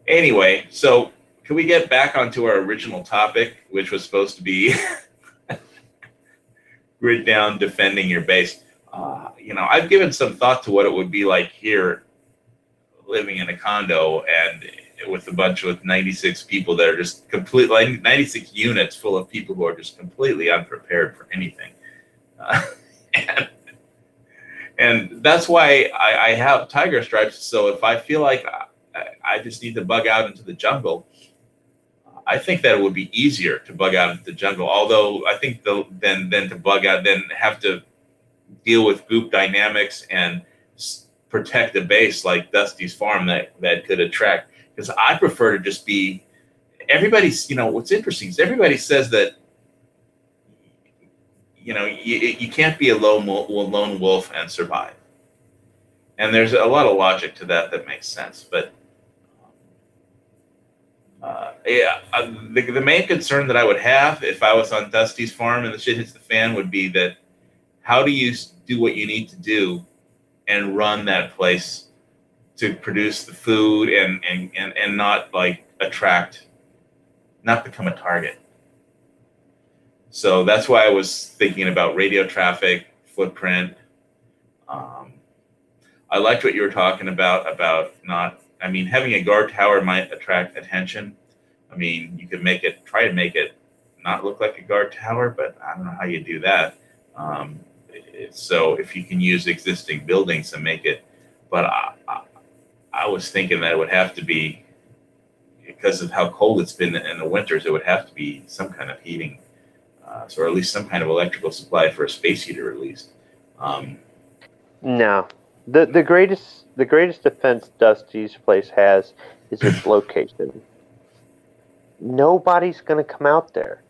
Anyway, so can we get back onto our original topic, which was supposed to be grid down, defending your base? I've given some thought to what it would be like here, living in a condo and with 96 people that are just like 96 units full of people who are just completely unprepared for anything. And that's why I have tiger stripes. So if I feel like I just need to bug out into the jungle, I think that it would be easier to bug out into the jungle. Although I think then to bug out, then have to deal with group dynamics and protect the base like Dusty's farm that could attract. Because I prefer to just be, everybody's, what's interesting is everybody says that, you can't be a lone wolf and survive. And there's a lot of logic to that makes sense. But the main concern that I would have if I was on Dusty's farm and the shit hits the fan would be that, how do you do what you need to do and run that place to produce the food and not like not become a target? So that's why I was thinking about radio traffic, footprint. I liked what you were talking about having a guard tower might attract attention. I mean, you could try to make it not look like a guard tower, but I don't know how you do that. So if you can use existing buildings and make it, but I was thinking that it would have to be, because of how cold it's been in the winters, it would have to be some kind of heating, or at least some kind of electrical supply for a space heater, at least. No, the greatest defense Dusty's place has is its location. Nobody's gonna come out there.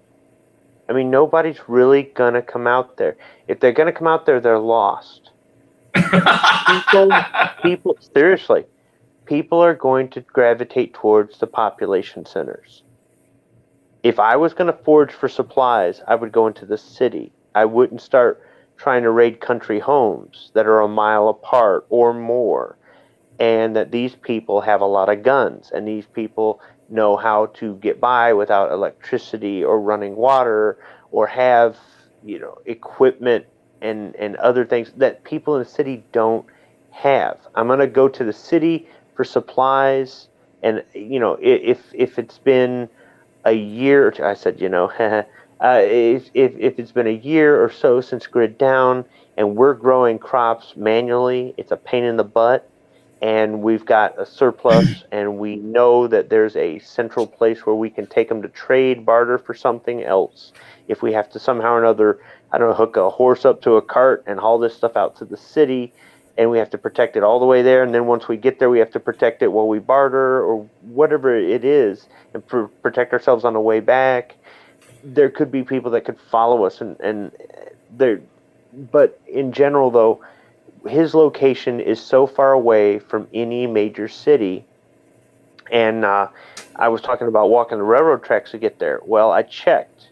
I mean, nobody's really gonna come out there. If they're gonna come out there, they're lost. People, seriously, people are going to gravitate towards the population centers. If I was going to forage for supplies, I would go into the city. I wouldn't start trying to raid country homes that are a mile apart or more, and that these people have a lot of guns, and these people know how to get by without electricity or running water, or have, equipment and other things that people in the city don't have. I'm going to go to the city for supplies, and if it's been a year or two, I said, if it's been a year or so since grid down and we're growing crops manually, it's a pain in the butt, and we've got a surplus and we know that there's a central place where we can take them to trade, barter for something else. If we have to somehow or another, I don't know, hook a horse up to a cart and haul this stuff out to the city, and we have to protect it all the way there, and then once we get there, we have to protect it while we barter or whatever it is, and protect ourselves on the way back. There could be people that could follow us, and there. But in general, though, his location is so far away from any major city, and I was talking about walking the railroad tracks to get there. Well, I checked.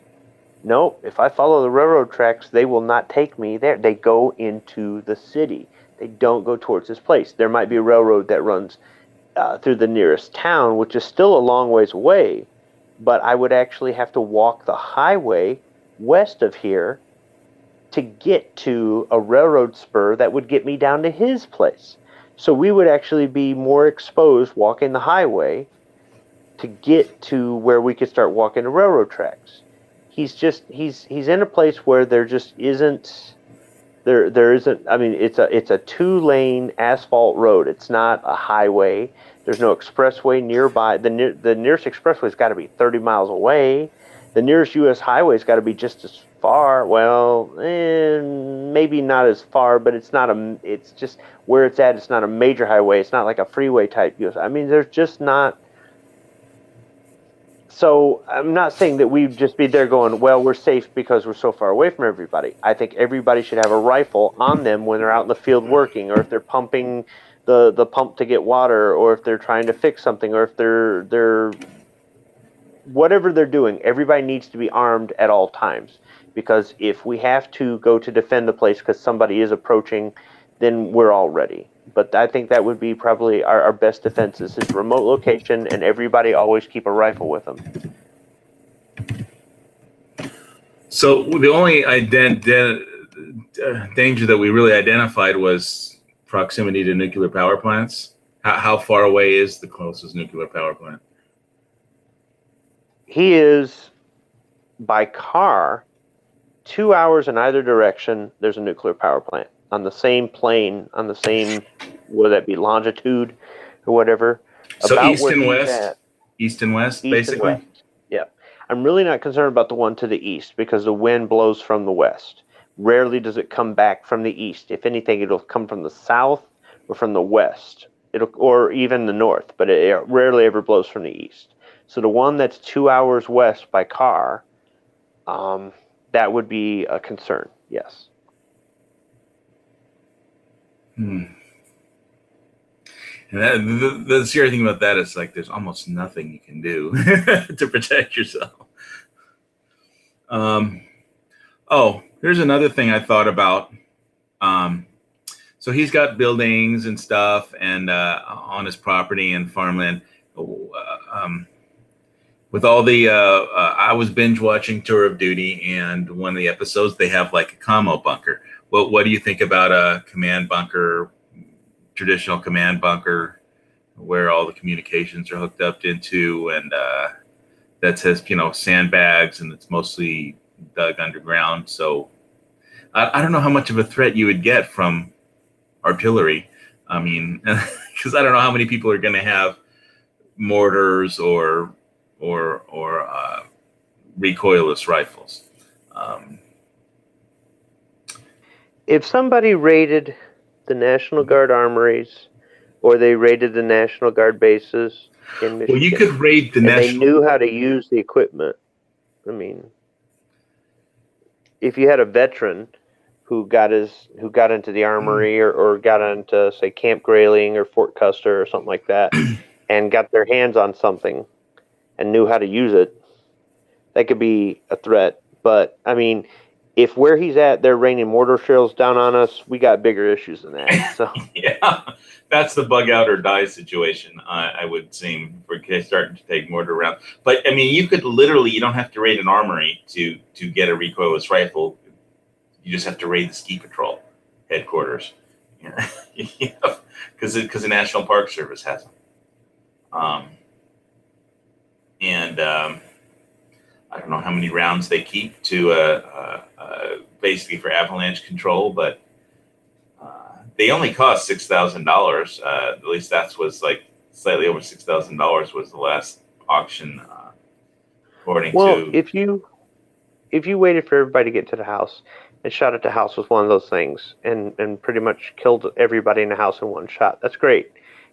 Nope, if I follow the railroad tracks, they will not take me there. They go into the city. They don't go towards this place. There might be a railroad that runs through the nearest town, which is still a long ways away, but I would actually have to walk the highway west of here to get to a railroad spur that would get me down to his place. So we would actually be more exposed walking the highway to get to where we could start walking the railroad tracks. He's in a place where there just isn't. There isn't. I mean, it's a 2-lane asphalt road. It's not a highway. There's no expressway nearby. The nearest expressway's got to be 30 miles away. The nearest U.S. highway's got to be just as far. Well, maybe not as far, but it's not a. It's just where it's at. It's not a major highway. It's not like a freeway type U.S. I mean, there's just not. So I'm not saying that we'd just be there going, well, we're safe because we're so far away from everybody. I think everybody should have a rifle on them when they're out in the field working, or if they're pumping the pump to get water, or if they're trying to fix something, or if they're whatever they're doing. Everybody needs to be armed at all times, because if we have to go to defend the place because somebody is approaching, then we're all ready. But I think that would be probably our best defenses is remote location, and everybody always keep a rifle with them. So the only danger that we really identified was proximity to nuclear power plants. How far away is the closest nuclear power plant? He is, by car, 2 hours in either direction. There's a nuclear power plant on the same plane, on the same, would that be longitude or whatever? So about east and west? East and west, basically? And west. Yeah. I'm really not concerned about the one to the east because the wind blows from the west. Rarely does it come back from the east. If anything, it'll come from the south or from the west, or even the north, but it rarely ever blows from the east. So the one that's 2 hours west by car, that would be a concern, yes. And the scary thing about that is, like, there's almost nothing you can do to protect yourself. Oh, here's another thing I thought about. So he's got buildings and stuff and on his property and farmland. With all the, I was binge watching Tour of Duty, and one of the episodes, they have like a commo bunker. What do you think about a command bunker, traditional command bunker, where all the communications are hooked up into, and that says, sandbags, and it's mostly dug underground. So I don't know how much of a threat you would get from artillery. I mean, because I don't know how many people are going to have mortars or recoilless rifles. If somebody raided the National Guard armories, or they raided the National Guard bases in Michigan, well, you could raid the They knew how to use the equipment. I mean, if you had a veteran who got into the armory or got into, say, Camp Grayling or Fort Custer or something like that, and got their hands on something and knew how to use it, that could be a threat. But I mean, if where he's at, they're raining mortar shells down on us, we got bigger issues than that. So Yeah, that's the bug out or die situation. I would seem for starting to take mortar around. But I mean, you could literally, you don't have to raid an armory to get a recoilless rifle. You just have to raid the ski patrol headquarters, because the National Park Service has them. I don't know how many rounds they keep to basically for avalanche control, but they only cost $6,000. At least that was like slightly over $6,000 was the last auction, according to. if you waited for everybody to get to the house and shot at the house was one of those things, and pretty much killed everybody in the house in one shot, that's great.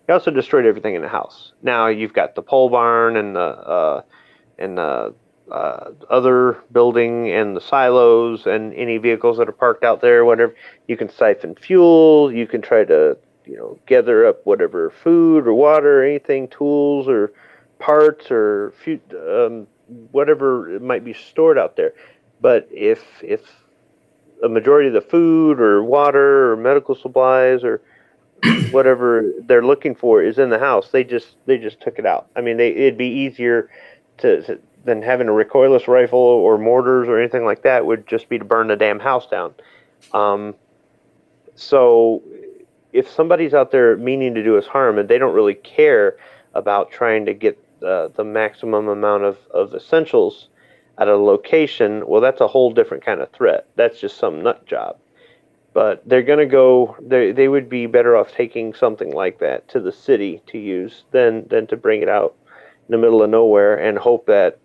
You also destroyed everything in the house. Now you've got the pole barn and the other building and the silos and any vehicles that are parked out there, whatever. You can siphon fuel. You can try to, gather up whatever food or water or anything, tools or parts or whatever might be stored out there. But if a majority of the food or water or medical supplies or whatever they're looking for is in the house, they just took it out. I mean, it'd be easier than having a recoilless rifle or mortars or anything like that. Would just be to burn the damn house down. So if somebody's out there meaning to do us harm and they don't really care about trying to get the maximum amount of essentials at a location, well, that's a whole different kind of threat. That's just some nut job. But they're going to go, they would be better off taking something like that to the city to use than to bring it out in the middle of nowhere and hope that,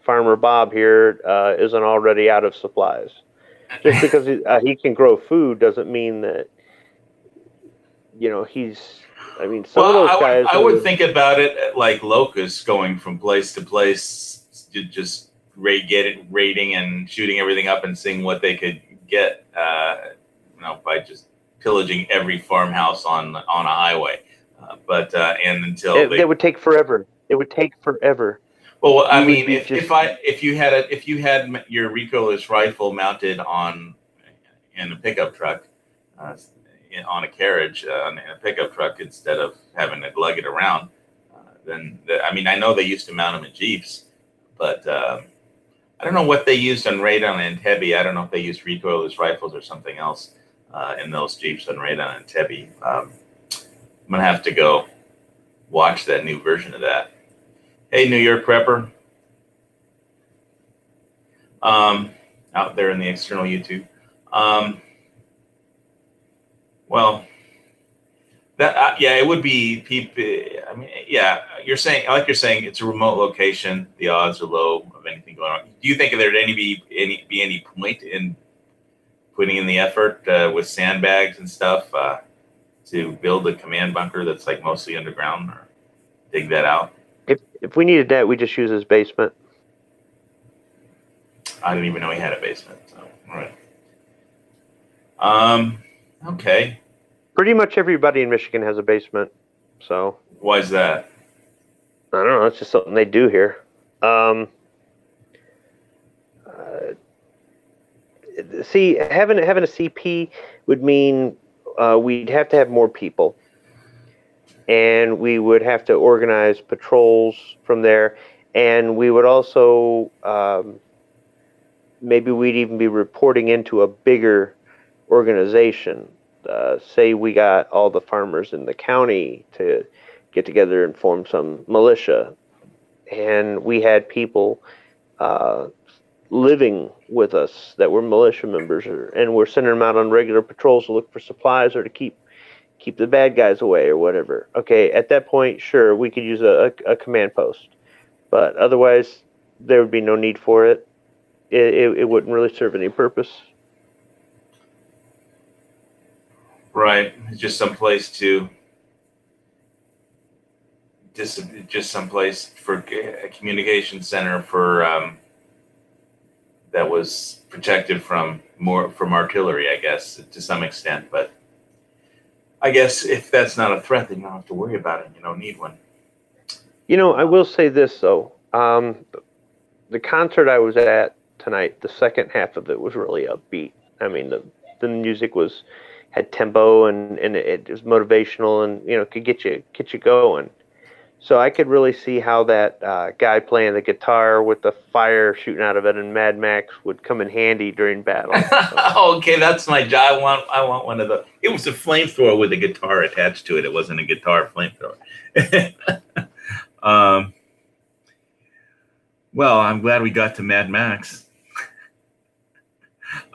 Farmer Bob here isn't already out of supplies. Just because he can grow food doesn't mean that, he's, I mean, some of those guys. I would think about it like locusts going from place to place, just raiding and shooting everything up and seeing what they could get. By just pillaging every farmhouse on a highway, and until it would take forever. It would take forever. Well, I mean, if you had your recoilless rifle mounted in a pickup truck, on a carriage in a pickup truck instead of having to lug it around, I know they used to mount them in Jeeps, but I don't know what they used on radon and Entebbe. I don't know if they used recoilless rifles or something else in those Jeeps on radon and Entebbe. I'm gonna have to go watch that new version of that. Hey, New York Prepper, out there in the external YouTube. Well, that it would be people. I mean, yeah, you're saying it's a remote location. The odds are low of anything going on. Do you think there'd be any point in putting in the effort with sandbags and stuff to build a command bunker that's like mostly underground, or dig that out? If we needed that, we just use his basement. I didn't even know he had a basement. So, all right. Okay. Pretty much everybody in Michigan has a basement. So. Why is that? I don't know. It's just something they do here. See, having a CP would mean we'd have to have more people. And we would have to organize patrols from there. And we would also, maybe we'd even be reporting into a bigger organization. Say we got all the farmers in the county to get together and form some militia. And we had people living with us that were militia members, and we're sending them out on regular patrols to look for supplies or to keep the bad guys away or whatever. Okay, at that point, sure, we could use a command post. But otherwise, there would be no need for it. It wouldn't really serve any purpose. Right. It's just someplace just someplace for a communication center for that was protected from artillery, I guess, to some extent. But I guess if that's not a threat, then you don't have to worry about it. You don't need one. You know, I will say this though. The concert I was at tonight, the second half of it was really upbeat. I mean, the music had tempo and it was motivational and, you know, could get you going. So I could really see how that guy playing the guitar with the fire shooting out of it in Mad Max would come in handy during battle. So. Okay, that's my job. I want one of those. It was a flamethrower with a guitar attached to it. It wasn't a guitar flamethrower. Well, I'm glad we got to Mad Max.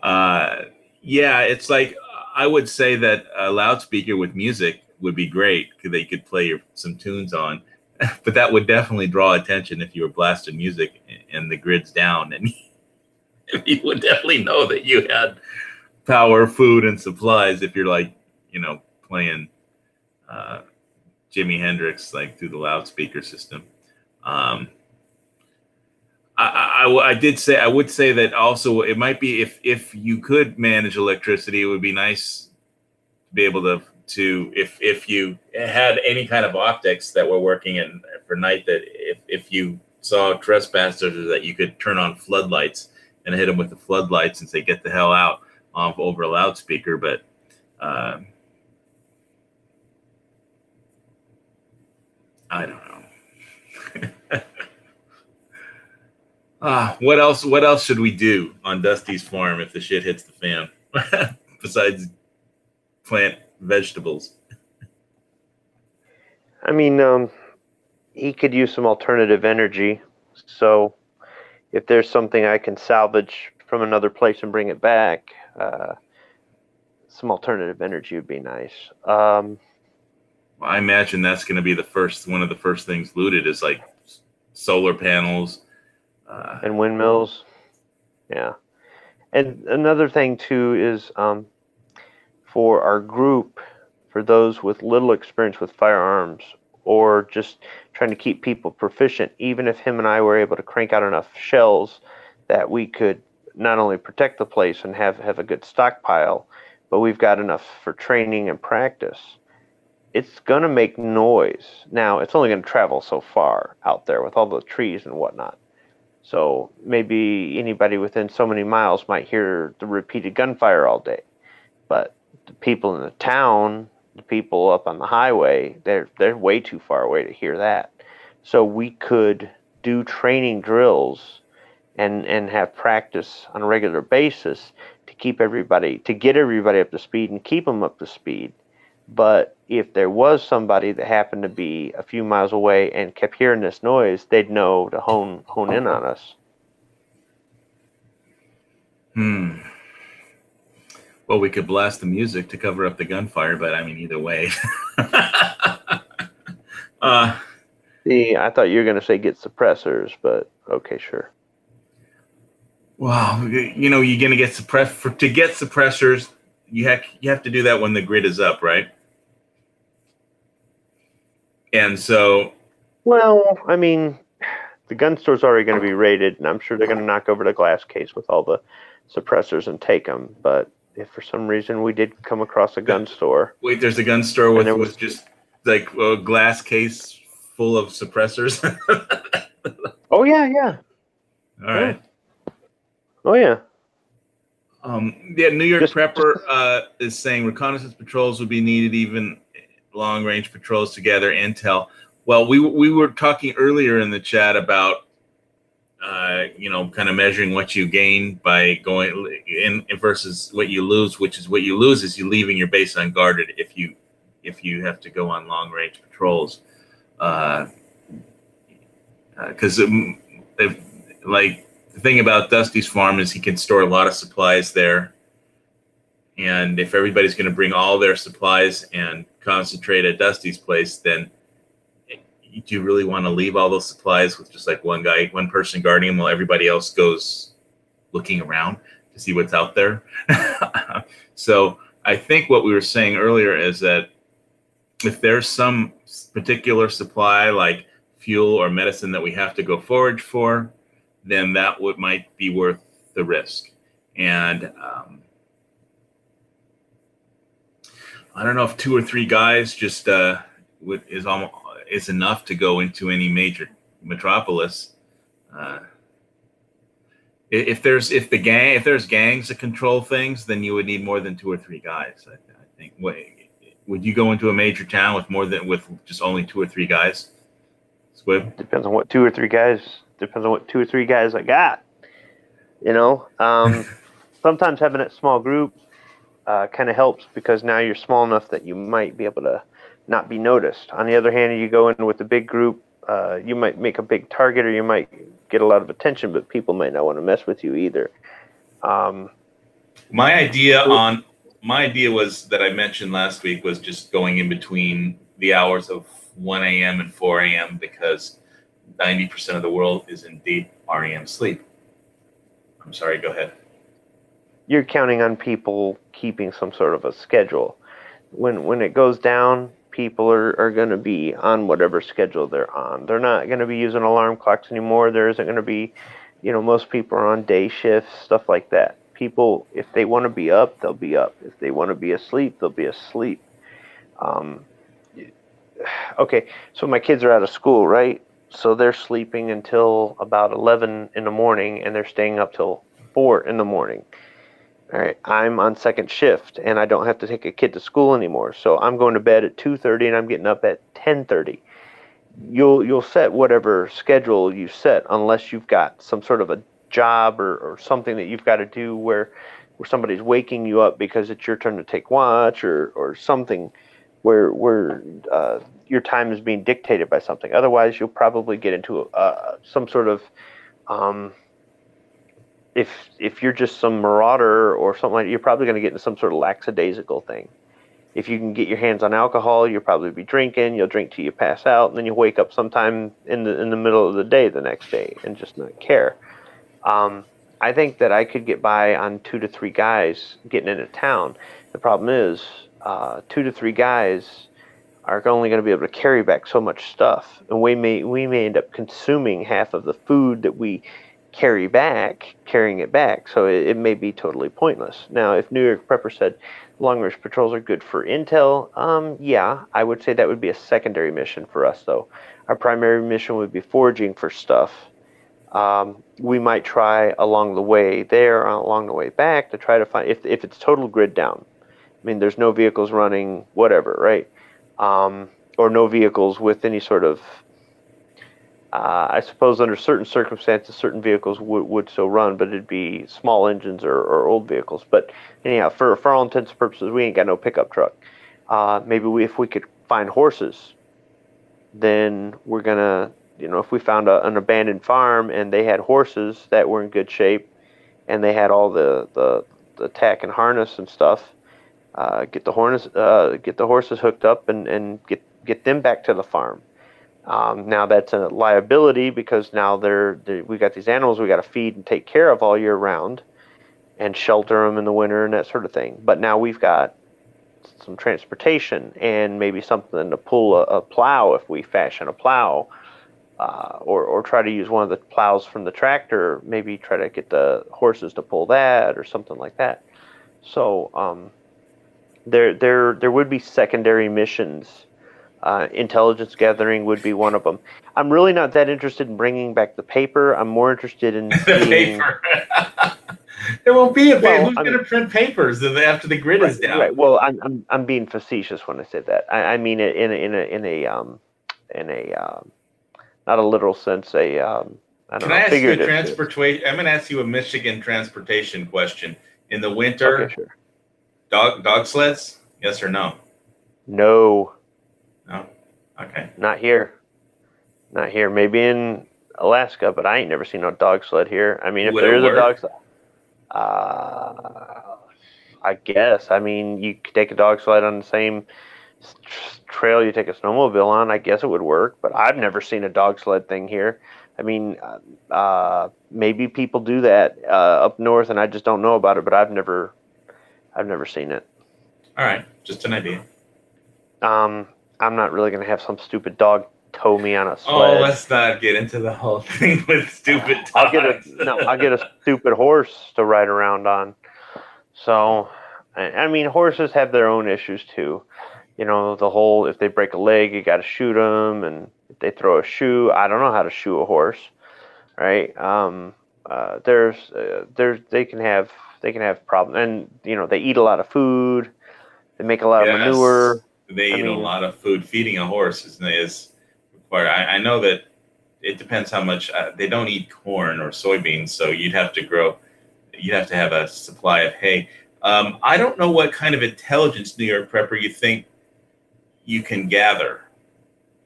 Yeah, it's like I would say that a loudspeaker with music would be great because they could play some tunes on. But that would definitely draw attention if you were blasting music and the grid's down, and you would definitely know that you had power, food, and supplies if you're like, you know, playing Jimi Hendrix like through the loudspeaker system. I would say that also it might be if you could manage electricity, it would be nice to be able to if you had any kind of optics that were working for night, that if you saw trespassers, that you could turn on floodlights and hit them with the floodlights and say, get the hell out, over a loudspeaker. But I don't know. What else should we do on Dusty's farm if the shit hits the fan besides plant vegetables? I mean, he could use some alternative energy. So if there's something I can salvage from another place and bring it back, some alternative energy would be nice. Well, I imagine that's going to be one of the first things looted is like solar panels and windmills. Yeah. And another thing too is for our group, for those with little experience with firearms or just trying to keep people proficient, even if him and I were able to crank out enough shells that we could not only protect the place and have a good stockpile, but we've got enough for training and practice. It's going to make noise. Now, it's only going to travel so far out there with all the trees and whatnot. So maybe anybody within so many miles might hear the repeated gunfire all day. But the people in the town, the people up on the highway, they're way too far away to hear that. So we could do training drills and have practice on a regular basis to get everybody up to speed and keep them up to speed. But if there was somebody that happened to be a few miles away and kept hearing this noise, they'd know to hone in on us. Well, we could blast the music to cover up the gunfire, but I mean, either way. See, I thought you were going to say get suppressors, but okay, sure. Wow, you know, you're going to get to get suppressors. You have to do that when the grid is up, right? And so, well, I mean, the gun store's already going to be raided, and I'm sure they're going to knock over the glass case with all the suppressors and take them. But if for some reason we did come across a gun store, wait, there's a gun store with just like a glass case full of suppressors. Oh yeah. All right. Oh yeah. Yeah, New York Prepper is saying reconnaissance patrols would be needed, even long-range patrols to gather intel. Well, we were talking earlier in the chat about you know, kind of measuring what you gain by going in versus what you lose, which is what you lose is you leaving your base unguarded if you have to go on long-range patrols. Because like the thing about Dusty's farm is he can store a lot of supplies there. And if everybody's going to bring all their supplies and concentrate at Dusty's place, then do you really want to leave all those supplies with just like one person guarding them while everybody else goes looking around to see what's out there? So I think what we were saying earlier is that if there's some particular supply like fuel or medicine that we have to go forage for, then that might be worth the risk. And I don't know if 2 or 3 guys just is enough to go into any major metropolis. If there's gangs that control things, then you would need more than 2 or 3 guys. I think. Would you go into a major town with just only 2 or 3 guys? Squib? Depends on what 2 or 3 guys. Depends on what 2 or 3 guys I got. You know, sometimes having a small group kind of helps, because now you're small enough that you might be able to not be noticed. On the other hand, you go in with a big group, you might make a big target, or you might get a lot of attention, but people might not want to mess with you either. My idea was that I mentioned last week was just going in between the hours of 1 a.m. and 4 a.m. because 90% of the world is in deep REM sleep. I'm sorry, go ahead. You're counting on people keeping some sort of a schedule. When it goes down, people are going to be on whatever schedule they're on. They're not going to be using alarm clocks anymore. There isn't going to be, most people are on day shifts, stuff like that. People, if they want to be up, they'll be up. If they want to be asleep, they'll be asleep. Okay, so my kids are out of school, right? So they're sleeping until about 11 in the morning, and they're staying up till 4 in the morning. All right, I'm on second shift, and I don't have to take a kid to school anymore. So I'm going to bed at 2:30, and I'm getting up at 10:30. You'll set whatever schedule you set, unless you've got some sort of a job or something that you've got to do where somebody's waking you up because it's your turn to take watch, or something where your time is being dictated by something. Otherwise, you'll probably get into some sort of if you're just some marauder or something like that, you're probably going to get into some sort of lackadaisical thing. If you can get your hands on alcohol, you'll probably be drinking. You'll drink till you pass out, and then you wake up sometime in the middle of the day the next day and just not care. I think that I could get by on 2 to 3 guys getting into town. The problem is 2 to 3 guys are only going to be able to carry back so much stuff, and we may end up consuming half of the food that we carrying it back, so it may be totally pointless. Now, if New York Prepper said long-range patrols are good for intel, yeah, I would say that would be a secondary mission for us, though. Our primary mission would be foraging for stuff. We might try along the way there, along the way back, to try to find, if it's total grid down. I mean, there's no vehicles running, whatever, right? Or no vehicles with any sort of I suppose under certain circumstances, certain vehicles would still run, but it'd be small engines or old vehicles. But anyhow, for all intents and purposes, we ain't got no pickup truck. Maybe if we could find horses, then we're gonna, if we found an abandoned farm and they had horses that were in good shape, and they had all the tack and harness and stuff, get the horses hooked up and get them back to the farm. Now that's a liability, because now we got these animals we got to feed and take care of all year round, and shelter them in the winter and that sort of thing. But now we've got some transportation and maybe something to pull a plow if we fashion a plow, or try to use one of the plows from the tractor. Maybe try to get the horses to pull that or something like that. So there would be secondary missions. Intelligence gathering would be one of them. I'm really not that interested in bringing back the paper. I'm more interested in seeing... paper. There won't be a paper. Who's going to print papers after the grid is down? Right. Well, I'm being facetious when I say that. I mean it in a not a literal sense. I don't know. Can I ask you a transportation? I'm going to ask you a Michigan transportation question. In the winter, okay, sure. Dog sleds? Yes or no? No. No. Okay. Not here. Maybe in Alaska, but I ain't never seen no dog sled here. I mean, if there is a dog sled, I guess. I mean, you could take a dog sled on the same trail you take a snowmobile on. I guess it would work, but I've never seen a dog sled thing here. I mean, maybe people do that up north, and I just don't know about it. But I've never seen it. All right, just an idea. I'm not really going to have some stupid dog tow me on a Oh, sled. let's not get into the whole thing with stupid I'll dogs. get a stupid horse to ride around on. So, I mean, horses have their own issues too. You know, the whole, if they break a leg, you got to shoot them, and if they throw a shoe, I don't know how to shoe a horse, right? They can have problems, and you know, they eat a lot of food, they make a lot of manure. Yes, they I eat a mean, lot of food. Feeding a horse is required. I know that it depends how much they don't eat corn or soybeans, so you'd have to have a supply of hay. I don't know what kind of intelligence, New York Prepper, you think you can gather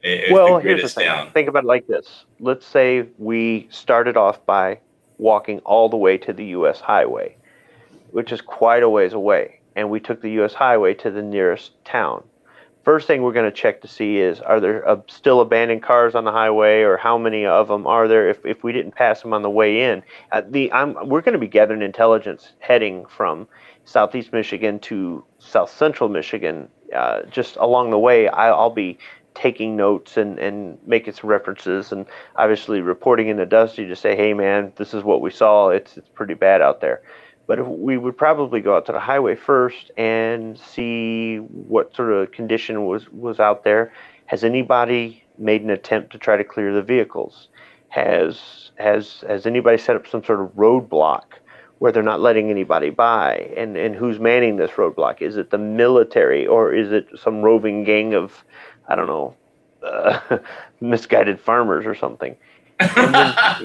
if well, the grid here's the is thing. down. Think about it like this. Let's say we started off by walking all the way to the U.S. highway, which is quite a ways away, and we took the U.S. highway to the nearest town. First thing we're going to check to see is, are there still abandoned cars on the highway, or how many of them are there if we didn't pass them on the way in. We're going to be gathering intelligence heading from southeast Michigan to south central Michigan. Just along the way, I'll be taking notes and making some references, and obviously reporting into Dusty to say, hey man, this is what we saw. It's pretty bad out there. But we would probably go out to the highway first and see what sort of condition was out there. Has anybody made an attempt to try to clear the vehicles? Has anybody set up some sort of roadblock where they're not letting anybody by? And who's manning this roadblock? Is it the military, or is it some roving gang of, I don't know, misguided farmers or something? And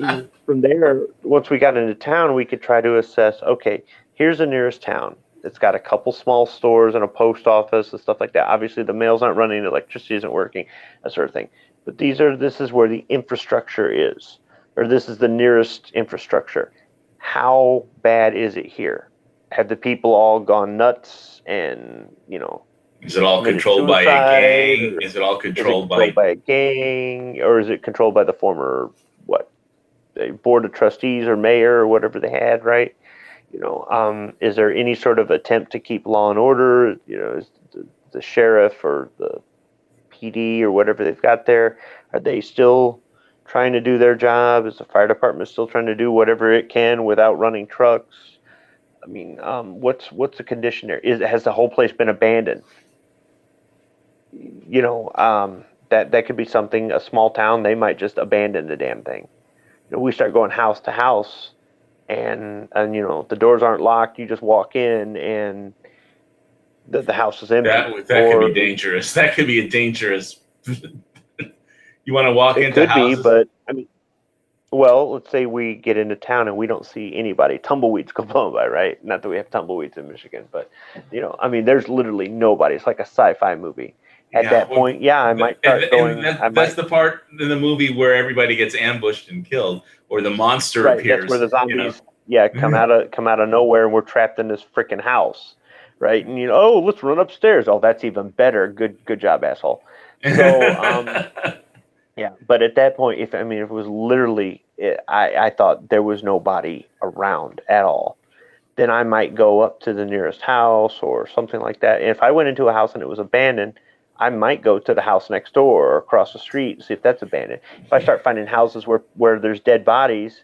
then from there, once we got into town, we could try to assess, okay, here's the nearest town. It's got a couple small stores and a post office and stuff like that. Obviously, the mails aren't running, electricity isn't working, that sort of thing. But this is where the infrastructure is, or this is the nearest infrastructure. How bad is it here? Have the people all gone nuts and, you know, is it all controlled by a gang? Is it all controlled by a gang, or is it controlled by the former board of trustees or mayor or whatever they had, right? You know, is there any sort of attempt to keep law and order? You know, is the sheriff or the PD or whatever they've got there, are they still trying to do their job? Is the fire department still trying to do whatever it can without running trucks? I mean, what's the condition there? Has the whole place been abandoned? You know, that could be something. A small town, they might just abandon the damn thing. You know, we start going house to house, and you know, the doors aren't locked. You just walk in, and the house is empty. That could be dangerous. That could be a dangerous. You want to walk into houses? It could be, but I mean, well, let's say we get into town and we don't see anybody. Tumbleweeds go blown by, right? Not that we have tumbleweeds in Michigan, but you know, I mean, there's literally nobody. It's like a sci-fi movie. At that point, yeah, I might start going. That's the part in the movie where everybody gets ambushed and killed, or the monster appears. That's where the zombies, come out of nowhere, and we're trapped in this freaking house, right? And you know, oh, let's run upstairs. Oh, that's even better. Good job, asshole. So, yeah, but at that point, if it was literally, I thought there was nobody around at all, then I might go up to the nearest house or something like that. And if I went into a house and it was abandoned, I might go to the house next door or across the street and see if that's abandoned. If I start finding houses where there's dead bodies,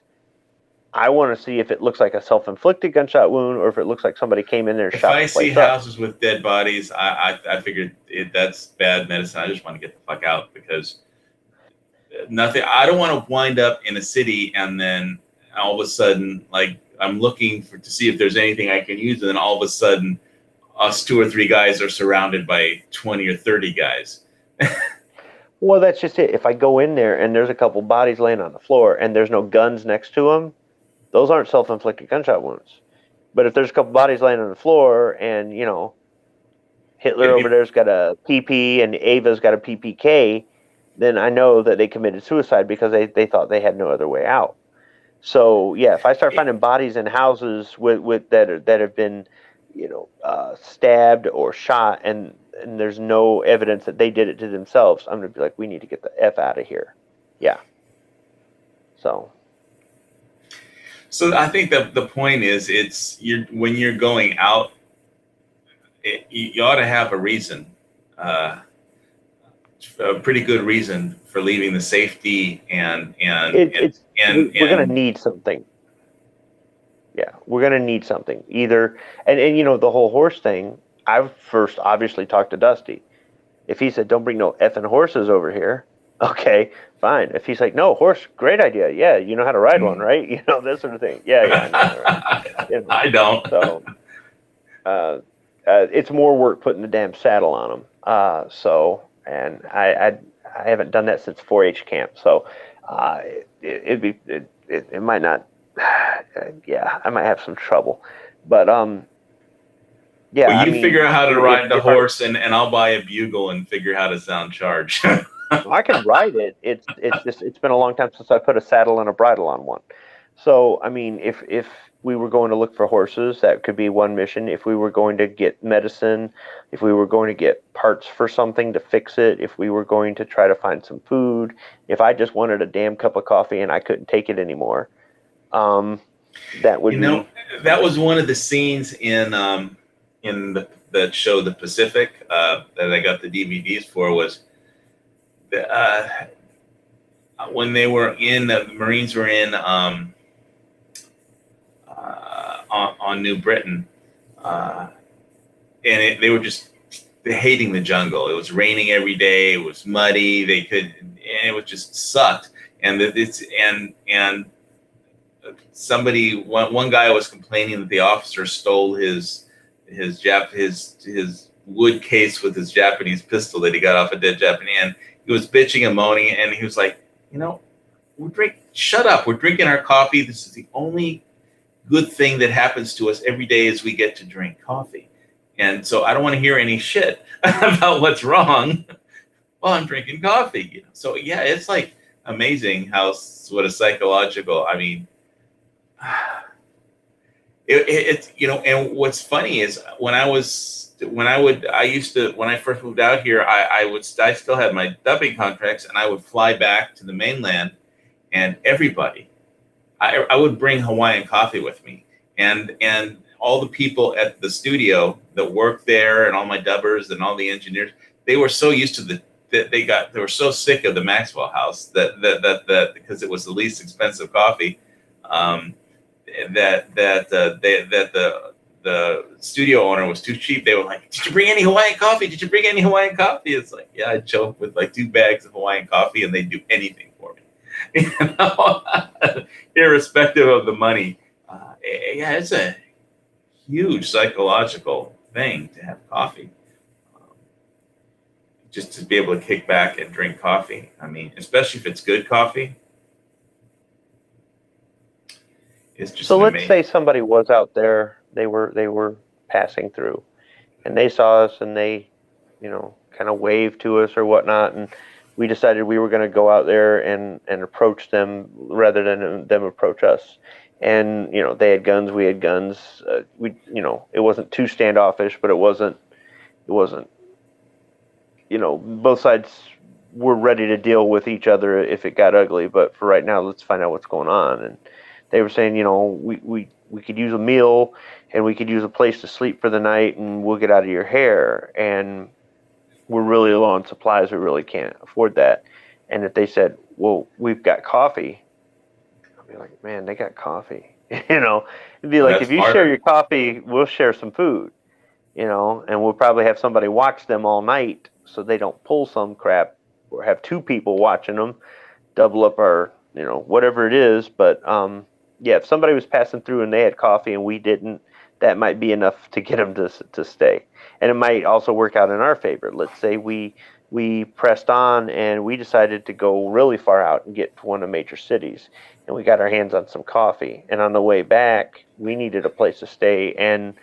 I want to see if it looks like a self-inflicted gunshot wound or if it looks like somebody came in there and shot. If I see houses with dead bodies, I figured that's bad medicine. I just want to get the fuck out, because nothing. I don't want to wind up in a city and then all of a sudden, like, I'm looking to see if there's anything I can use, and then all of a sudden, us 2 or 3 guys are surrounded by 20 or 30 guys. Well, that's just it. If I go in there and there's a couple bodies laying on the floor and there's no guns next to them, those aren't self-inflicted gunshot wounds. But if there's a couple bodies laying on the floor and, you know, Hitler over there's got a PP and Ava's got a PPK, then I know that they committed suicide because they thought they had no other way out. So, yeah, if I start finding bodies in houses with that have been, you know, stabbed or shot, and there's no evidence that they did it to themselves, I'm going to be like, we need to get the F out of here. Yeah. So I think that the point is, when you're going out, you ought to have a reason a pretty good reason for leaving the safety and we're going to need something. Yeah, we're going to need something either. And you know, the whole horse thing, I've first obviously talked to Dusty. If he said, don't bring no effing horses over here, okay, fine. If he's like, no, horse, great idea. Yeah, you know how to ride one, right? You know, that sort of thing. Yeah, I know. Right? You know, I don't. So it's more work putting the damn saddle on them. And I haven't done that since 4-H camp. So it might not. Yeah, I might have some trouble. But yeah. Well, I you mean, figure out how to ride the horse, and I'll buy a bugle and figure how to sound charge. I can ride it. It's been a long time since I put a saddle and a bridle on one. So I mean, if we were going to look for horses, that could be one mission. If we were going to get medicine, if we were going to get parts for something to fix it, if we were going to try to find some food, if I just wanted a damn cup of coffee and I couldn't take it anymore, that would be. That was one of the scenes in the show The Pacific that I got the DVDs for, was when they were in the Marines were in on New Britain, and they were just hating the jungle. It was raining every day. It was muddy. And it was just sucked. And somebody, one guy was complaining that the officer stole his wood case with his Japanese pistol that he got off a dead Japanese. And he was bitching and moaning, and he was like, shut up. We're drinking our coffee. This is the only good thing that happens to us every day is we get to drink coffee. And so I don't want to hear any shit about what's wrong while I'm drinking coffee. So yeah, it's like amazing what a psychological, I mean, it's and what's funny is when I first moved out here, I still had my dubbing contracts, and I would fly back to the mainland, and everybody, I would bring Hawaiian coffee with me, and all the people at the studio that worked there, and all my dubbers and all the engineers, they were so used to they were so sick of the Maxwell House that because it was the least expensive coffee, that the studio owner was too cheap. They were like, "Did you bring any Hawaiian coffee? Did you bring any Hawaiian coffee?" It's like, yeah, I'd show up with like 2 bags of Hawaiian coffee, and they'd do anything for me, irrespective of the money. Yeah, it's a huge psychological thing to have coffee. Just to be able to kick back and drink coffee. I mean, especially if it's good coffee. It's just so let's say somebody was out there, they were passing through, and they saw us, and they, kind of waved to us or whatnot, and we decided we were going to go out there and approach them rather than them approach us. And they had guns, we had guns. It wasn't too standoffish, but it wasn't. Both sides were ready to deal with each other if it got ugly. But for right now, let's find out what's going on. And they were saying, we could use a meal, and we could use a place to sleep for the night, and we'll get out of your hair. And we're really low on supplies. We really can't afford that. And if they said, well, we've got coffee, I'd be like, man, they got coffee. It'd be like, if you share your coffee, we'll share some food, and we'll probably have somebody watch them all night so they don't pull some crap, or have 2 people watching them, double up our, whatever it is. But yeah, if somebody was passing through and they had coffee and we didn't, that might be enough to get them to stay. And it might also work out in our favor. Let's say we pressed on and we decided to go really far out and get to one of the major cities, and we got our hands on some coffee. And on the way back, we needed a place to stay. And,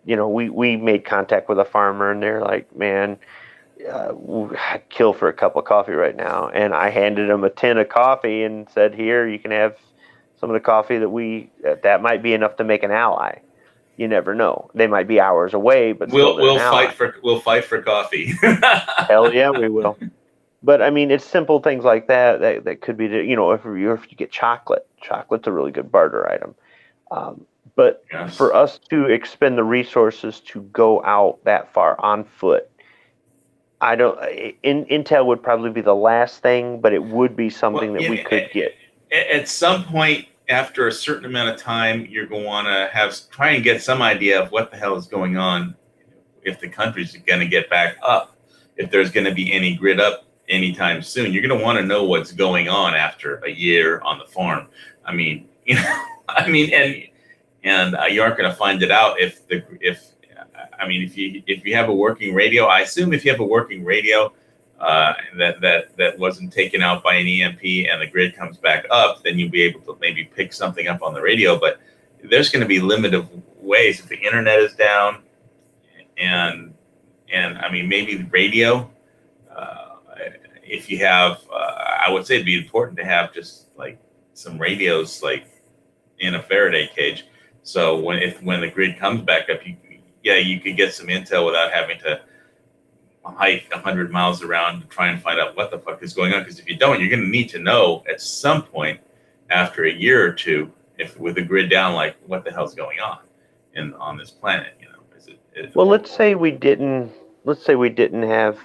we made contact with a farmer, and they're like, man, I'd kill for a cup of coffee right now. And I handed them a tin of coffee and said, here, you can have some of the coffee that might be enough to make an ally. You never know. They might be hours away, but we'll fight for coffee. Hell yeah, we will. But I mean, it's simple things like that could be, if you get chocolate's a really good barter item. But yes, for us to expend the resources to go out that far on foot, I don't. Intel would probably be the last thing, but it would be something Well, that we could get. At some point, after a certain amount of time, you're going to want to try and get some idea of what the hell is going on, if the country's going to get back up, if there's going to be any grid up anytime soon. You're going to want to know what's going on after a year on the farm. I mean, you know, I mean, and you aren't going to find it out if you have a working radio. I assume if you have a working radio that wasn't taken out by an EMP and the grid comes back up, then you'll be able to maybe pick something up on the radio. But there's going to be limited ways if the internet is down, and I mean maybe the radio. If you have, I would say it'd be important to have just like some radios like in a Faraday cage. So when the grid comes back up, you could get some intel without having to hike 100 miles around to try and find out what the fuck is going on. Because if you don't, you're going to need to know at some point after a year or two, if with the grid down, like what the hell's going on on this planet. You know, well, let's say we didn't have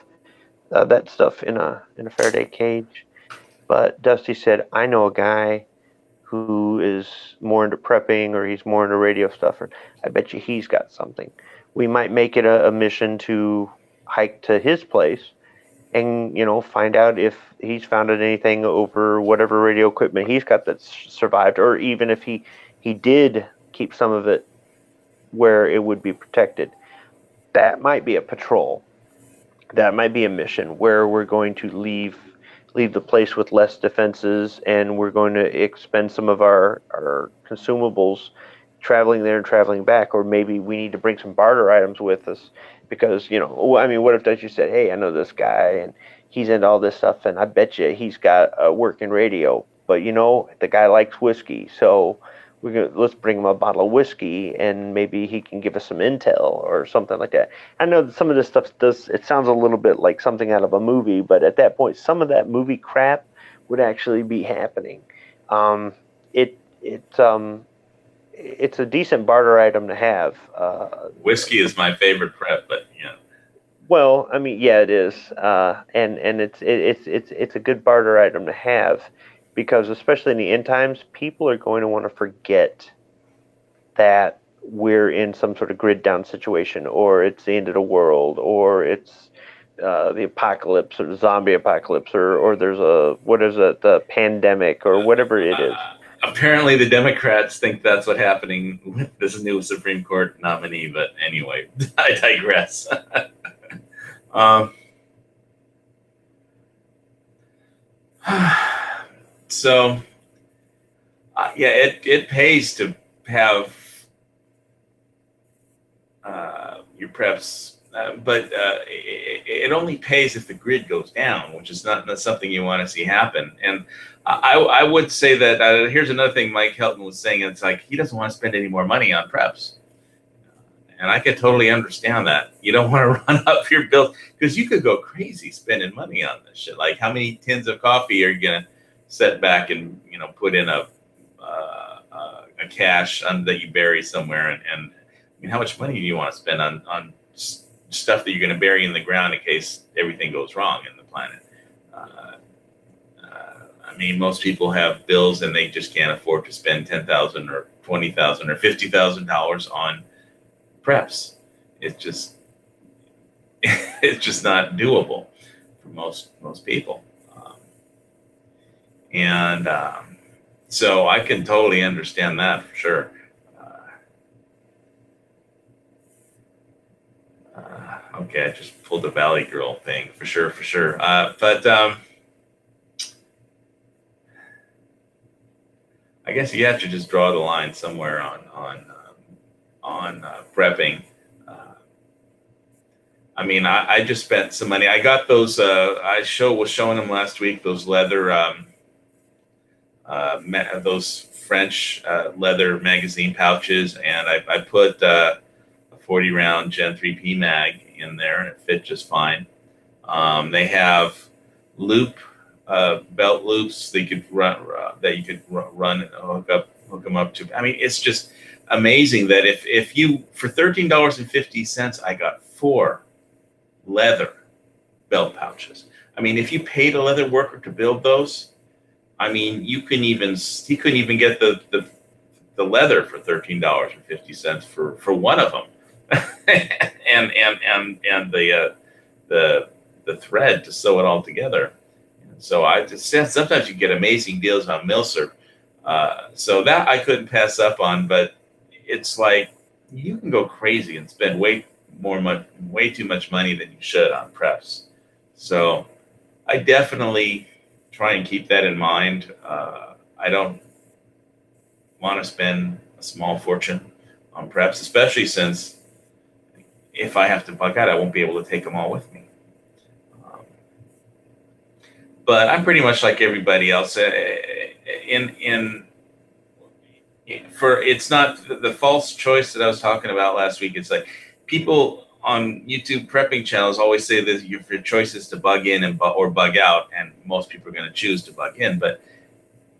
that stuff in a Faraday cage, but Dusty said, I know a guy who is more into prepping, or he's more into radio stuff, or I bet you he's got something. We might make it a mission to hike to his place and, you know, find out if he's found anything over whatever radio equipment he's got that's survived, or even if he did keep some of it where it would be protected. That might be a patrol. That might be a mission where we're going to leave the place with less defenses, and we're going to expend some of our consumables traveling there and traveling back. Or maybe we need to bring some barter items with us because, you know, I mean, what if Dutch said, hey, I know this guy and he's into all this stuff, and I bet you he's got a working radio, but, you know, the guy likes whiskey, so let's bring him a bottle of whiskey, and maybe he can give us some intel or something like that. I know that some of this stuff it sounds a little bit like something out of a movie, but at that point, some of that movie crap would actually be happening. It's a decent barter item to have. Whiskey is my favorite prep, but yeah. Well, I mean, yeah, it is, and it's a good barter item to have. Because especially in the end times, people are going to want to forget that we're in some sort of grid down situation, or it's the end of the world, or it's the apocalypse, or the zombie apocalypse, or there's the pandemic, or whatever it is. Apparently, the Democrats think that's what's happening with this new Supreme Court nominee. But anyway, I digress. So, yeah, it pays to have your preps, but it only pays if the grid goes down, which is not something you want to see happen. And I would say that here's another thing Mike Helton was saying. It's like he doesn't want to spend any more money on preps. And I could totally understand that. You don't want to run up your bills because you could go crazy spending money on this shit. Like, how many tins of coffee are you going to set back and, you know, put in a cache that you bury somewhere? And I mean, how much money do you want to spend on stuff that you're going to bury in the ground in case everything goes wrong in the planet? I mean, most people have bills and they just can't afford to spend $10,000 or $20,000 or $50,000 on preps. It's just not doable for most people. So I can totally understand that for sure. Okay, I just pulled the Valley Girl thing for sure. But I guess you have to just draw the line somewhere on prepping. I mean, I just spent some money. I got those. I was showing them last week. Those leather. Those French leather magazine pouches, and I put a 40-round Gen 3P mag in there, and it fit just fine. They have belt loops that you could run and hook them up to. I mean, it's just amazing that if you, for $13.50, I got 4 leather belt pouches. I mean, if you paid a leather worker to build those, I mean, he couldn't even get the leather for $13.50 for one of them, and the thread to sew it all together. So I just sometimes you get amazing deals on Milsurp. So that I couldn't pass up on, but it's like you can go crazy and spend way too much money than you should on preps. So I definitely try and keep that in mind. I don't want to spend a small fortune on preps, especially since if I have to bug out, I won't be able to take them all with me. But I'm pretty much like everybody else. It's not the false choice that I was talking about last week. It's like people on YouTube prepping channels always say that your choice is to bug in or bug out, and most people are going to choose to bug in. But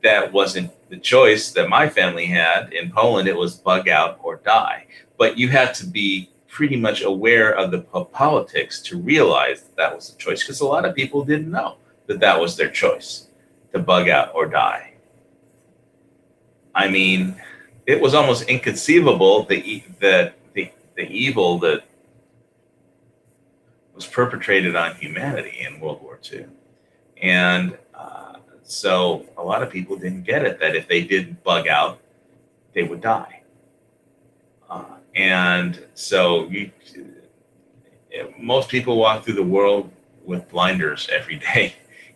that wasn't the choice that my family had. In Poland, it was bug out or die. But you had to be pretty much aware of the politics to realize that was the choice, because a lot of people didn't know that was their choice, to bug out or die. I mean, it was almost inconceivable the evil that was perpetrated on humanity in World War II. And so a lot of people didn't get it, that if they didn't bug out, they would die. And so most people walk through the world with blinders every day,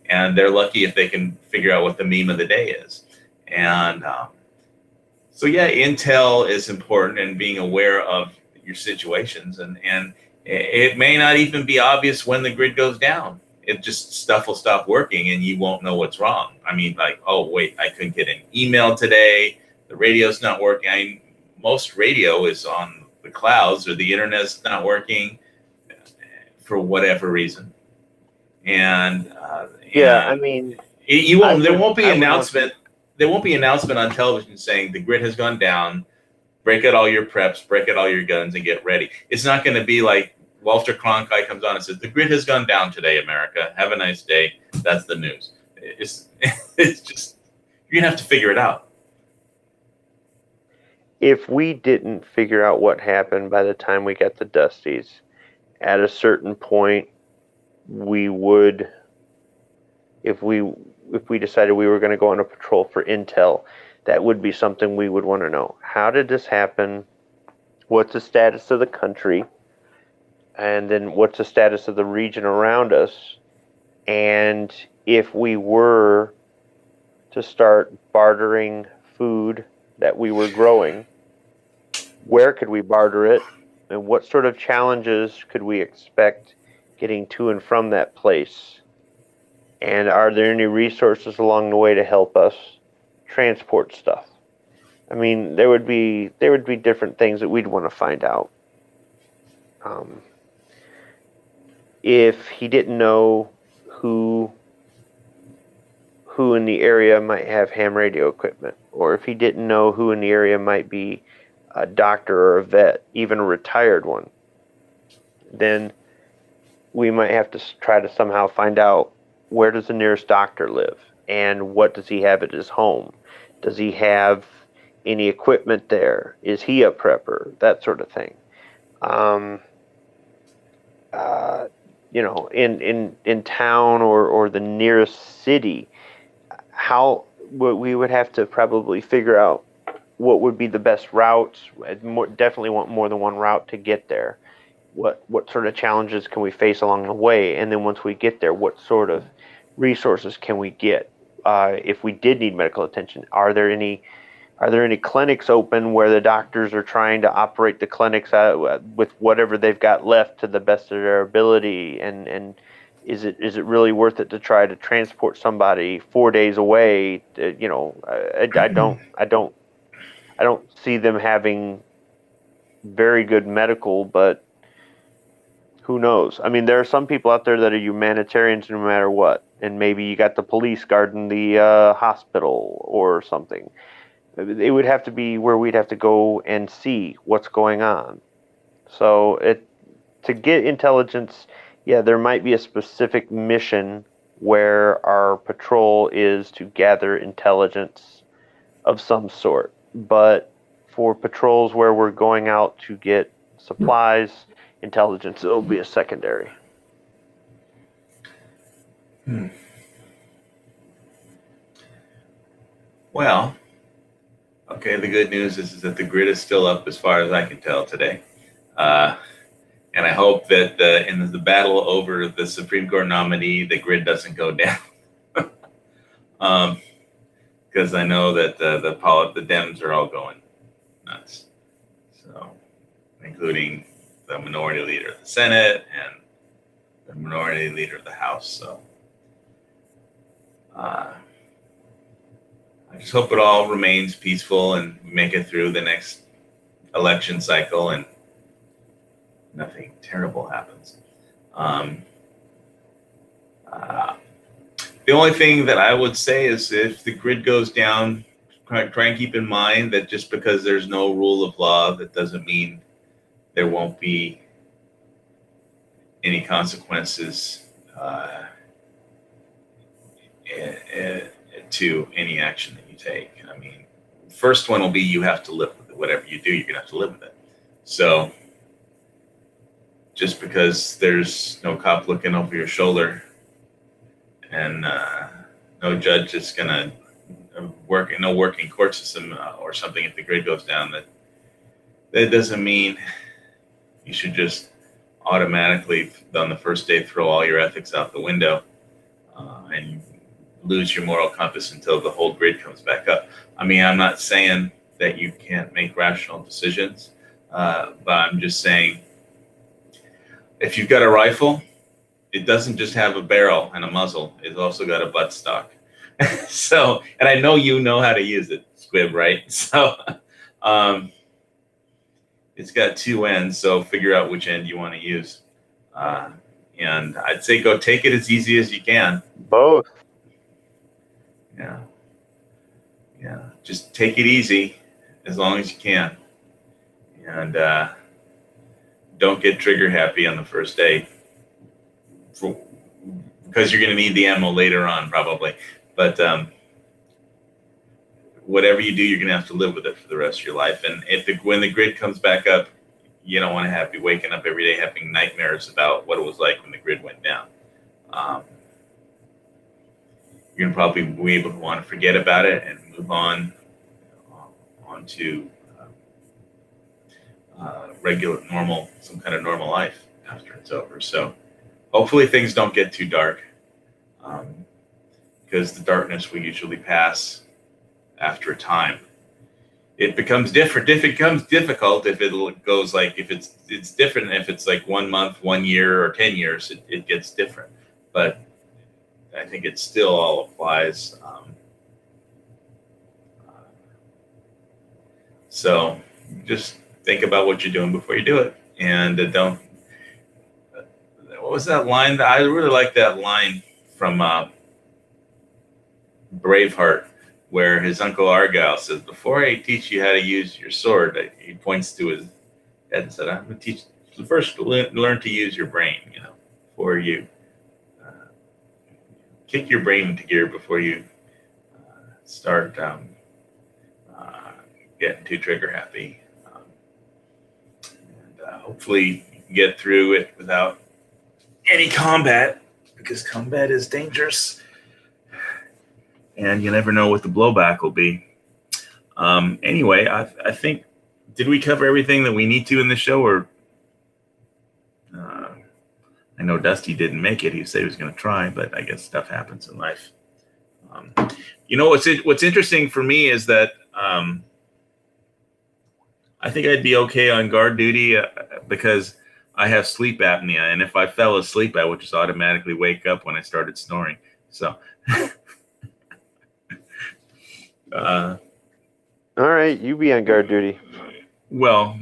and they're lucky if they can figure out what the meme of the day is. And so yeah, intel is important, and being aware of your situations, and it may not even be obvious when the grid goes down. It just, stuff will stop working and you won't know what's wrong. I mean, like, oh wait, I couldn't get an email today, the radio's not working. Most radio is on the clouds, or the internet's not working for whatever reason. And I mean, there won't be an announcement. There won't be an announcement on television saying the grid has gone down, break out all your preps, break out all your guns, and get ready. It's not going to be like Walter Cronkite comes on and says, the grid has gone down today, America. Have a nice day. That's the news. It's just, you're going to have to figure it out. If we didn't figure out what happened by the time we got the Dusties, at a certain point, we would, if we decided we were going to go on a patrol for intel, that would be something we would want to know. How did this happen? What's the status of the country? And then what's the status of the region around us? And if we were to start bartering food that we were growing, where could we barter it? And what sort of challenges could we expect getting to and from that place? And are there any resources along the way to help us transport stuff? I mean, there would be different things that we'd want to find out. If he didn't know who in the area might have ham radio equipment, or if he didn't know who in the area might be a doctor or a vet, even a retired one, then we might have to try to somehow find out, where does the nearest doctor live, and what does he have at his home? Does he have any equipment there? Is he a prepper? That sort of thing. In town or the nearest city, we would have to probably figure out what would be the best routes. Definitely want more than one route to get there. What sort of challenges can we face along the way? And then once we get there, what sort of resources can we get? If we did need medical attention, are there any clinics open where the doctors are trying to operate the clinics with whatever they've got left to the best of their ability? And is it really worth it to try to transport somebody 4 days away? I don't see them having very good medical, but who knows? I mean, there are some people out there that are humanitarians no matter what, and maybe you got the police guarding the hospital or something. It would have to be where we'd have to go and see what's going on. So to get intelligence Yeah, there might be a specific mission where our patrol is to gather intelligence of some sort. But for patrols where we're going out to get supplies, intelligence will be a secondary. Well, okay, the good news is that the grid is still up as far as I can tell today. And I hope that in the battle over the Supreme Court nominee, the grid doesn't go down. Because I know that the Dems are all going nuts. So, including the minority leader of the Senate and the minority leader of the House. So, I just hope it all remains peaceful and we make it through the next election cycle and nothing terrible happens. The only thing that I would say is if the grid goes down, try and keep in mind that just because there's no rule of law, that doesn't mean there won't be any consequences to any action that you take. I mean, first one will be you have to live with it. Whatever you do, you're going to have to live with it. So just because there's no cop looking over your shoulder and no judge is going to no working court system or something if the grid goes down, that doesn't mean you should just automatically on the first day throw all your ethics out the window and lose your moral compass until the whole grid comes back up. I mean, I'm not saying that you can't make rational decisions, but I'm just saying if you've got a rifle, it doesn't just have a barrel and a muzzle. It's also got a buttstock. So, and I know you know how to use it, Squib, right? So it's got two ends, so figure out which end you want to use. And I'd say go take it as easy as you can. Both. Yeah. Yeah. Just take it easy as long as you can. And don't get trigger happy on the first day because you're going to need the ammo later on probably. But whatever you do, you're going to have to live with it for the rest of your life. And when the grid comes back up, you don't want to be waking up every day having nightmares about what it was like when the grid went down. You're going to probably be able to want to forget about it and move on to regular, normal, some kind of normal life after it's over. So hopefully things don't get too dark because the darkness will usually pass after a time. It becomes different. If it becomes difficult, if it goes like, if it's different, if it's like 1 month, 1 year, or 10 years, it gets different. But I think it still all applies. So just think about what you're doing before you do it. And don't, what was that line? I really like that line from Braveheart, where his Uncle Argyle says, before I teach you how to use your sword, he points to his head and said, I'm going to teach you first to learn to use your brain, before you kick your brain into gear before you start getting too trigger happy. And hopefully you can get through it without any combat, because combat is dangerous. And you never know what the blowback will be. Anyway, I think, did we cover everything that we need to in the show? Or I know Dusty didn't make it. He said he was going to try, but I guess stuff happens in life. What's interesting for me is that I think I'd be okay on guard duty because I have sleep apnea. And if I fell asleep, I would just automatically wake up when I started snoring. So... all right, you be on guard duty. Well,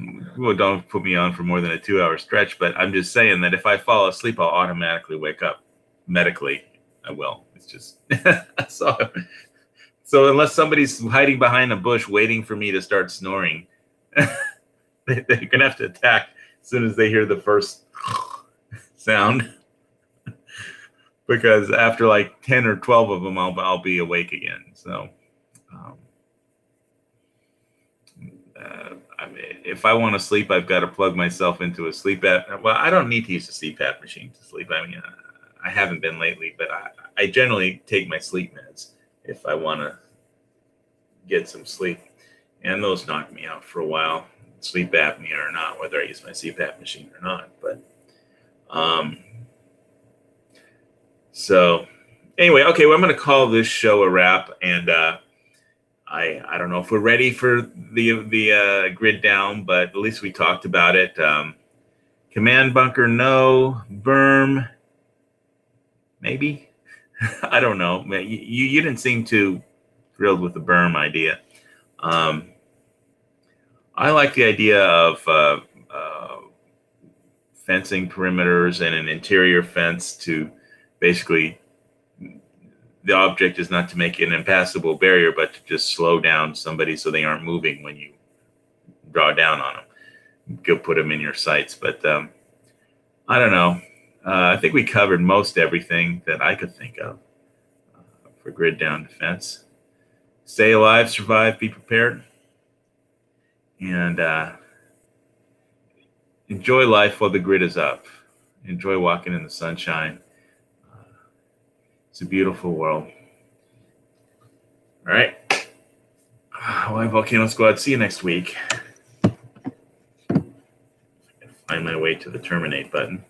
don't put me on for more than a 2-hour stretch, but I'm just saying that if I fall asleep, I'll automatically wake up. Medically, I will. It's just so unless somebody's hiding behind a bush waiting for me to start snoring, they're gonna have to attack as soon as they hear the first sound. because after like 10 or 12 of them, I'll be awake again. So, I mean, if I want to sleep, I've got to plug myself into a sleep app. Well, I don't need to use a CPAP machine to sleep. I mean, I haven't been lately, but I generally take my sleep meds if I want to get some sleep. And those knock me out for a while, sleep apnea or not, whether I use my CPAP machine or not. But so anyway, okay, well, I'm going to call this show a wrap, and I don't know if we're ready for the grid down, but at least we talked about it. Command bunker, no. Berm, maybe. I don't know. You didn't seem too thrilled with the berm idea. I like the idea of fencing perimeters and an interior fence to basically, the object is not to make an impassable barrier, but to just slow down somebody so they aren't moving when you draw down on them. Go put them in your sights. But I don't know. I think we covered most everything that I could think of for grid down defense. Stay alive, survive, be prepared, and enjoy life while the grid is up. Enjoy walking in the sunshine. It's a beautiful world. All right. Hawaii Volcano Squad, see you next week. Find my way to the terminate button.